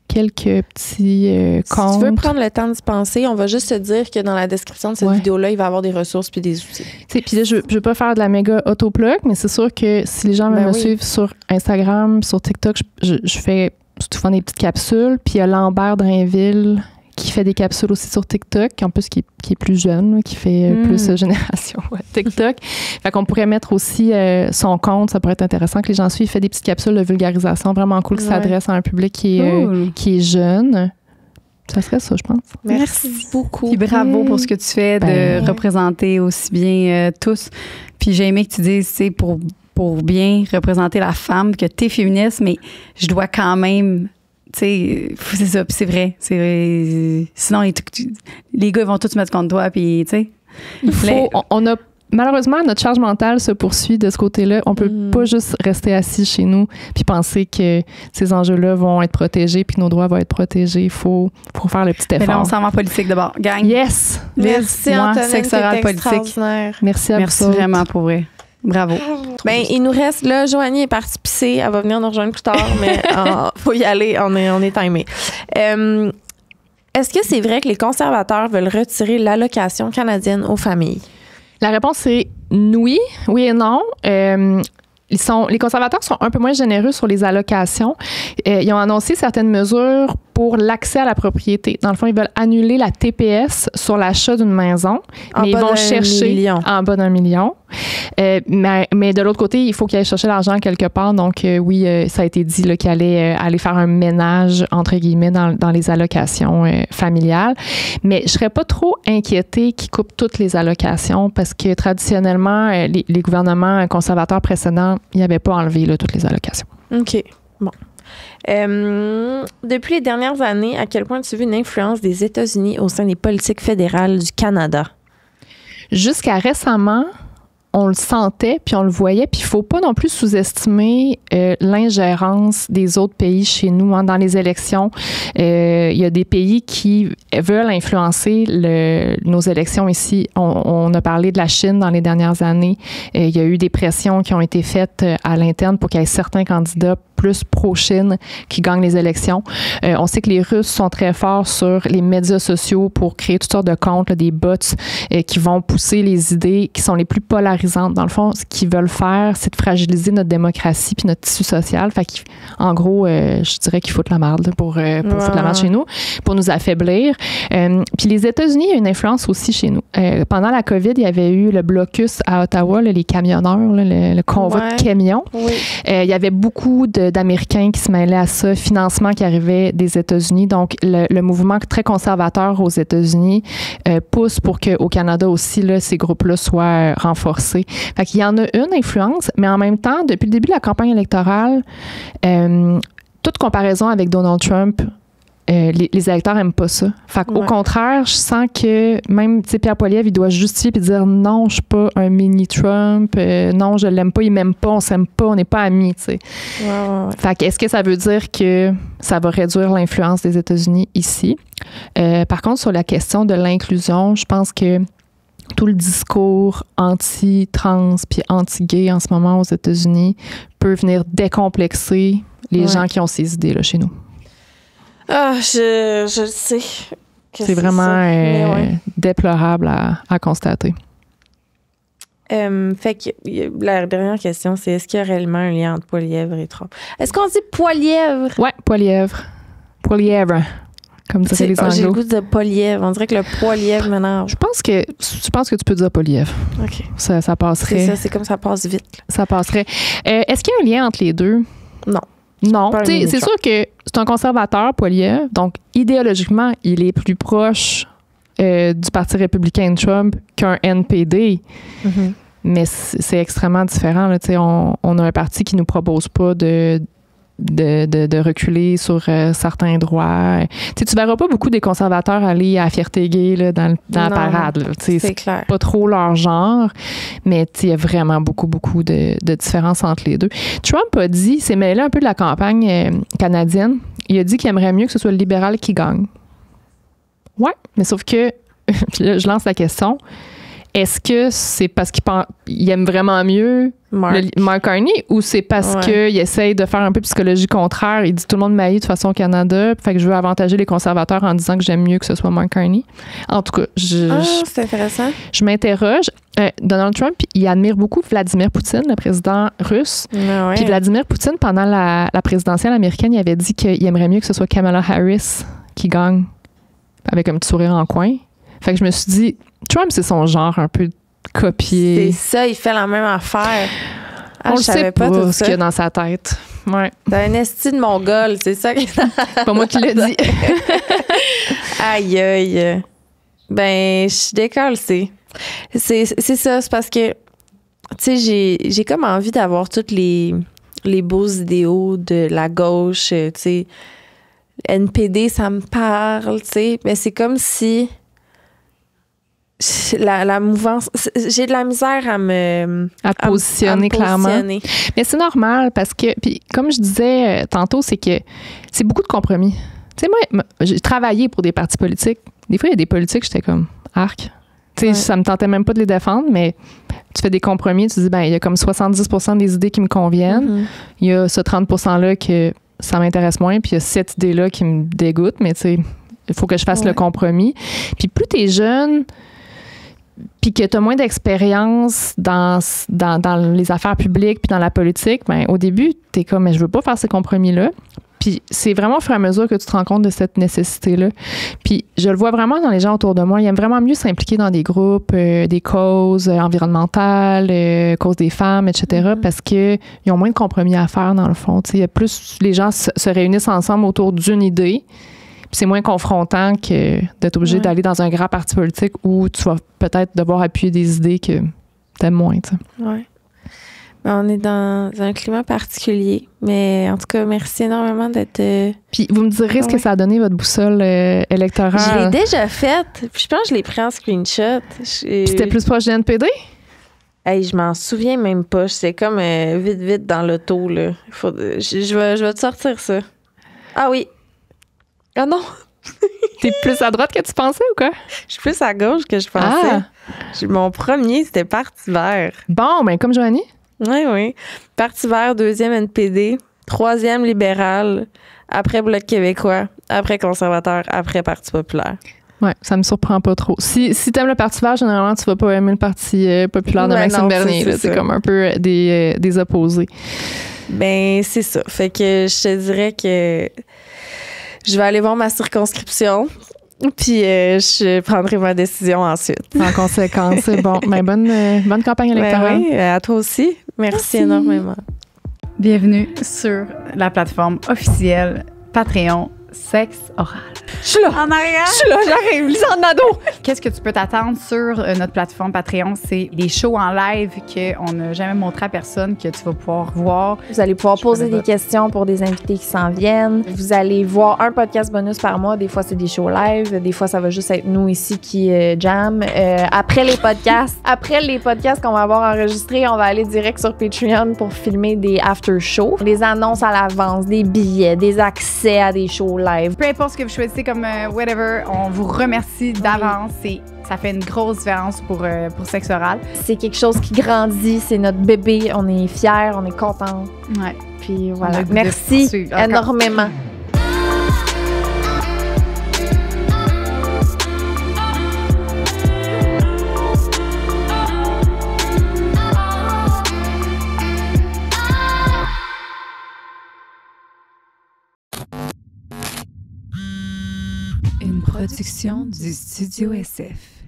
petits comptes. Si tu veux prendre le temps d'y penser, on va juste te dire que dans la description de cette vidéo-là, il va y avoir des ressources puis des outils. Puis là, je veux pas faire de la méga autoplug, mais c'est sûr que si les gens veulent me suivre sur Instagram, sur TikTok, je fais souvent des petites capsules. Puis il y a Lambert Drainville qui fait des capsules aussi sur TikTok, en plus qui est plus jeune, là, qui fait plus génération TikTok. Fait qu'on pourrait mettre aussi son compte, ça pourrait être intéressant que les gens suivent. Il fait des petites capsules de vulgarisation vraiment cool qui s'adressent à un public qui est jeune. Ça serait ça, je pense. Merci beaucoup. Puis bravo pour ce que tu fais de représenter aussi bien tous. Puis j'ai aimé que tu dises, c'est pour bien représenter la femme, que t'es féministe, mais je dois quand même... Tu sais, c'est ça, puis c'est vrai. Sinon, les gars, ils vont tous se mettre contre toi, puis tu sais. On a malheureusement, notre charge mentale se poursuit de ce côté-là. On peut pas juste rester assis chez nous puis penser que ces enjeux-là vont être protégés puis que nos droits vont être protégés. Il faut faire le petit effort. Mais là, on s'en va en politique d'abord. Gang. Yes! Merci, Antonine, c'était extraordinaire. Merci à vous. Merci vraiment pour vrai. Bravo. Ben, il nous reste, là, Joanie est partie pisser. Elle va venir nous rejoindre plus tard, mais faut y aller. On est timé. Est-ce que c'est vrai que les conservateurs veulent retirer l'allocation canadienne aux familles? La réponse est oui et non. les conservateurs sont un peu moins généreux sur les allocations. Ils ont annoncé certaines mesures pour l'accès à la propriété. Dans le fond, ils veulent annuler la TPS sur l'achat d'une maison, mais ils vont chercher en bas d'1 million. Mais de l'autre côté, il faut qu'ils aillent chercher l'argent quelque part. Donc, oui, ça a été dit qu'il allait aller faire un ménage, entre guillemets, dans les allocations familiales. Mais je serais pas trop inquiétée qu'ils coupent toutes les allocations parce que traditionnellement, les gouvernements conservateurs précédents, ils n'avaient pas enlevé toutes les allocations. OK. Bon. Depuis les dernières années, à quel point as-tu vu une influence des États-Unis au sein des politiques fédérales du Canada? Jusqu'à récemment, on le sentait, puis on le voyait, puis il ne faut pas non plus sous-estimer l'ingérence des autres pays chez nous dans les élections. Il y a des pays qui veulent influencer nos élections ici. On a parlé de la Chine dans les dernières années. Il y a eu des pressions qui ont été faites à l'interne pour qu'il y ait certains candidats plus pro-Chine qui gagnent les élections. On sait que les Russes sont très forts sur les médias sociaux pour créer toutes sortes de comptes, des bots qui vont pousser les idées qui sont les plus polarisantes. Dans le fond, ce qu'ils veulent faire, c'est de fragiliser notre démocratie puis notre tissu social. Fait qu'en gros, je dirais qu'ils foutent la merde pour foutre la merde chez nous, pour nous affaiblir. Puis les États-Unis, il y a une influence aussi chez nous. Pendant la COVID, il y avait eu le blocus à Ottawa, les camionneurs, le convoi de camions. Oui. Il y avait beaucoup d'Américains qui se mêlaient à ça, financement qui arrivait des États-Unis. Donc, le mouvement très conservateur aux États-Unis pousse pour qu'au Canada aussi, ces groupes-là soient renforcés. Fait qu'il y en a une influence, mais en même temps, depuis le début de la campagne électorale, toute comparaison avec Donald Trump, les électeurs n'aiment pas ça. Fait qu'au contraire, je sens que même Pierre Poilievre, il doit se justifier et dire non, je suis pas un mini-Trump, non, je l'aime pas, il m'aime pas, on s'aime pas, on n'est pas amis, tu sais. Fait que est-ce que ça veut dire que ça va réduire l'influence des États-Unis ici? Par contre, sur la question de l'inclusion, je pense que tout le discours anti-trans puis anti-gay en ce moment aux États-Unis peut venir décomplexer les gens qui ont ces idées-là chez nous. Ah, je le sais. C'est vraiment déplorable à constater. Fait que la dernière question, c'est est-ce qu'il y a réellement un lien entre Poilievre et Trump? Est-ce qu'on dit Poilievre? Oui, Poilievre. Poilievre, comme diraient les Anglos. J'ai le goût de Poilievre. On dirait que le Poilievre m'énerve. Je pense que tu peux dire Poilievre. OK. Ça passerait. C'est ça, c'est comme ça passe vite. Ça passerait. Est-ce qu'il y a un lien entre les deux? Non, c'est sûr que c'est un conservateur, Poilievre, donc idéologiquement, il est plus proche du Parti républicain de Trump qu'un NPD. Mm-hmm. Mais c'est extrêmement différent. Là, on a un parti qui ne nous propose pas de reculer sur certains droits. Tu verras pas beaucoup des conservateurs aller à Fierté gay là, dans la parade. C'est clair. Pas trop leur genre, mais il y a vraiment beaucoup de différences entre les deux. Trump a dit, s'est mêlé un peu de la campagne canadienne, il a dit qu'il aimerait mieux que ce soit le libéral qui gagne. Ouais, mais sauf que, puis là, je lance la question, est-ce que c'est parce qu'il aime vraiment mieux Mark Carney ou c'est parce qu'il essaye de faire un peu psychologie contraire? Il dit tout le monde m'haït de façon au Canada, fait que je veux avantager les conservateurs en disant que j'aime mieux que ce soit Mark Carney. En tout cas, c'est intéressant. Je m'interroge. Donald Trump, il admire beaucoup Vladimir Poutine, le président russe. Puis Vladimir Poutine, pendant la présidentielle américaine, il avait dit qu'il aimerait mieux que ce soit Kamala Harris qui gagne, avec un petit sourire en coin. Fait que je me suis dit, Trump, c'est son genre un peu copier. C'est ça, il fait la même affaire. On ne sait pas ce qu'il y a dans sa tête. Ouais. T'as un esti de mongol, c'est ça? C'est pas moi qui l'ai dit. Aïe, aïe. Ben, je suis décalcée. C'est ça, c'est parce que, tu sais, j'ai comme envie d'avoir tous les beaux idéaux de la gauche, tu sais. NPD, ça me parle, tu sais. Mais c'est comme si la mouvance, j'ai de la misère à me positionner clairement. Mais c'est normal parce que, puis comme je disais tantôt, c'est que c'est beaucoup de compromis. Tu sais, moi, j'ai travaillé pour des partis politiques. Des fois, il y a des politiques, j'étais comme arc. Tu sais, ça me tentait même pas de les défendre, mais tu fais des compromis, tu dis, ben, il y a comme 70% des idées qui me conviennent. Il y a ce 30%-là que ça m'intéresse moins, puis il y a cette idée-là qui me dégoûte, mais tu sais, il faut que je fasse le compromis. Puis plus t'es jeune, puis que tu as moins d'expérience dans les affaires publiques puis dans la politique, ben, au début, tu es comme, mais je veux pas faire ces compromis-là. Puis c'est vraiment au fur et à mesure que tu te rends compte de cette nécessité-là. Puis je le vois vraiment dans les gens autour de moi. Ils aiment vraiment mieux s'impliquer dans des groupes, des causes environnementales, causes des femmes, etc. Parce qu'ils ont moins de compromis à faire, dans le fond. Il y a plus, les gens se réunissent ensemble autour d'une idée. Puis c'est moins confrontant que d'être obligé d'aller dans un grand parti politique où tu vas peut-être devoir appuyer des idées que t'aimes moins. Oui. On est dans un climat particulier. Mais en tout cas, merci énormément d'être... Puis vous me direz ce que ça a donné, votre boussole électorale. Je l'ai déjà faite. Puis je pense que je l'ai pris en screenshot. Puis c'était plus proche de NPD? Hey, je m'en souviens même pas. C'est comme vite dans l'auto. Là. Je vais te sortir ça. Ah oui. Ah non. T'es plus à droite que tu pensais ou quoi? Je suis plus à gauche que je pensais. Mon premier, c'était Parti vert. Bon, ben comme Joanie. Oui. Parti vert, 2e NPD, 3e libéral, après Bloc québécois, après conservateur, après Parti populaire. Oui, ça me surprend pas trop. Si t'aimes le Parti vert, généralement, tu vas pas aimer le Parti populaire de Maxime Bernier. C'est comme un peu des opposés. Ben, c'est ça. Fait que je te dirais que je vais aller voir ma circonscription. Puis je prendrai ma décision ensuite. En conséquence, c'est bon. Ben, bonne campagne électorale. Ben oui, à toi aussi. Merci énormément. Bienvenue sur la plateforme officielle Patreon Sexe oral. Je suis là. En arrière. Je suis là, j'arrive. Lisanne Nadeau. Qu'est-ce que tu peux t'attendre sur notre plateforme Patreon? C'est des shows en live qu'on n'a jamais montré à personne que tu vas pouvoir voir. Vous allez pouvoir poser des questions pour des invités qui s'en viennent. Vous allez voir un podcast bonus par mois. Des fois, c'est des shows live. Des fois, ça va juste être nous ici qui jam. Après les podcasts qu'on va avoir enregistrés, on va aller direct sur Patreon pour filmer des after-shows. Des annonces à l'avance, des billets, des accès à des shows live. Peu importe ce que vous choisissez comme whatever, on vous remercie d'avance. Ça fait une grosse différence pour Sexe oral. C'est quelque chose qui grandit, c'est notre bébé. On est fiers, on est contents. Ouais. Puis voilà. Merci énormément. Une production du Studio SF.